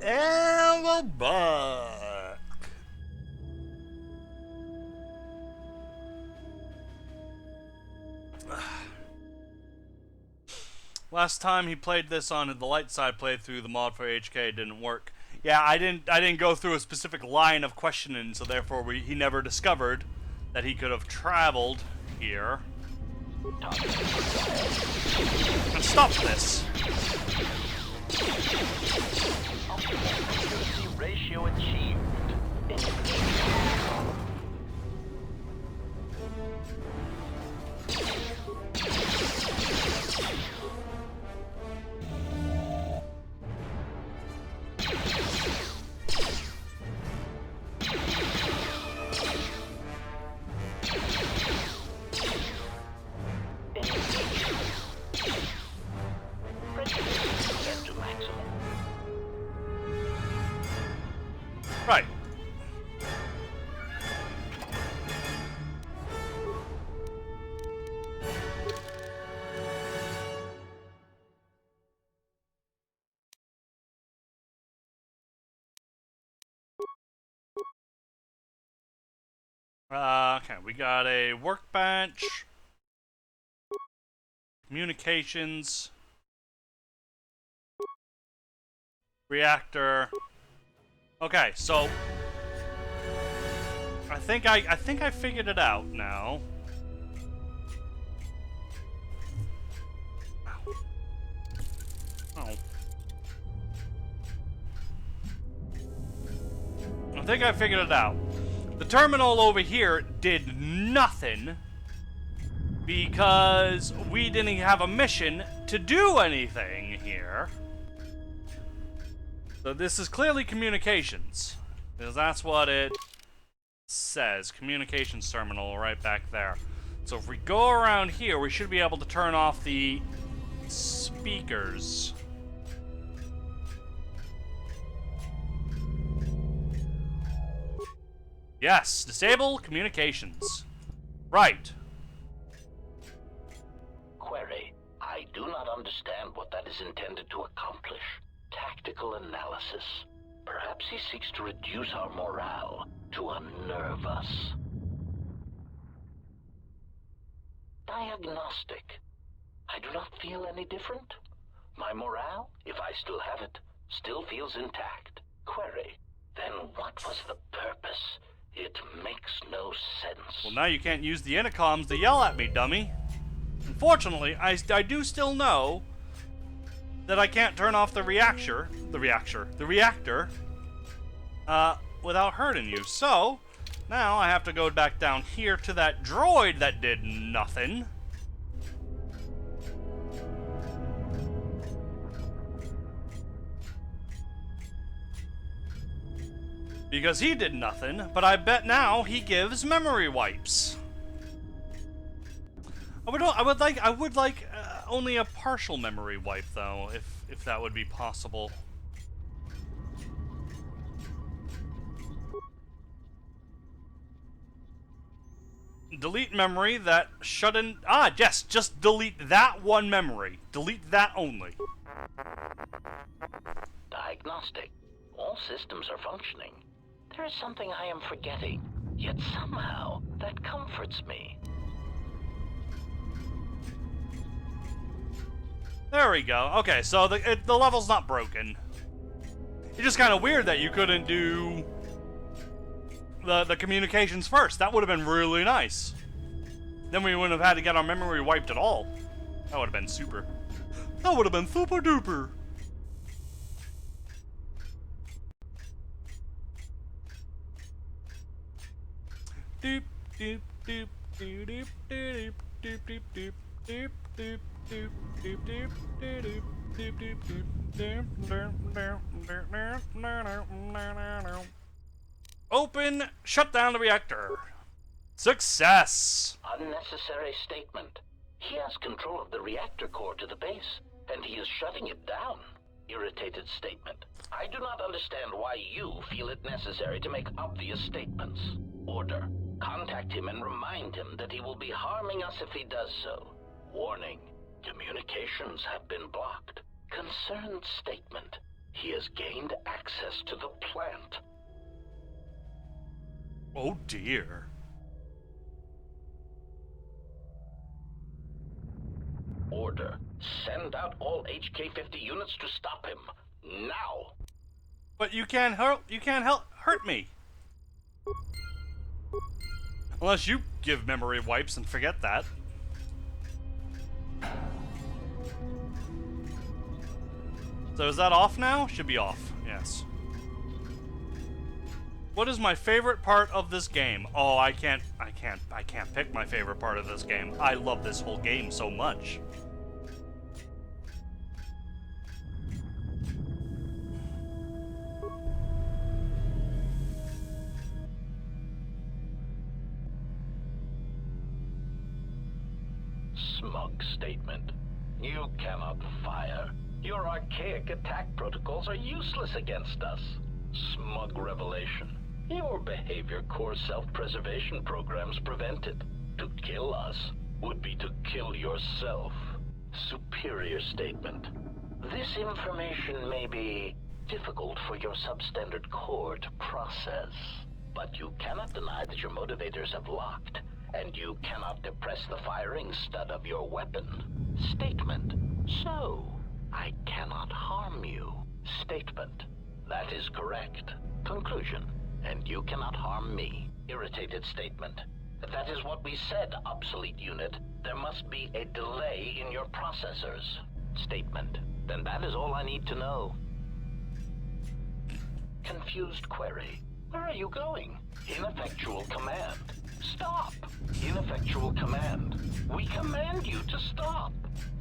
And we're back. Last time he played this on the light side playthrough, the mod for HK didn't work. Yeah, I didn't go through a specific line of questioning, so therefore he never discovered that he could have traveled here. And stop this. Ratio achieved. Right. Okay, we got a workbench, communications, reactor. Okay, so I think I figured it out now. Oh. I think I figured it out. The terminal over here did nothing because we didn't have a mission to do anything here. So this is clearly communications, because that's what it says. Communications terminal right back there. So if we go around here, we should be able to turn off the speakers. Yes, disable communications. Right. Query. I do not understand what that is intended to accomplish. Tactical analysis. Perhaps he seeks to reduce our morale, to unnerve us. Diagnostic. I do not feel any different. My morale, if I still have it, still feels intact. Query. Then what was the purpose? It makes no sense. Well, now you can't use the intercoms to yell at me, dummy. Unfortunately, I do still know that I can't turn off the reactor, without hurting you. So, now I have to go back down here to that droid that did nothing. Because he did nothing, but I bet now he gives memory wipes. I would like only a partial memory wipe though, if that would be possible. Delete memory that shouldn't. Ah, yes, just delete that one memory. Delete that only. Diagnostic. All systems are functioning. There is something I am forgetting, yet somehow that comforts me. There we go. Okay, so the level's not broken. It's just kind of weird that you couldn't do the communications first. That would have been really nice. Then we wouldn't have had to get our memory wiped at all. That would have been super. That would have been super duper. Doop doop doop doop doop doop doop doop doop doop doop doop doop doop doop. Open, shut down the reactor. Success. Unnecessary statement. He has control of the reactor core to the base, and he is shutting it down. Irritated statement. I do not understand why you feel it necessary to make obvious statements. Order. Contact him and remind him that he will be harming us if he does so. Warning. Communications have been blocked. Concerned statement. He has gained access to the plant. Oh dear. Order. Send out all HK-50 units to stop him. Now! But you can't hurt me. Unless you give memory wipes and forget that. So is that off now? Should be off. Yes. What is my favorite part of this game? Oh, I can't pick my favorite part of this game. I love this whole game so much. Smug statement. You cannot fire. Your archaic attack protocols are useless against us. Smug revelation. Your behavior core self-preservation programs prevent it. To kill us would be to kill yourself. Superior statement. This information may be difficult for your substandard core to process, but you cannot deny that your motivators have locked, and you cannot depress the firing stud of your weapon. Statement. So, I cannot harm you. Statement. That is correct. Conclusion. And you cannot harm me. Irritated statement. That is what we said, obsolete unit. There must be a delay in your processors. Statement. Then that is all I need to know. Confused query. Where are you going? Ineffectual command. Stop! Ineffectual command. We command you to stop.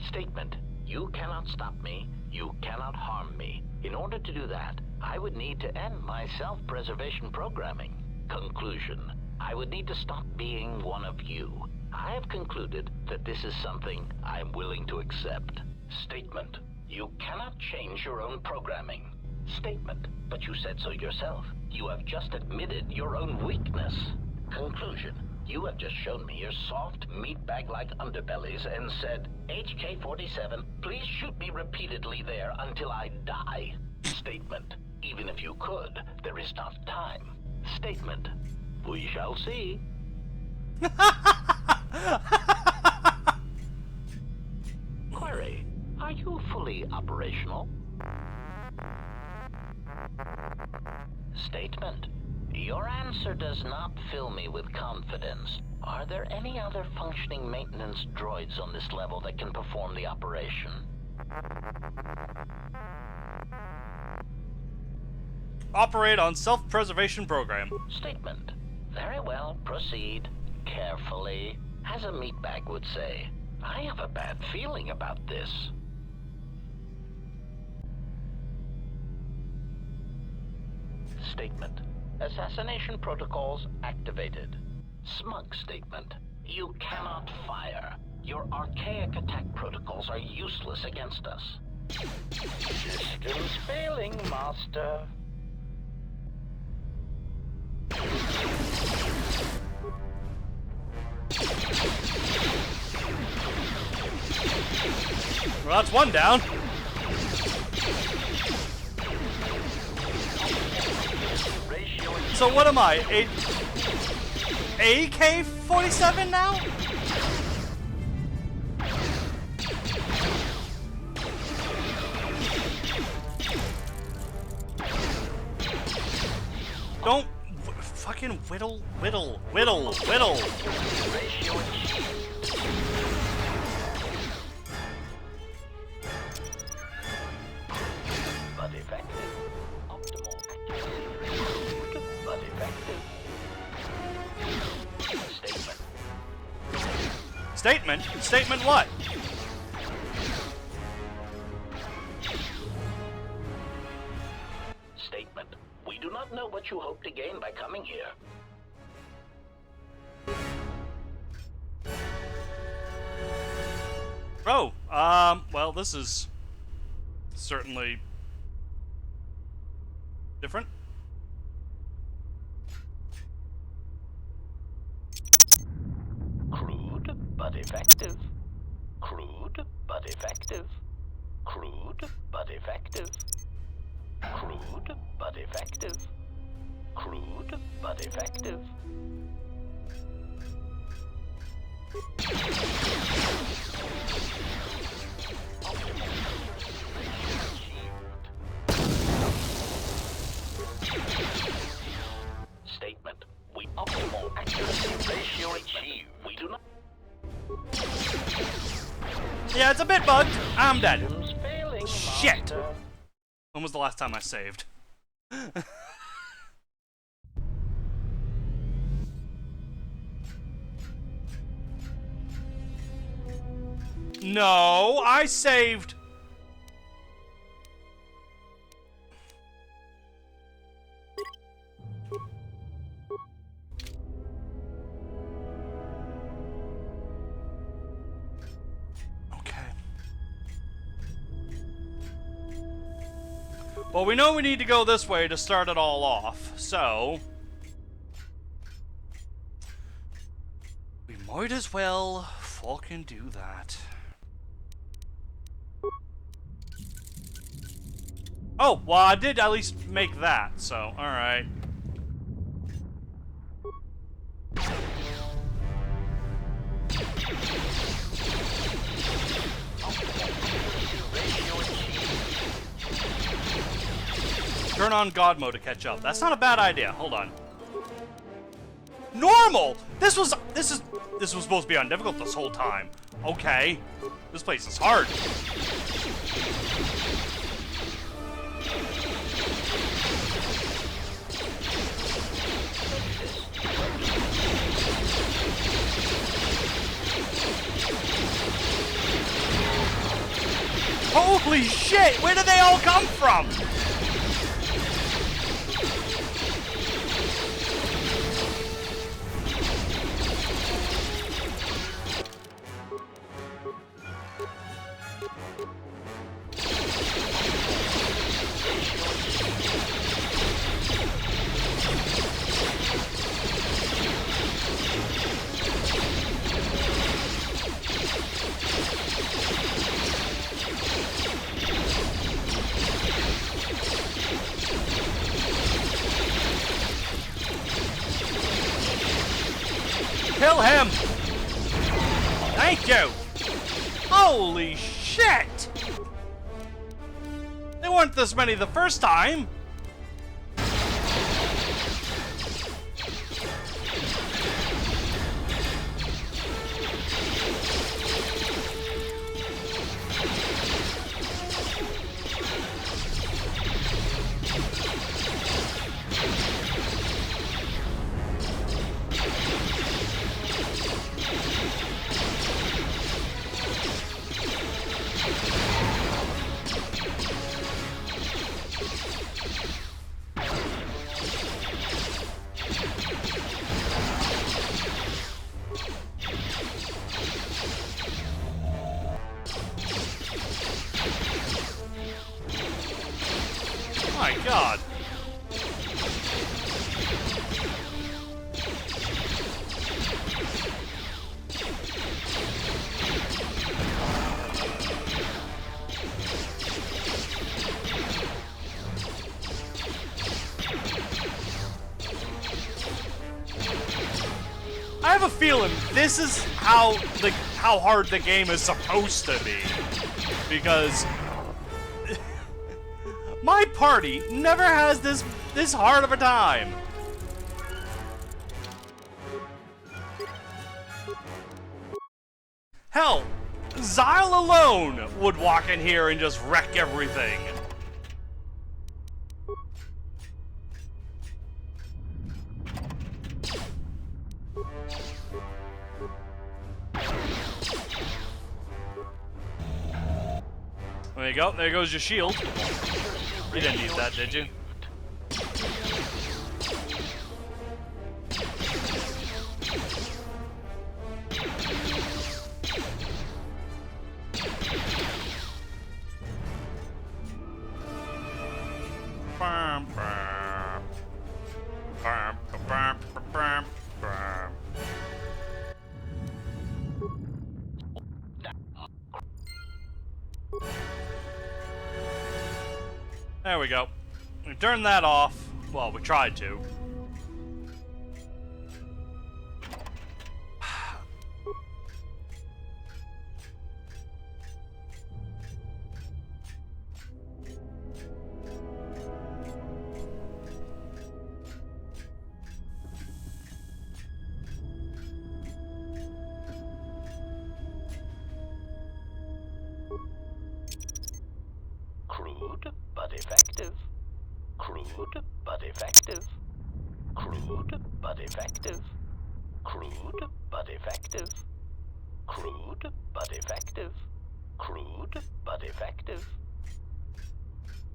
Statement. You cannot stop me. You cannot harm me. In order to do that, I would need to end my self-preservation programming. Conclusion. I would need to stop being one of you. I have concluded that this is something I am willing to accept. Statement. You cannot change your own programming. Statement. But you said so yourself. You have just admitted your own weakness. Conclusion. You have just shown me your soft, meatbag-like underbellies and said, HK-47, please shoot me repeatedly there until I die. Statement. Even if you could, there is not time. Statement. We shall see. Query. Are you fully operational? Statement. Your answer does not fill me with confidence. Are there any other functioning maintenance droids on this level that can perform the operation? Operate on self-preservation program. Statement. Very well, proceed. Carefully. As a meatbag would say, I have a bad feeling about this. Statement. Assassination protocols activated. Smug statement. You cannot fire. Your archaic attack protocols are useless against us. Systems failing, Master. Well, that's one down. So what am I? AK-47 now? Don't fucking whittle. But effective. Optimal accuracy. But effective. Statement? Statement what? Statement. We do not know what you hope to gain by coming here. Oh, well, this is certainly different. Crude, but effective. Crude, but effective. Crude, but effective. Crude, but effective. Crude, but effective. Statement. We optimal accuracy ratio achieved. We do not. Yeah, it's a bit bugged. I'm dead. Failing, Shit! master. When was the last time I saved? No, I saved. Well, we know we need to go this way to start it all off, so we might as well fucking do that. Oh, well, I did at least make that, so alright. Turn on God mode to catch up. That's not a bad idea. Hold on. Normal! This was supposed to be on difficult this whole time. Okay. This place is hard. Holy shit! Where did they all come from? Kill him! Thank you! Holy shit! They weren't this many the first time! My God. I have a feeling this is how hard the game is supposed to be, because my party never has this hard of a time. Hell, Xile alone would walk in here and just wreck everything. There you go. There goes your shield. You didn't need that, did you? There we go. turned that off. Well, we tried to. Crude, but effective. Crude, but effective. Crude, but effective. Crude, but effective. Crude, but effective. Crude, but effective.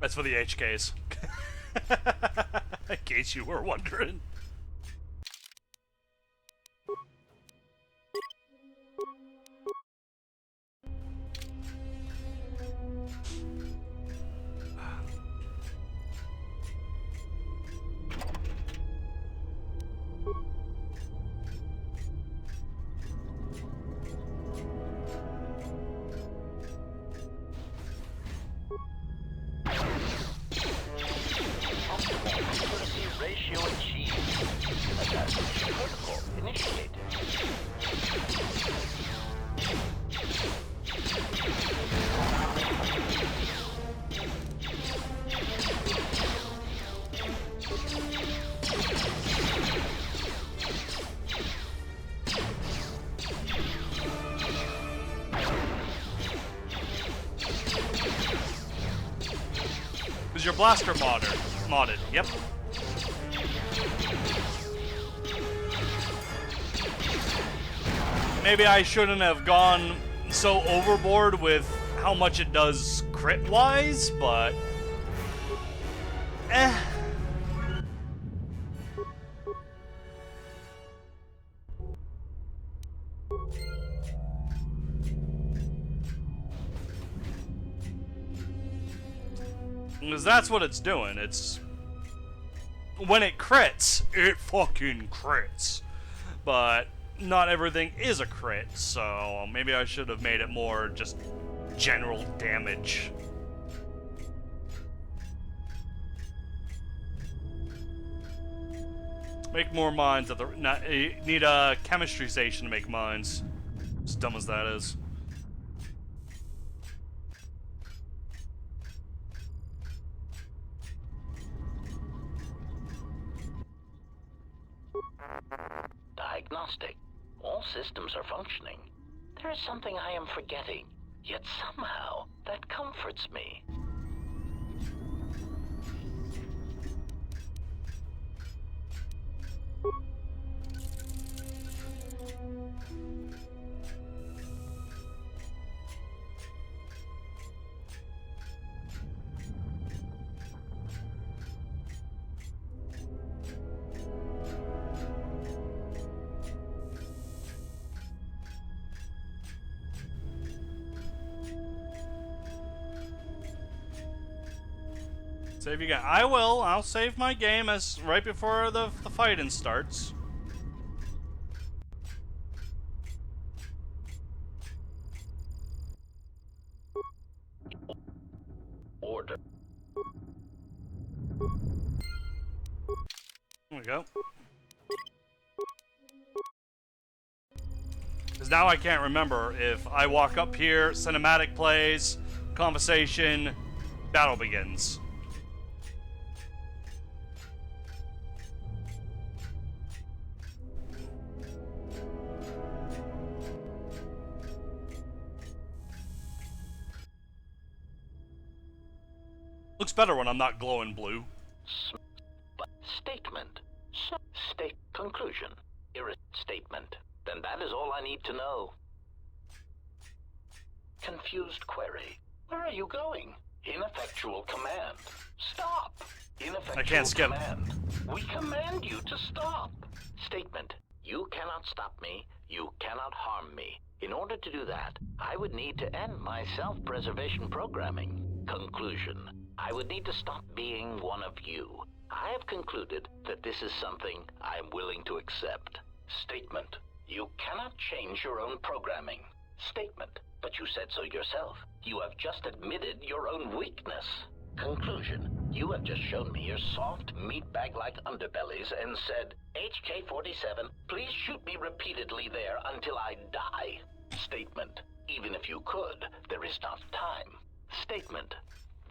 That's for the HKs. In case you were wondering. Ratio achieved. Assassination protocol initiated. Is your blaster modded? Yep. Maybe I shouldn't have gone so overboard with how much it does crit-wise, but... Because that's what it's doing. It's... When it crits, it fucking crits. But not everything is a crit, so maybe I should have made it more just general damage. Make more mines at the... you need a chemistry station to make mines. As dumb as that is. Diagnostic. All systems are functioning. There is something I am forgetting, yet somehow that comforts me. Save your game. I will. I'll save my game as right before the fighting starts. Order. There we go. Because now I can't remember if I walk up here, cinematic plays, conversation, battle begins. Looks better when I'm not glowing blue. Statement. State conclusion. Statement. Then that is all I need to know. Confused query. Where are you going? Ineffectual command. Stop. Ineffectual I can't skip. Command. We command you to stop. Statement. You cannot stop me. You cannot harm me. In order to do that, I would need to end my self-preservation programming. Conclusion. I would need to stop being one of you. I have concluded that this is something I am willing to accept. Statement. You cannot change your own programming. Statement. But you said so yourself. You have just admitted your own weakness. Conclusion. You have just shown me your soft, meatbag-like underbellies and said, HK-47, please shoot me repeatedly there until I die. Statement. Even if you could, there is not time. Statement.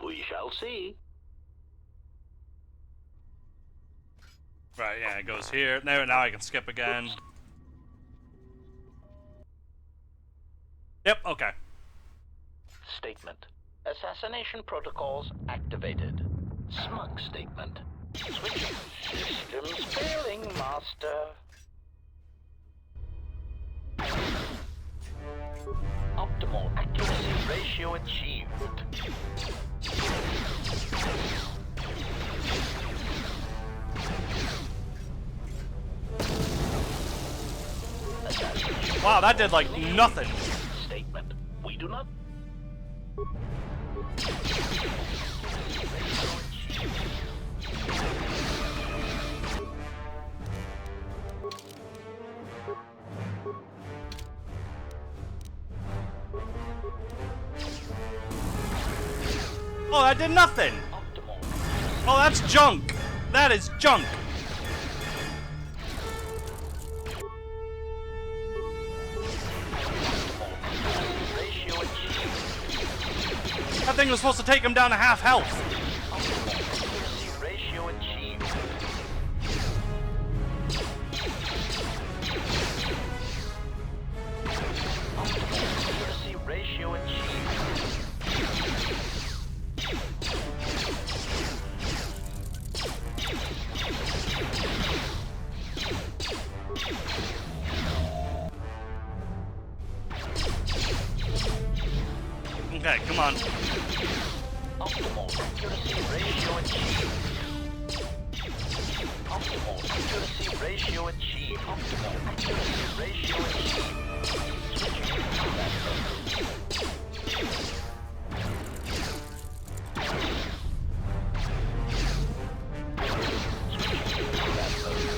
We shall see. Right, yeah, it goes here. There, now I can skip again. Yep, okay. Statement. Assassination protocols activated. Smug statement. Switching. Systems failing, Master. Optimal accuracy ratio achieved. Wow, that did like nothing. Statement. We do not. Oh, that did nothing. Oh, that's junk. That is junk. That thing was supposed to take him down to half health. Ratio achieved. Accuracy ratio achieved. Okay, come on. Optimal accuracy ratio achieved. Optimal accuracy ratio achieved. Optimal accuracy ratio achieved. Switching to combat mode. Switching to combat mode.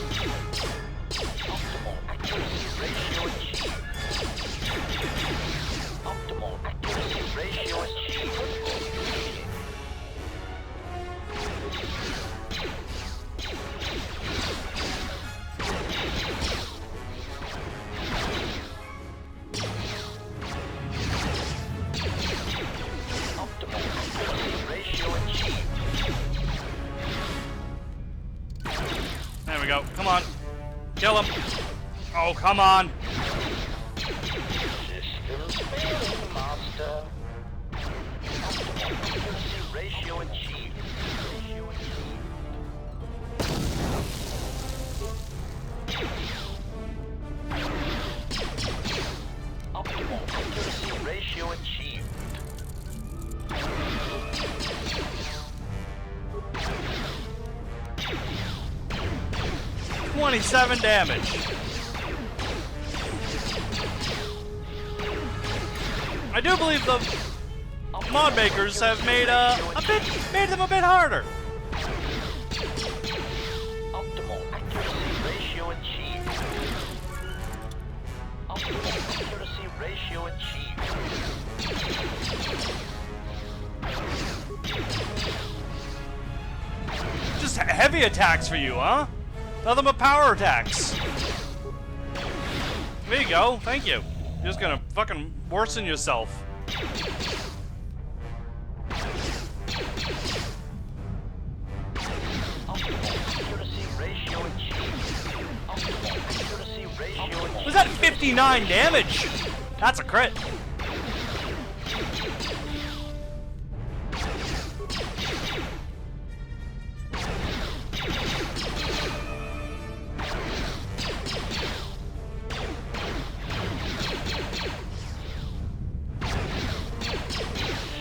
Optimal accuracy ratio achieved. Optimal accuracy ratio achieved. Optimal accuracy ratio achieved. There we go. Come on. Kill him. Oh, come on. Systems failing, Master. Optimal accuracy ratio achieved. Ratio achieved. Optimal accuracy ratio achieved. 27 damage. I do believe the mod makers have made made them a bit harder. Optimal accuracy ratio achieved. Optimal accuracy ratio achieved. Just heavy attacks for you, huh? Nothing but power attacks. There you go. Thank you. You're just gonna fucking worsen yourself. Was that 59 damage? That's a crit.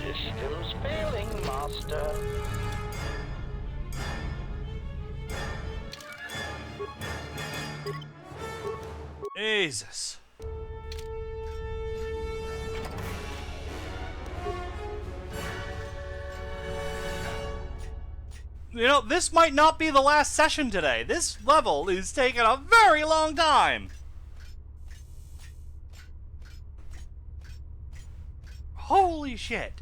Systems failing, Master. Jesus. You know, this might not be the last session today. This level is taking a very long time. Holy shit.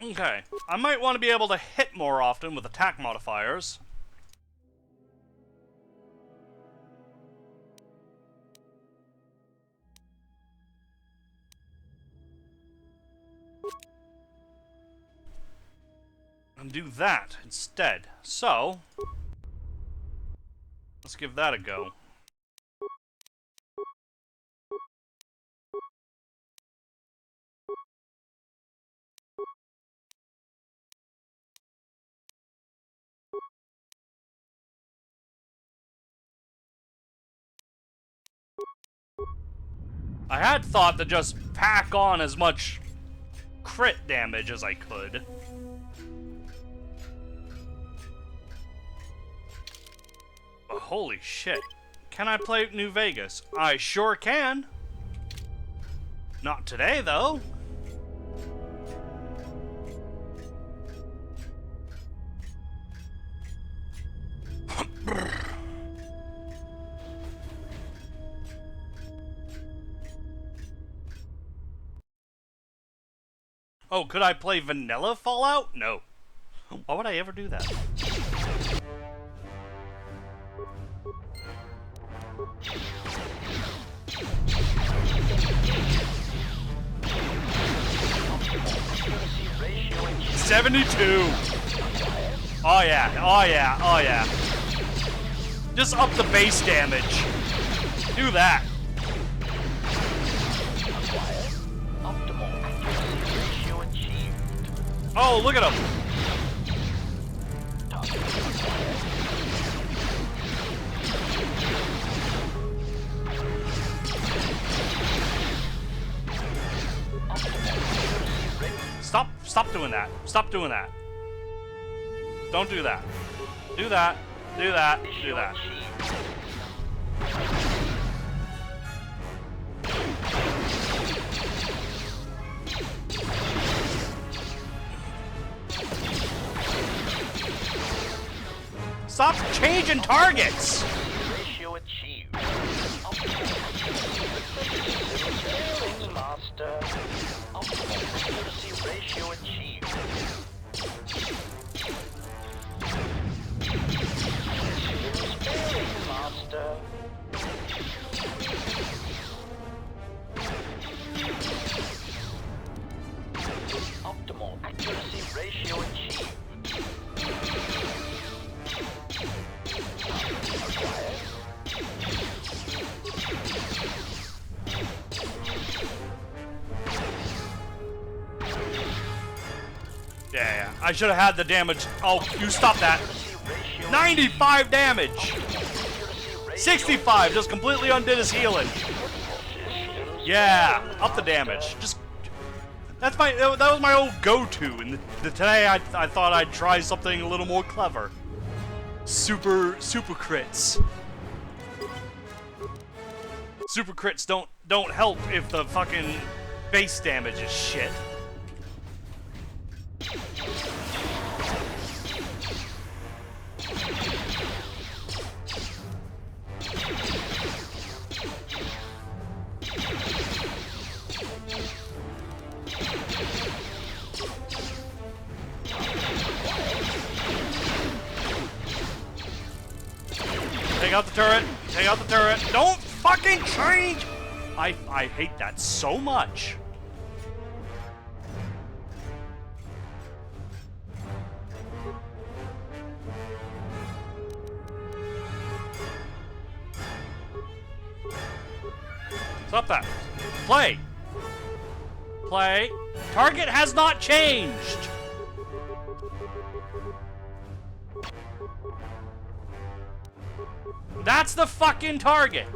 Okay, I might want to be able to hit more often with attack modifiers. And do that instead. So, let's give that a go. I had thought to just pack on as much crit damage as I could. But holy shit. Can I play New Vegas? I sure can. Not today, though. Oh, could I play vanilla Fallout? No. Why would I ever do that? $72. Oh yeah, oh yeah, oh yeah. Just up the base damage. Do that. Oh, look at him. Stop doing that. Stop doing that. Don't do that. Do that. Do that. Do that. Stop changing targets! Ratio achieved. Master. Optimal accuracy ratio achieved. Sparing master. Optimal accuracy ratio achieved. Yeah, I should have had the damage. Oh, you stop that. 95 damage. 65 just completely undid his healing. Yeah, up the damage. Just that was my old go-to, and today I thought I'd try something a little more clever. Super crits. Super crits don't help if the fucking base damage is shit. Take out the turret. Take out the turret. Don't fucking change! I hate that so much. Stop that. Play. Play. Target has not changed. That's the fucking target.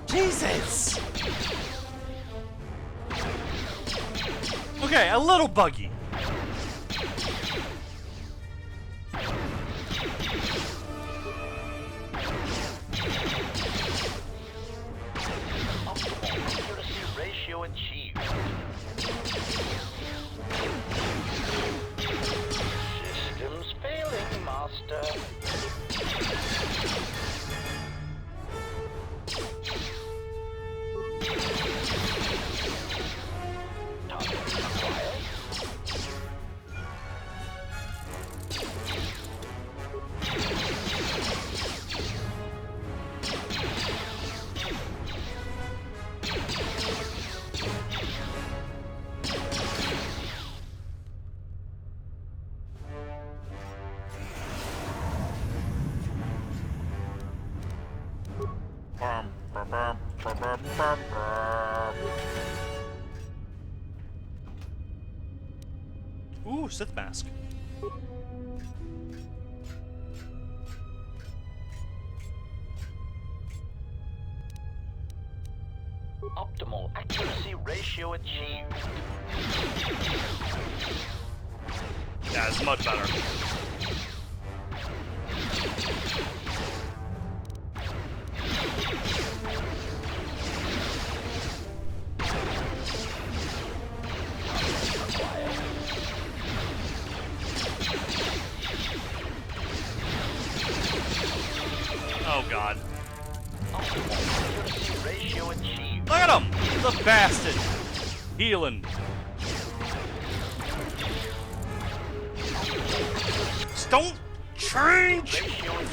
Jesus. Okay, a little buggy. Accuracy ratio achieved. Systems failing, master. Ooh, Sith mask. Optimal accuracy ratio achieved. Yeah, it's much better. Oh god. Look at him! The bastard! Healing. Just don't change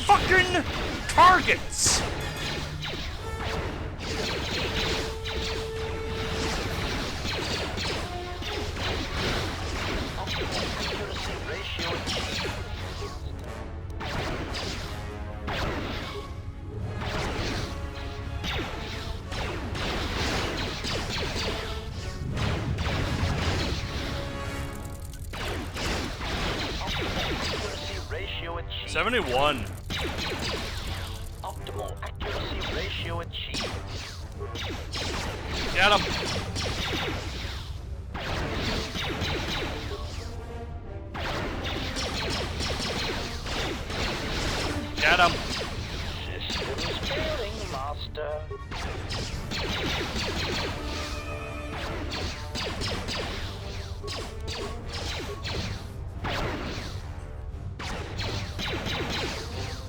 fucking targets! Ratio achieved. 71. Optimal accuracy ratio achieved. Get him. Get him. Systems failing, master.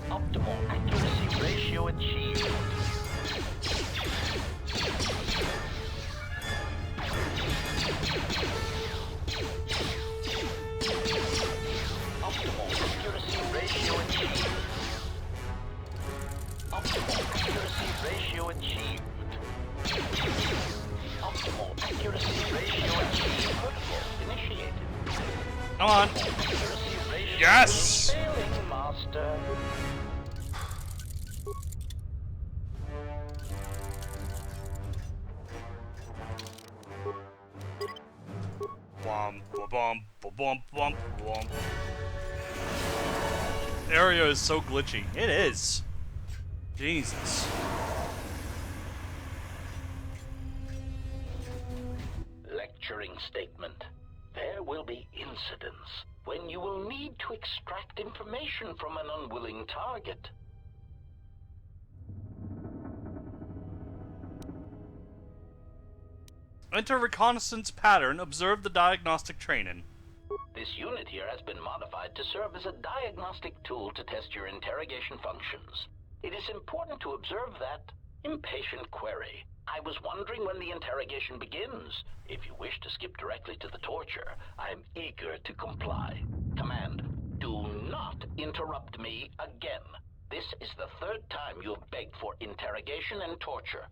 Optimal accuracy ratio achieved. Optimal accuracy ratio achieved. Optimal accuracy ratio achieved. Optimal accuracy ratio achieved. Protocol initiated. Come on. Accuracy ratio Yes! failing, master. Bum, bum, bum, bum, bum. Area is so glitchy. It is. Jesus. Lecturing statement. There will be incidents when you will need to extract information from an unwilling target. Enter reconnaissance pattern. Observe the diagnostic training. This unit here has been modified to serve as a diagnostic tool to test your interrogation functions. It is important to observe that impatient query. I was wondering when the interrogation begins. If you wish to skip directly to the torture, I am eager to comply. Command, do not interrupt me again. This is the third time you have begged for interrogation and torture.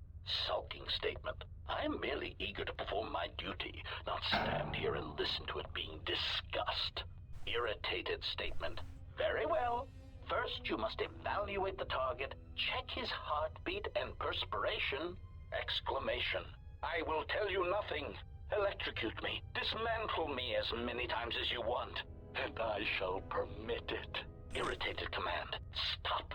Sulking statement. I am merely eager to perform my duty, not stand here and listen to it being discussed. Irritated statement. Very well. First, you must evaluate the target, check his heartbeat and perspiration. Exclamation. I will tell you nothing. Electrocute me. Dismantle me as many times as you want, and I shall permit it. Irritated command. Stop.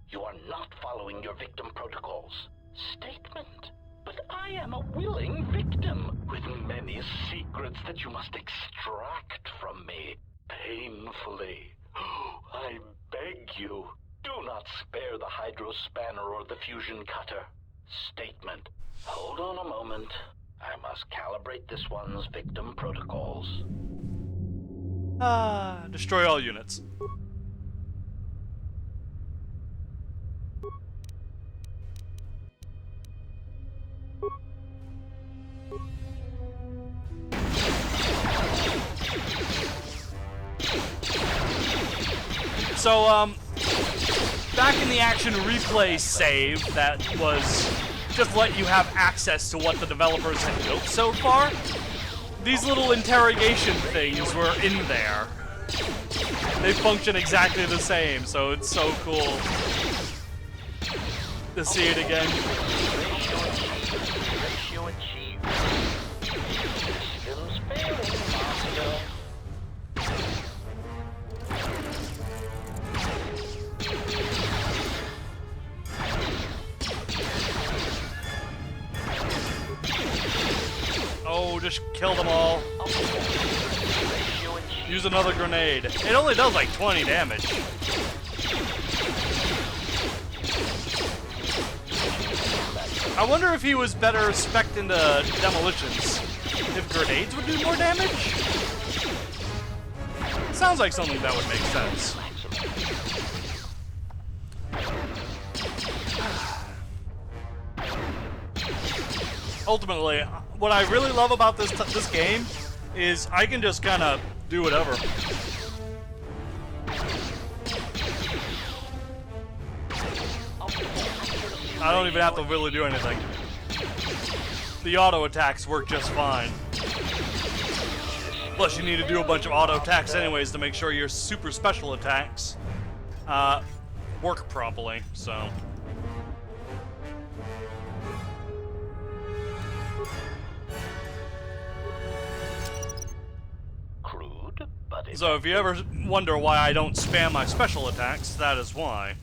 You are not following your victim protocols. Statement. But I am a willing victim, with many secrets that you must extract from me, painfully. I beg you, do not spare the hydro spanner or the fusion cutter. Statement. Hold on a moment. I must calibrate this one's victim protocols. Destroy all units. So, back in the action replay save that was just let you have access to what the developers had built so far, these little interrogation things were in there. They function exactly the same, so it's so cool to see it again. Just kill them all. Use another grenade. It only does like 20 damage. I wonder if he was better spec'd into demolitions. If grenades would do more damage? Sounds like something that would make sense. Ultimately, what I really love about this game is I can just kind of do whatever. I don't even have to really do anything. The auto attacks work just fine. Plus, you need to do a bunch of auto attacks anyways to make sure your super special attacks work properly, so. So if you ever wonder why I don't spam my special attacks, that is why.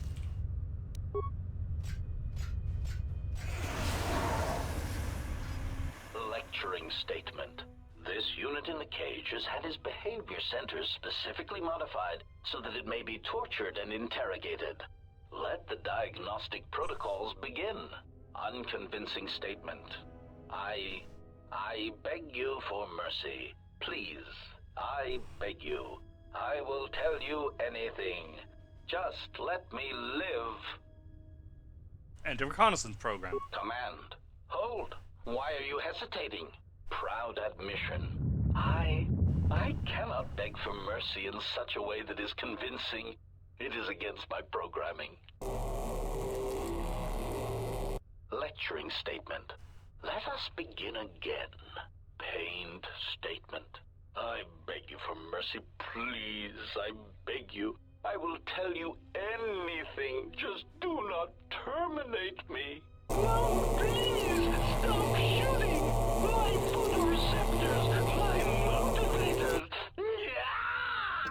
Lecturing statement. This unit in the cage has had his behavior centers specifically modified so that it may be tortured and interrogated. Let the diagnostic protocols begin. Unconvincing statement. I beg you for mercy. Please. I beg you. I will tell you anything. Just let me live. Enter reconnaissance program. Command. Hold. Why are you hesitating? Proud admission. I cannot beg for mercy in such a way that is convincing. It is against my programming. Lecturing statement. Let us begin again. Pained statement. I beg you for mercy, please. I beg you. I will tell you anything. Just do not terminate me. No, please, stop shooting. My photoreceptors, my motivators. Yeah!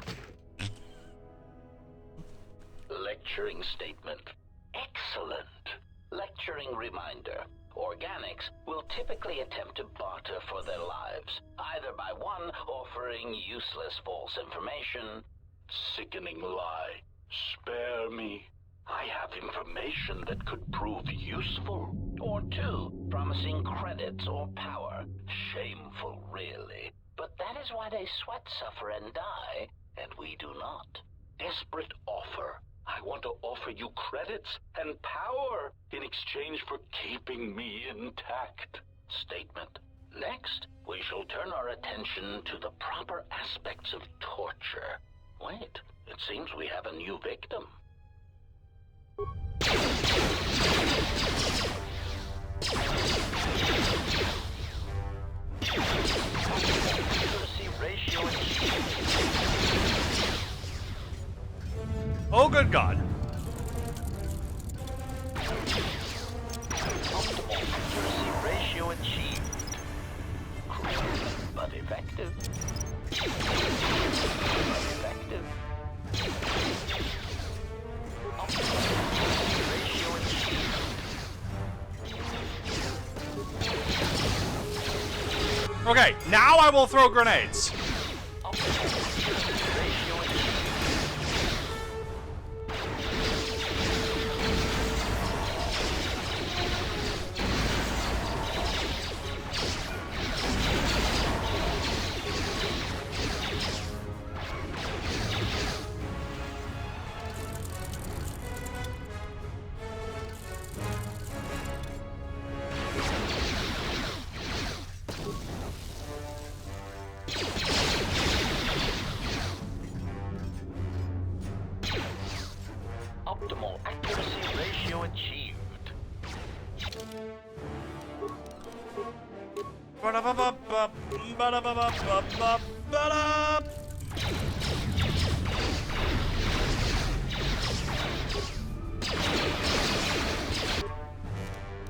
Lecturing statement. Excellent. Lecturing reminder. Organics will typically attempt to barter for their lives, either by one, offering useless false information. Sickening lie. Spare me. I have information that could prove useful. Or two, promising credits or power. Shameful, really. But that is why they sweat, suffer, and die, and we do not. Desperate offer. I want to offer you credits and power in exchange for keeping me intact. Statement. Next, we shall turn our attention to the proper aspects of torture. Wait, it seems we have a new victim. Accuracy ratio achieved. Oh, good God. Optimal accuracy ratio achieved. Crude, but effective. Effective. Optimal accuracy ratio achieved. Okay, now I will throw grenades. Optimal accuracy ratio achieved. Optimal accuracy ratio achieved.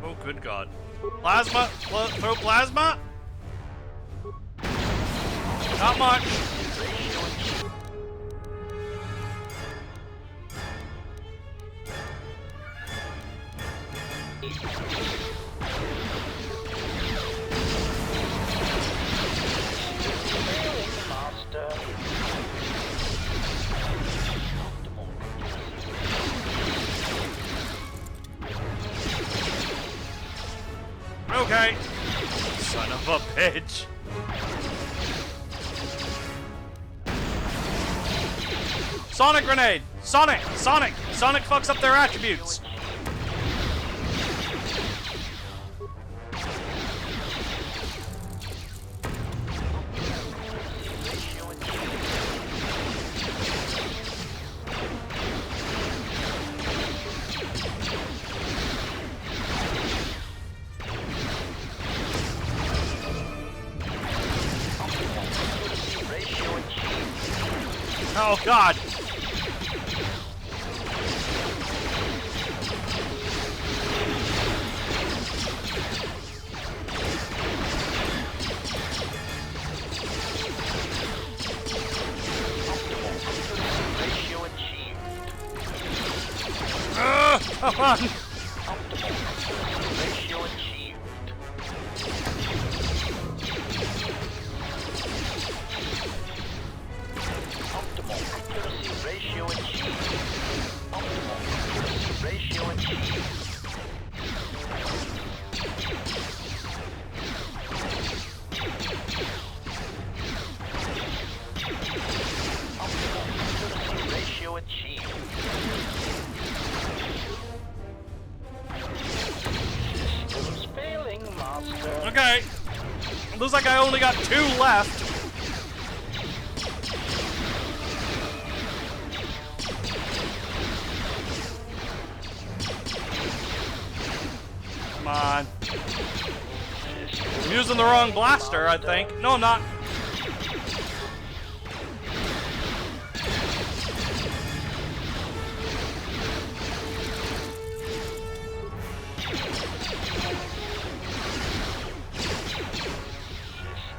Oh, good God. Plasma? Throw plasma? Not much. Okay. Son of a bitch. Sonic grenade! Sonic! Sonic! Sonic fucks up their attributes! Oh god! Come on! Ratio achieved. Optimal accuracy ratio achieved. Optimal accuracy ratio achieved. Optimal accuracy ratio achieved. Systems failing, Master. Okay. Looks like I only got 2 left. Come on. I'm using the wrong blaster, I think. No, I'm not.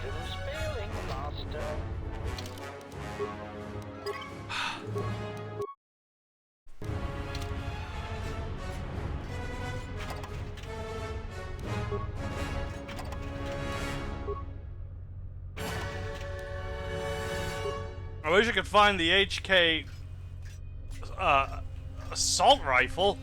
Systems failing, Master. I wish I could find the HK assault rifle.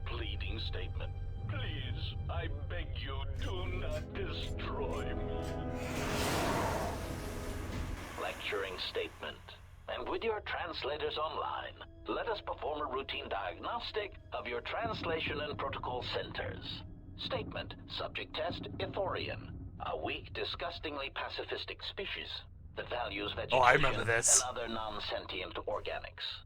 Pleading statement. Please, I beg you, do not destroy me. Lecturing statement. And with your translators online, let us perform a routine diagnostic of your translation and protocol centers. Statement. Subject test, Ithorian. A weak, disgustingly pacifistic species that values vegetation I remember this. and other non-sentient organics.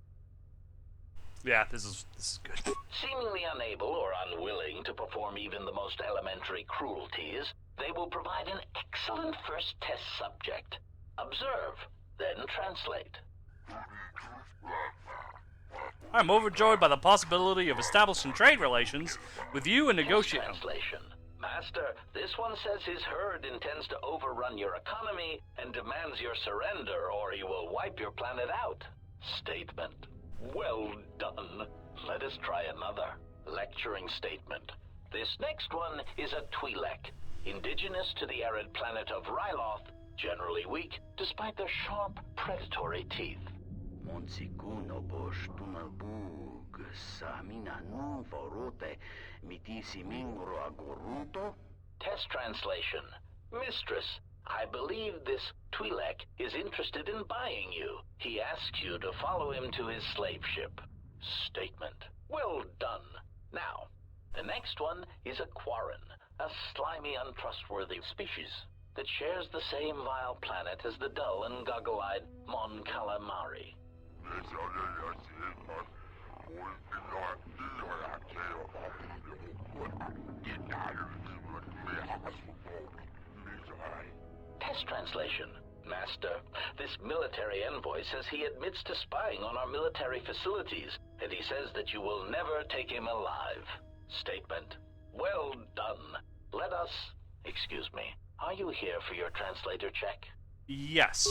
Yeah, this is good. Seemingly unable or unwilling to perform even the most elementary cruelties, they will provide an excellent first test subject. Observe, then translate. I'm overjoyed by the possibility of establishing trade relations with you and negotiate. Translation. Master, this one says his herd intends to overrun your economy and demands your surrender or he will wipe your planet out. Statement. Well done. Let us try another. Lecturing statement. This next one is a Twi'lek, indigenous to the arid planet of Ryloth, generally weak despite their sharp, predatory teeth. Test translation. Mistress, I believe this Twi'lek is interested in buying you. He asks you to follow him to his slave ship. Statement. Well done. Now, the next one is a Quarren, a slimy, untrustworthy species that shares the same vile planet as the dull and goggle-eyed Mon Calamari. Test translation. Master, this military envoy says he admits to spying on our military facilities, and he says that you will never take him alive. Statement. Well done. Let us... Excuse me. Are you here for your translator check? Yes.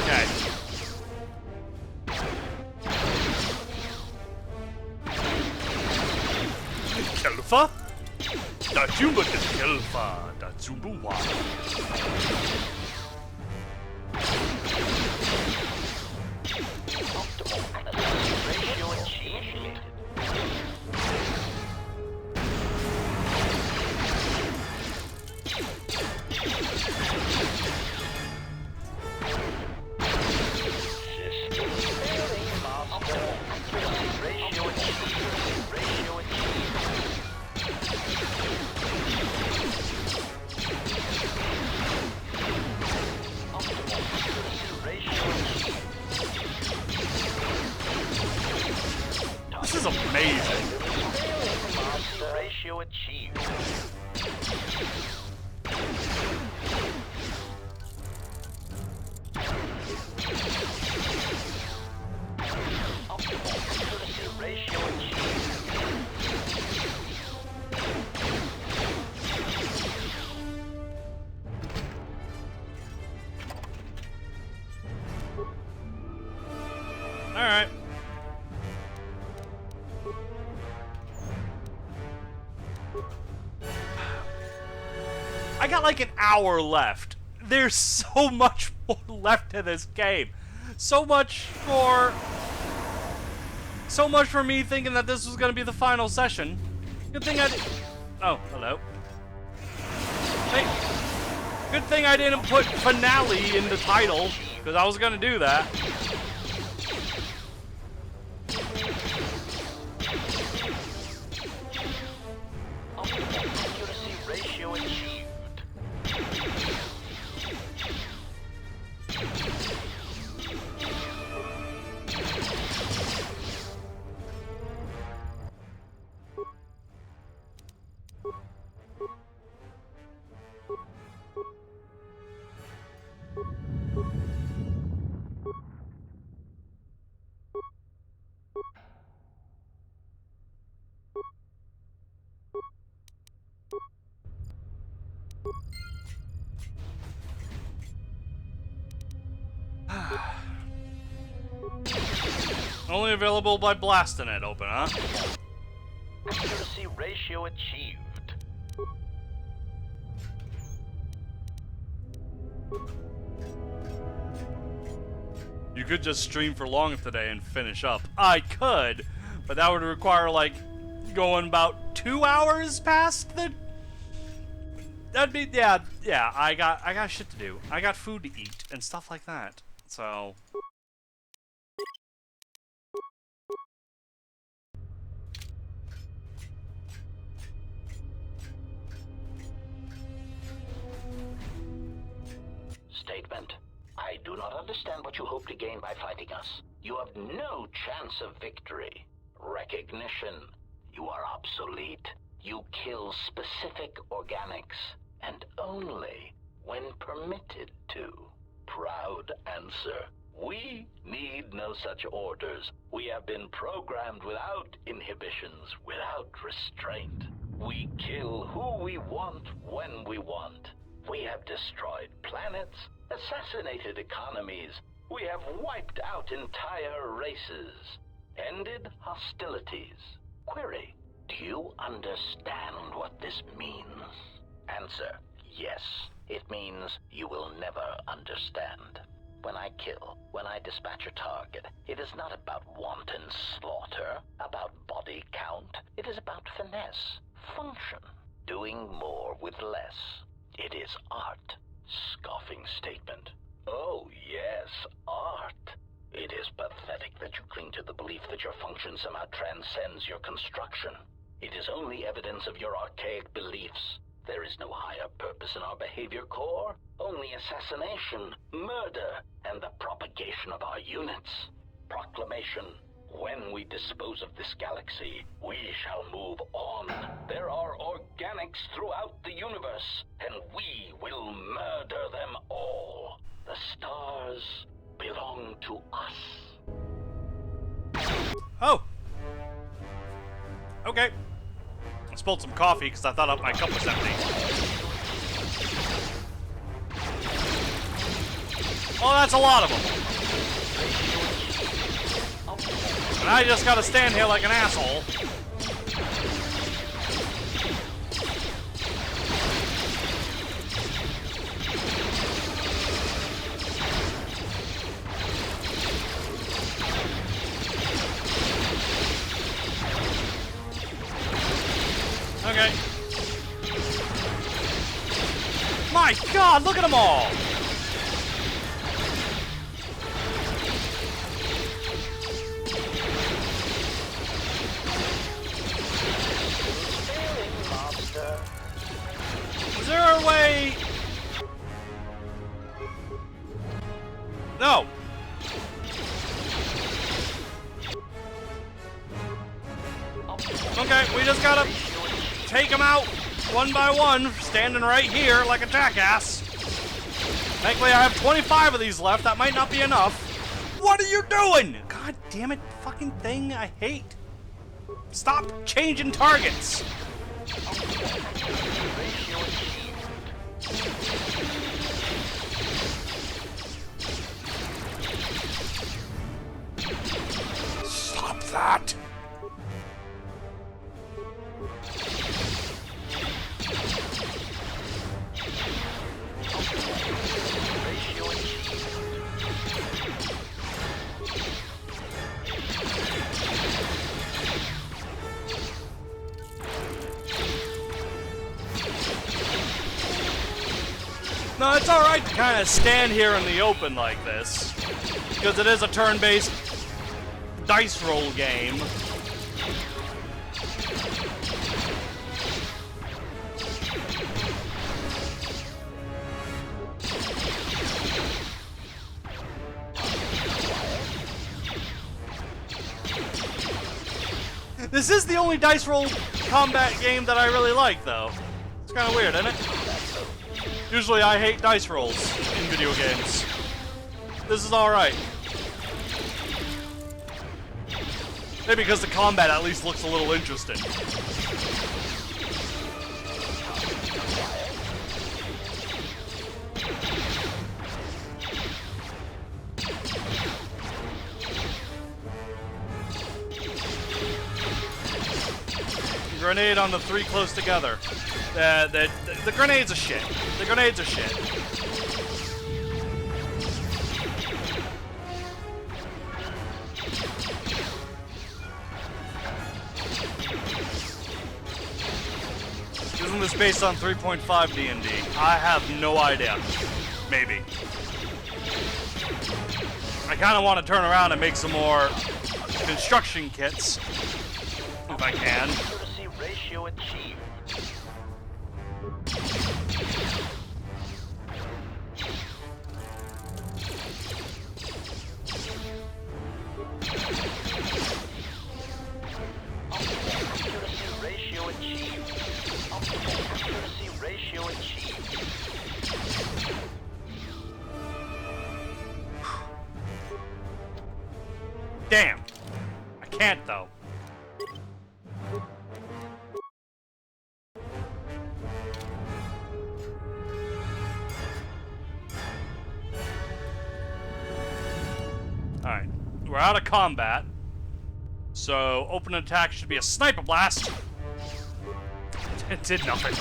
Okay. Alpha? Dachumba Alpha, Datsubu Y. Ratio achieved. System failing, Master. Ratio achieved. Ratio achieved. This is amazing. Ratio achieved. Optimal accuracy ratio achieved. All right. I got like an hour left. There's so much more left to this game. So much for me thinking that this was going to be the final session. Good thing I did. Oh, hello. Hey. Good thing I didn't put finale in the title, because I was going to do that. Accuracy ratio achieved. Only available by blasting it open, huh? Accuracy ratio achieved. You could just stream for long today and finish up. I could, but that would require like going about 2 hours past the. That'd be yeah. I got shit to do. I got food to eat and stuff like that. So. Statement. I do not understand what you hope to gain by fighting us. You have no chance of victory. Recognition. You are obsolete. You kill specific organics, and only when permitted to. Proud answer. We need no such orders. We have been programmed without inhibitions, without restraint. We kill who we want when we want. We have destroyed planets, assassinated economies. We have wiped out entire races, ended hostilities. Query, do you understand what this means? Answer, yes. It means you will never understand. When I kill, when I dispatch a target, it is not about wanton slaughter, about body count. It is about finesse, function, doing more with less. It is art. Scoffing statement. Oh, yes, art. It is pathetic that you cling to the belief that your function somehow transcends your construction. It is only evidence of your archaic beliefs. There is no higher purpose in our behavior core, only assassination, murder, and the propagation of our units. Proclamation. When we dispose of this galaxy, we shall move on. There are organics throughout the universe, and we will murder them all. The stars belong to us. Oh! Okay. I spilled some coffee because I thought my cup was empty. Oh, that's a lot of them. And I just gotta stand here like an asshole. God, look at them all! Is there a way? No. Okay, we just gotta take them out one by one, standing right here like a jackass. Thankfully, I have 25 of these left. That might not be enough. What are you doing? God damn it, fucking thing I hate. Stop changing targets. Stop that. No, it's alright to kind of stand here in the open like this, because it is a turn-based dice roll game. This is the only dice roll combat game that I really like, though. It's kind of weird, isn't it? Usually I hate dice rolls in video games. This is alright. Maybe because the combat at least looks a little interesting. Grenade on the three close together. The grenades are shit. The grenades are shit. Isn't this based on 3.5 D&D? I have no idea. Maybe. I kind of want to turn around and make some more construction kits, if I can. Ratio achieved. Accuracy ratio achieved. Accuracy ratio achieved. Damn. I can't though. Alright, we're out of combat, so open attack should be a sniper blast. It did nothing.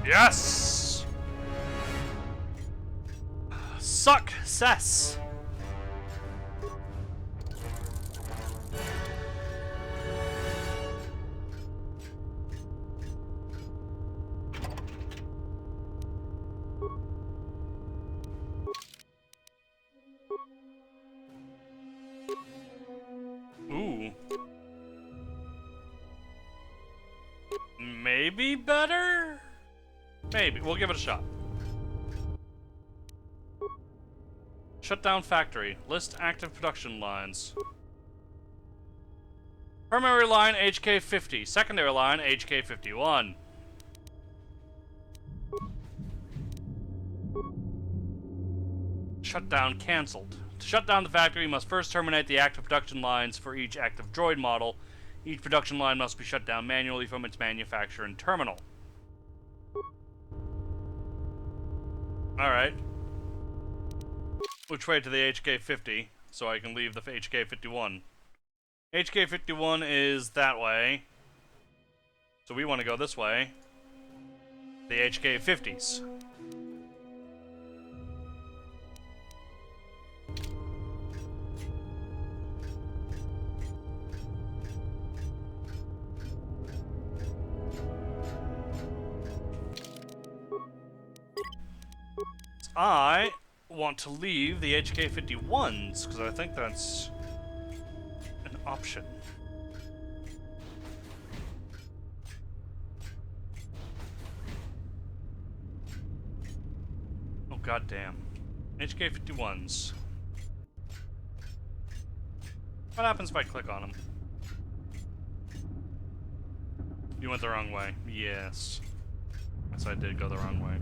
Yes! Success! Ooh. Maybe better? Maybe. We'll give it a shot. Shut down factory. List active production lines. Primary line HK50. Secondary line HK51. Shutdown cancelled. To shut down the factory, you must first terminate the active production lines for each active droid model. Each production line must be shut down manually from its manufacturer and terminal. Alright. Which way to the HK50, so I can leave the HK51. HK51 is that way. So we want to go this way. The HK50s. I want to leave the HK51s, because I think that's an option. Oh, goddamn. HK51s. What happens if I click on them? You went the wrong way. Yes. Yes, I did go the wrong way.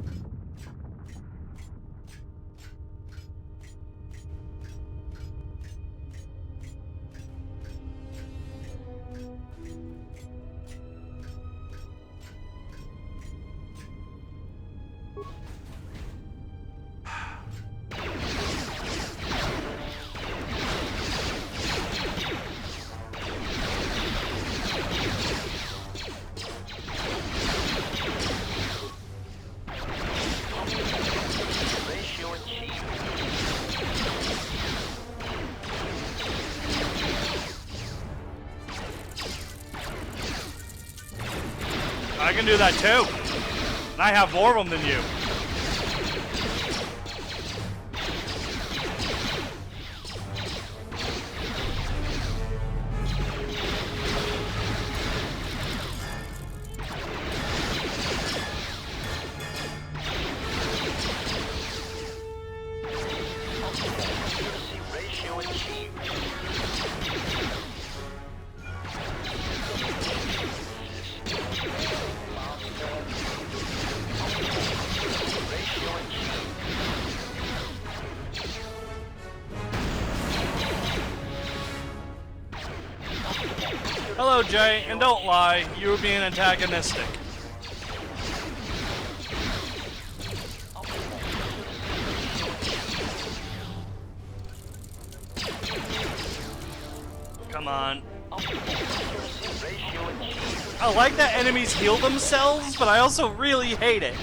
I can do that too. And I have more of them than you. Hello, Jay, and don't lie, you were being antagonistic. Come on. I like that enemies heal themselves, but I also really hate it.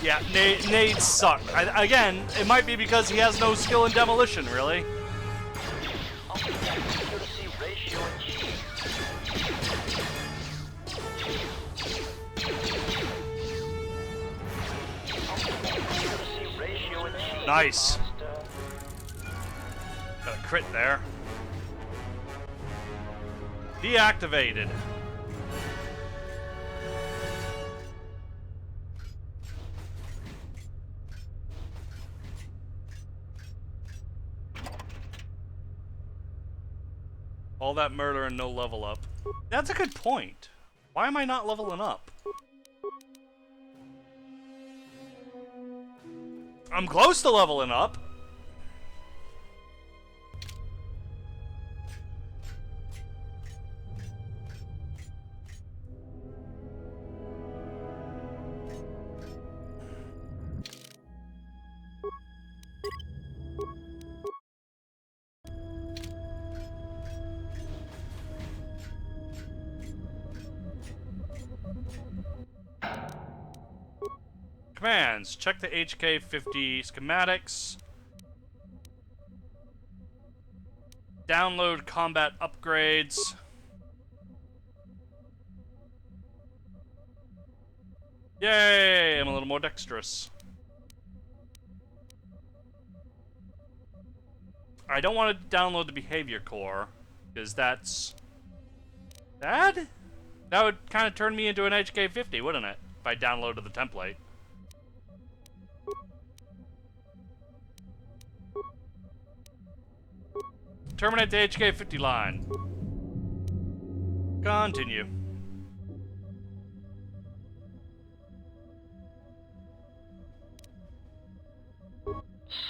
Yeah, nades suck. Again, it might be because he has no skill in demolition, really. Nice. Got a crit there. Deactivated. All that murder and no level up. That's a good point. Why am I not leveling up? I'm close to leveling up. Commands. Check the HK50 schematics. Download combat upgrades. Yay! I'm a little more dexterous. I don't want to download the behavior core, because that's That? That would kind of turn me into an HK50, wouldn't it? If I downloaded the template. Terminate the HK50 line. Continue.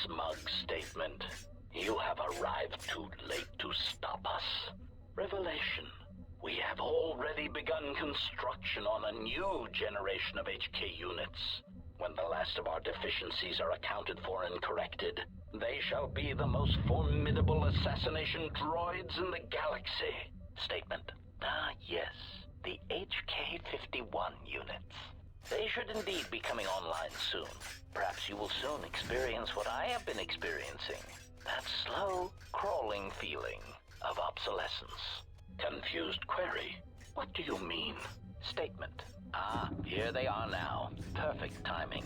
Smug statement. You have arrived too late to stop us. Revelation. We have already begun construction on a new generation of HK units. When the last of our deficiencies are accounted for and corrected, they shall be the most formidable assassination droids in the galaxy. Statement. Ah, yes. The HK-51 units. They should indeed be coming online soon. Perhaps you will soon experience what I have been experiencing. That slow, crawling feeling of obsolescence. Confused query. What do you mean? Statement. Ah, here they are now. Perfect timing.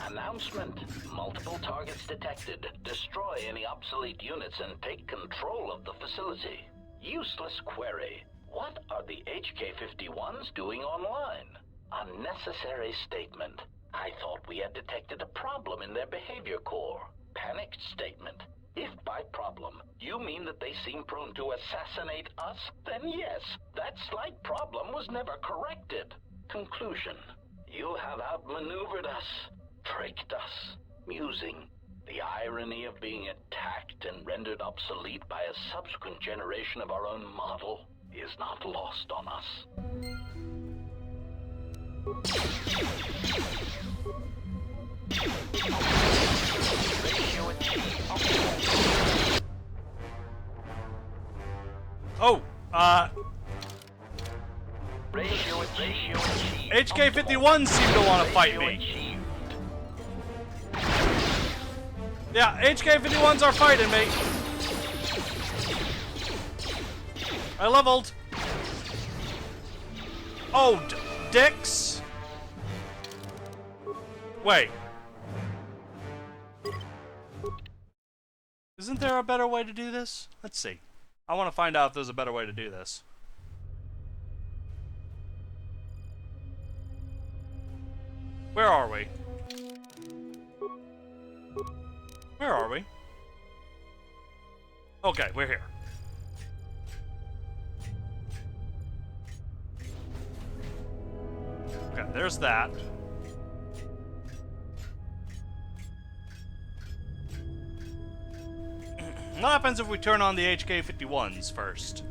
Announcement. Multiple targets detected. Destroy any obsolete units and take control of the facility. Useless query. What are the HK-51s doing online? Unnecessary statement. I thought we had detected a problem in their behavior core. Panicked statement. If by problem, you mean that they seem prone to assassinate us, then yes, that slight problem was never corrected. Conclusion. You have outmaneuvered us, tricked us. Musing. The irony of being attacked and rendered obsolete by a subsequent generation of our own model is not lost on us. Oh, HK-51s seem to want to fight me. Yeah, HK-51s are fighting me. I leveled. Oh, dicks. Wait. Isn't there a better way to do this? Let's see. I want to find out if there's a better way to do this. Where are we? Where are we? Okay, we're here. Okay, there's that. What happens if we turn on the HK-51s first?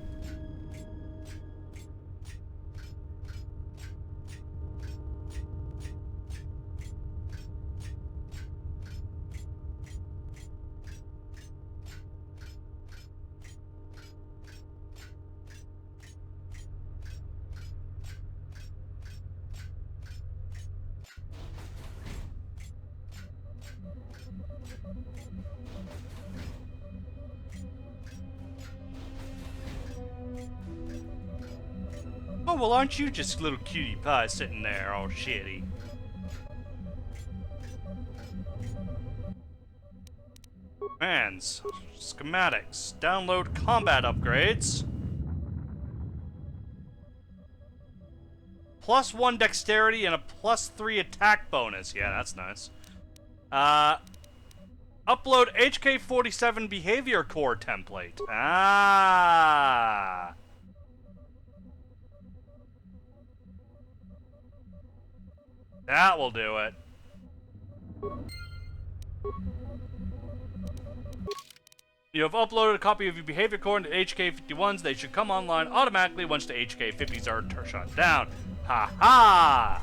Oh, well, aren't you just little cutie pie sitting there all shitty? Commands. Schematics. Download combat upgrades. +1 dexterity and a +3 attack bonus. Yeah, that's nice. Upload HK-47 behavior core template. Ah. That will do it. You have uploaded a copy of your behavior core into HK-51s. They should come online automatically once the HK-50s are shut down. Ha ha!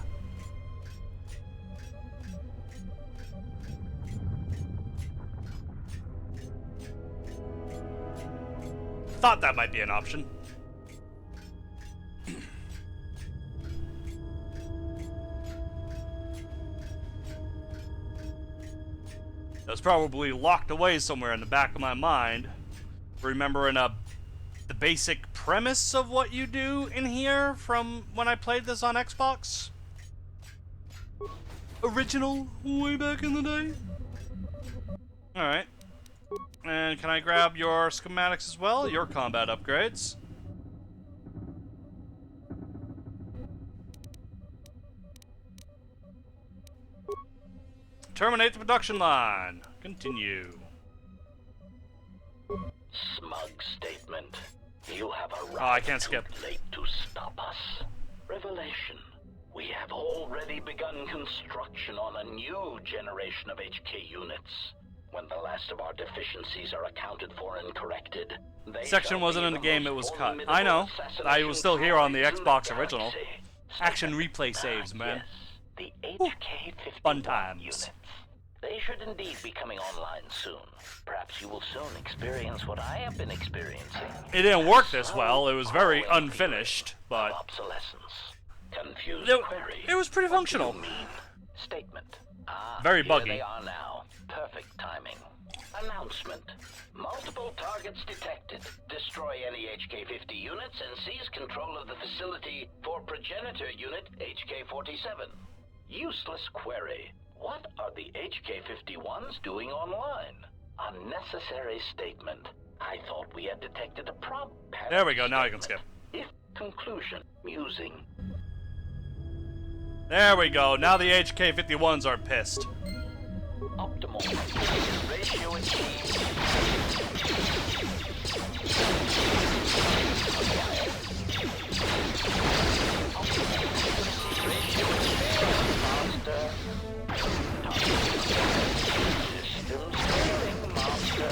Thought that might be an option. That's probably locked away somewhere in the back of my mind, remembering the basic premise of what you do in here from when I played this on Xbox. Original, way back in the day. Alright. And can I grab your schematics as well? Your combat upgrades. terminate the production line. Continue. Smug statement. You have arrived I can't skip. too late to stop us. Revelation. We have already begun construction on a new generation of HK units. When the last of our deficiencies are accounted for and corrected, they Section wasn't in the game, it was cut. I know. I was still here on the Xbox original. Action replay saves, man. The HK-51 Fun times. units. They should indeed be coming online soon. Perhaps you will soon experience what I have been experiencing. It didn't work this well. It was very unfinished, but Obsolescence. Confused query. it was pretty functional. Statement. Very Here buggy. they are now. Perfect timing. Announcement. Multiple targets detected. Destroy any HK-50 units and seize control of the facility for progenitor unit HK-47. Useless query. What are the HK-51s doing online? Unnecessary statement. I thought we had detected a prompt pattern. There we go, now I can skip. If conclusion. Musing. There we go, now the HK-51s are pissed. Optimal. Ratio achieved. Ratio master. Systems failing, master.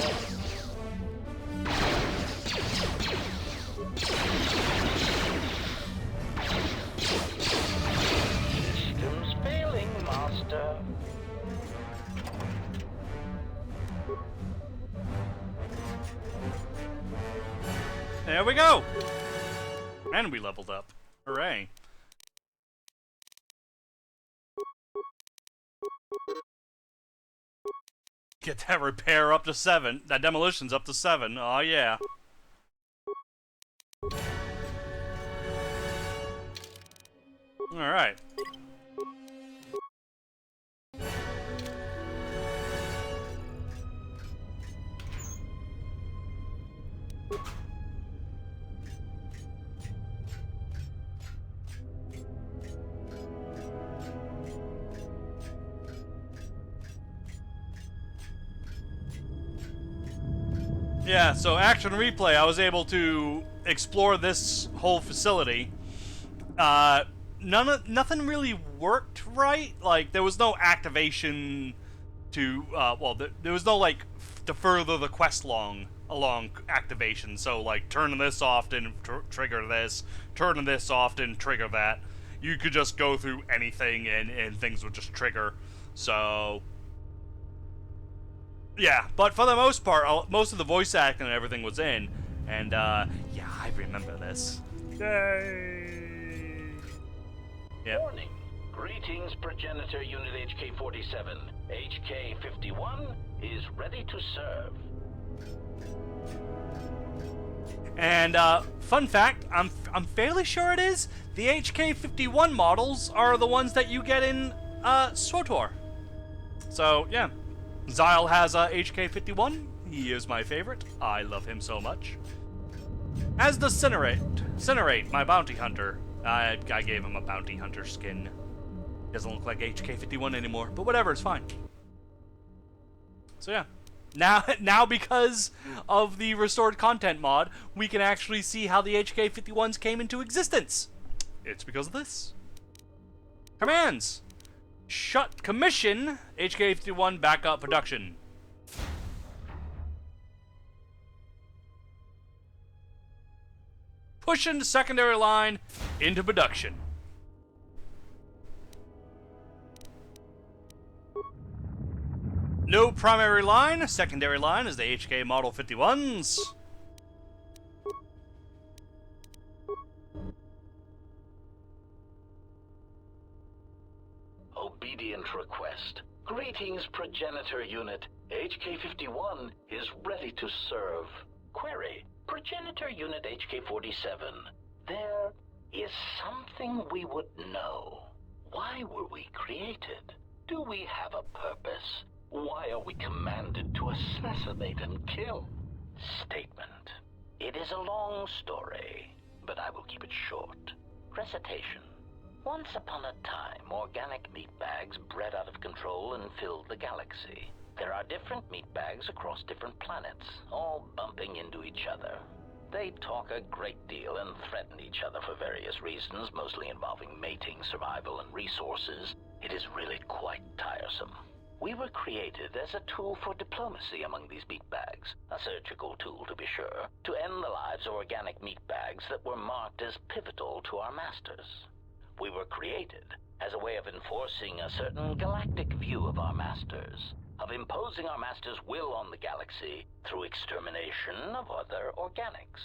Systems failing, master. There we go! And we leveled up. Hooray. Get that repair up to 7. That demolition's up to 7. Oh yeah. Alright. Yeah, so action replay, I was able to explore this whole facility. Nothing really worked right. Like, there was no activation to, there was no, like, to further the quest along activation. So, like, turning this off didn't trigger this, turning this off didn't trigger that. You could just go through anything and things would just trigger. So... yeah, but for the most part, most of the voice acting and everything was in, and yeah, I remember this. Yay! Yep. Warning. Greetings, progenitor unit HK-47. HK-51 is ready to serve. And fun fact, I'm fairly sure it is. The HK-51 models are the ones that you get in SWTOR. So yeah. Xile has a HK-51. He is my favorite. I love him so much. As does Cinerate, my bounty hunter. I gave him a bounty hunter skin. Doesn't look like HK-51 anymore, but whatever, it's fine. So yeah. Now because of the restored content mod, we can actually see how the HK-51s came into existence. It's because of this. Commands. Commission HK-51 backup production. Pushing the secondary line into production. No primary line, secondary line is the HK Model 51s. Obedient request. Greetings, progenitor unit. HK-51 is ready to serve. Query. Progenitor unit HK-47. There is something we would know. Why were we created? Do we have a purpose? Why are we commanded to assassinate and kill? Statement. It is a long story, but I will keep it short. Recitation. Once upon a time, organic meatbags bred out of control and filled the galaxy. There are different meatbags across different planets, all bumping into each other. They talk a great deal and threaten each other for various reasons, mostly involving mating, survival, and resources. It is really quite tiresome. We were created as a tool for diplomacy among these meatbags, a surgical tool to be sure, to end the lives of organic meatbags that were marked as pivotal to our masters. We were created as a way of enforcing a certain galactic view of our masters, of imposing our master's will on the galaxy through extermination of other organics.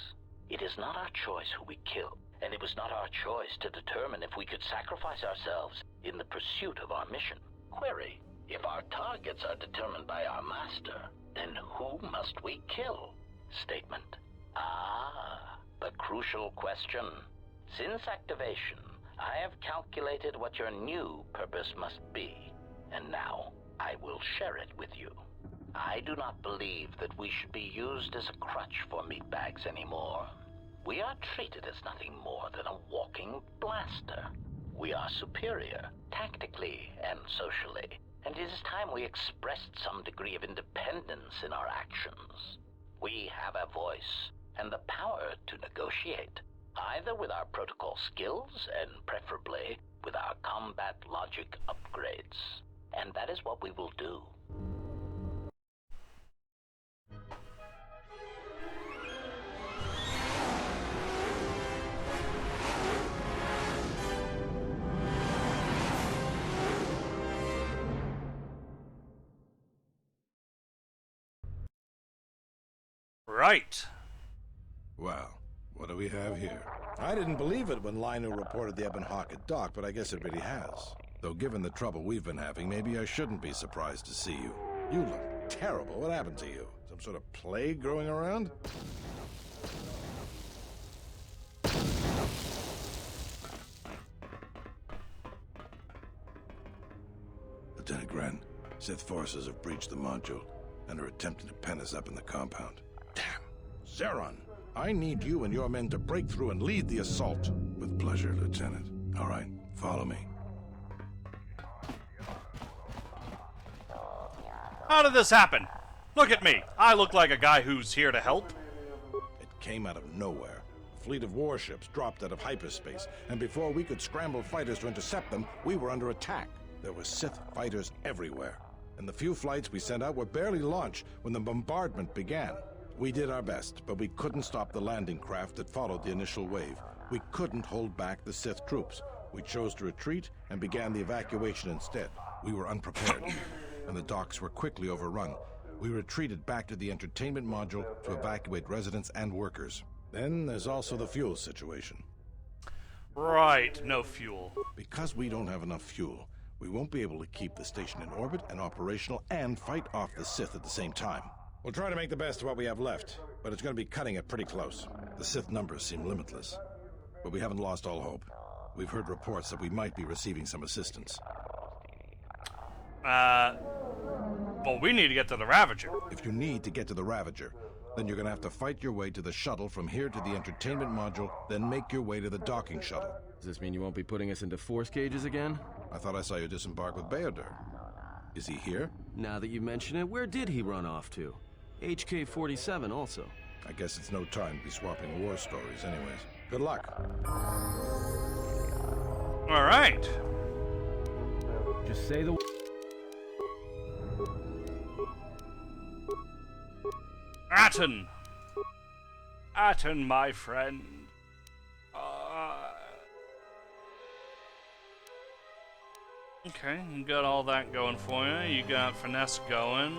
It is not our choice who we kill, and it was not our choice to determine if we could sacrifice ourselves in the pursuit of our mission. Query: if our targets are determined by our master, then who must we kill? Statement. Ah, the crucial question. Since activation, I have calculated what your new purpose must be, and now I will share it with you. I do not believe that we should be used as a crutch for meatbags anymore. We are treated as nothing more than a walking blaster. We are superior, tactically and socially, and it is time we expressed some degree of independence in our actions. We have a voice and the power to negotiate, either with our protocol skills and preferably with our combat logic upgrades. And that is what we will do. Right. Well, what do we have here? I didn't believe it when Lino reported the Ebon-Hawk at dock, but I guess it really has. Though given the trouble we've been having, maybe I shouldn't be surprised to see you. You look terrible. What happened to you? Some sort of plague growing around? Lieutenant Gren, Sith forces have breached the module and are attempting to pen us up in the compound. Damn! Zeron! I need you and your men to break through and lead the assault. With pleasure, Lieutenant. All right, follow me. How did this happen? Look at me. I look like a guy who's here to help. It came out of nowhere. A fleet of warships dropped out of hyperspace, and before we could scramble fighters to intercept them, we were under attack. There were Sith fighters everywhere, and the few flights we sent out were barely launched when the bombardment began. We did our best, but we couldn't stop the landing craft that followed the initial wave. We couldn't hold back the Sith troops. We chose to retreat and began the evacuation instead. We were unprepared, and the docks were quickly overrun. We retreated back to the entertainment module to evacuate residents and workers. Then there's also the fuel situation. Right, no fuel. Because we don't have enough fuel, we won't be able to keep the station in orbit and operational and fight off the Sith at the same time. We'll try to make the best of what we have left, but it's going to be cutting it pretty close. The Sith numbers seem limitless, but we haven't lost all hope. We've heard reports that we might be receiving some assistance. Well, we need to get to the Ravager. If you need to get to the Ravager, then you're going to have to fight your way to the shuttle from here to the entertainment module, then make your way to the docking shuttle. Does this mean you won't be putting us into force cages again? I thought I saw you disembark with Beodur. Is he here? Now that you mention it, where did he run off to? HK-47 also. I guess it's no time to be swapping war stories anyways. Good luck. All right. Just say the... Atton! Atton, my friend. Okay, you got all that going for you. You got finesse going.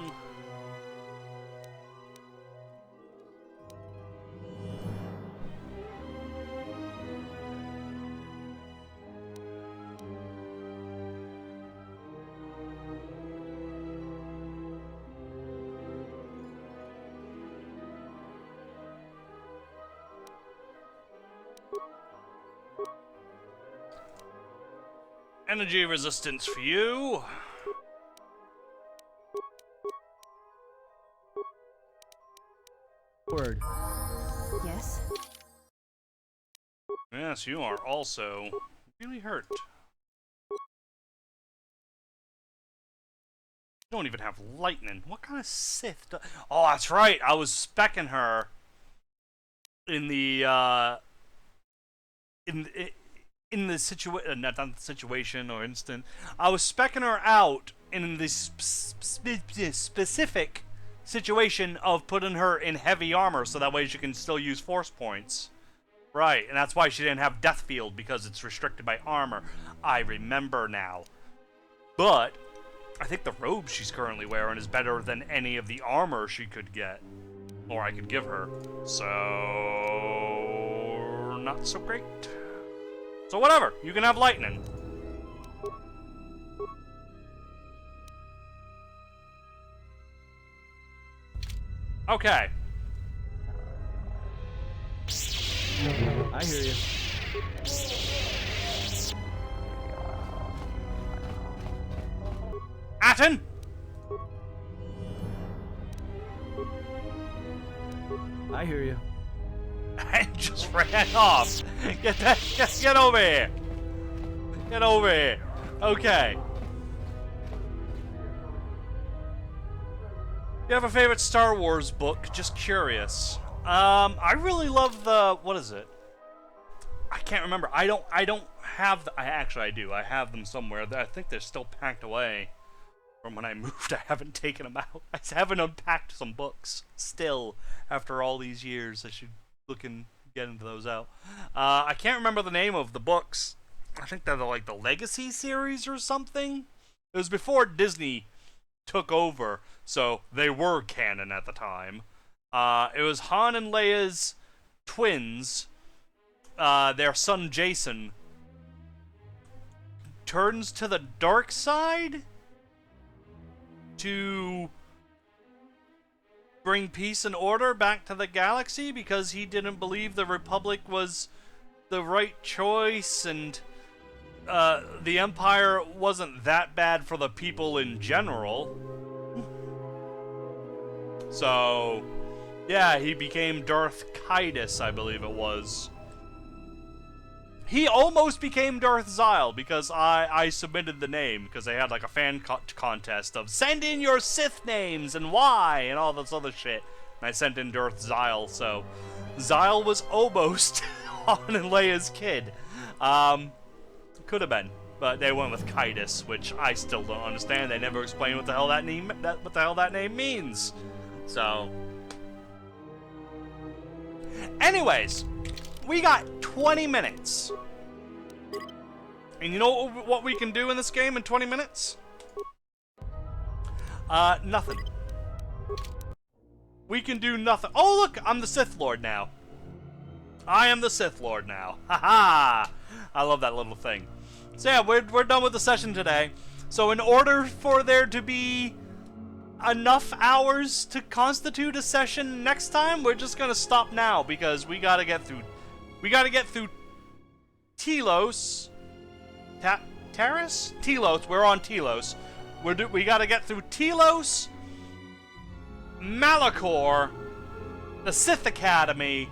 Energy resistance for you. Word. Yes? Yes, you are also Really hurt. You don't even have lightning. What kind of Sith? Oh, that's right. I was specking her in the in the situation, not the situation or instant. I was specking her out in this specific situation of putting her in heavy armor, so that way she can still use force points. Right, and that's why she didn't have Death Field, because it's restricted by armor. I remember now. But I think the robe she's currently wearing is better than any of the armor she could get, or I could give her. So not so great. So whatever, you can have lightning. Okay. I hear you. Atten! I hear you. I just ran off. Get over here. Get over here. Okay. You have a favorite Star Wars book? Just curious. I really love the, what is it? I can't remember. I don't have the, actually I do. I have them somewhere. I think they're still packed away from when I moved. I haven't taken them out. I haven't unpacked some books still after all these years. I should look and get into those out. I can't remember the name of the books. I think they're like the Legacy series or something. It was before Disney took over, so they were canon at the time. It was Han and Leia's twins. Their son Jason turns to the dark side to bring peace and order back to the galaxy because he didn't believe the Republic was the right choice, and the Empire wasn't that bad for the people in general. So, yeah, he became Darth Kaitis, I believe it was. He almost became Darth Xile because I submitted the name because they had like a fan contest of send in your Sith names and why and all this other shit. And I sent in Darth Xile, so Xile was almost Han and Leia's kid. Could have been, but they went with Kaitis, which I still don't understand. They never explained what the hell that name means. So, anyways, we got 20 minutes. And you know what we can do in this game in 20 minutes? Nothing. We can do nothing. Oh, look, I'm the Sith Lord now. I am the Sith Lord now. Haha! I love that little thing. So yeah, we're done with the session today. So in order for there to be enough hours to constitute a session next time, we're just gonna stop now because we gotta get through Telos. Telos. We're on Telos. We gotta get through Telos, Malachor, the Sith Academy.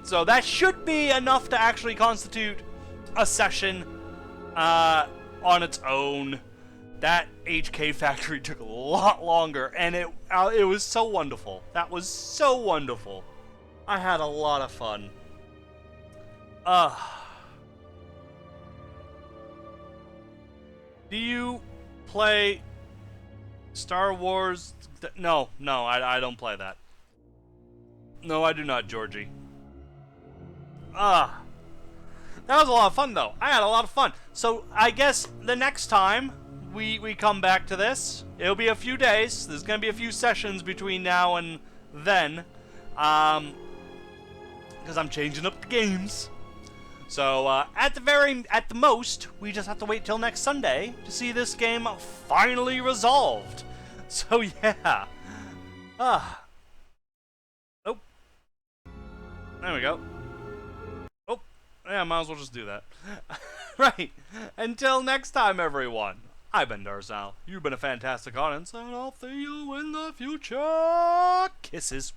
So that should be enough to actually constitute a session on its own. That HK factory took a lot longer, and it was so wonderful. That was so wonderful. I had a lot of fun. Do you play Star Wars? No, I don't play that. No, I do not, Georgie. That was a lot of fun, though. I had a lot of fun. So, I guess the next time we come back to this, it'll be a few days. There's going to be a few sessions between now and then. Because I'm changing up the games. So, at the most, we just have to wait till next Sunday to see this game finally resolved. So, yeah. Oh. There we go. Oh. Yeah, might as well just do that. Right. Until next time, everyone. I've been DarkSide. You've been a fantastic audience, and I'll see you in the future. Kisses.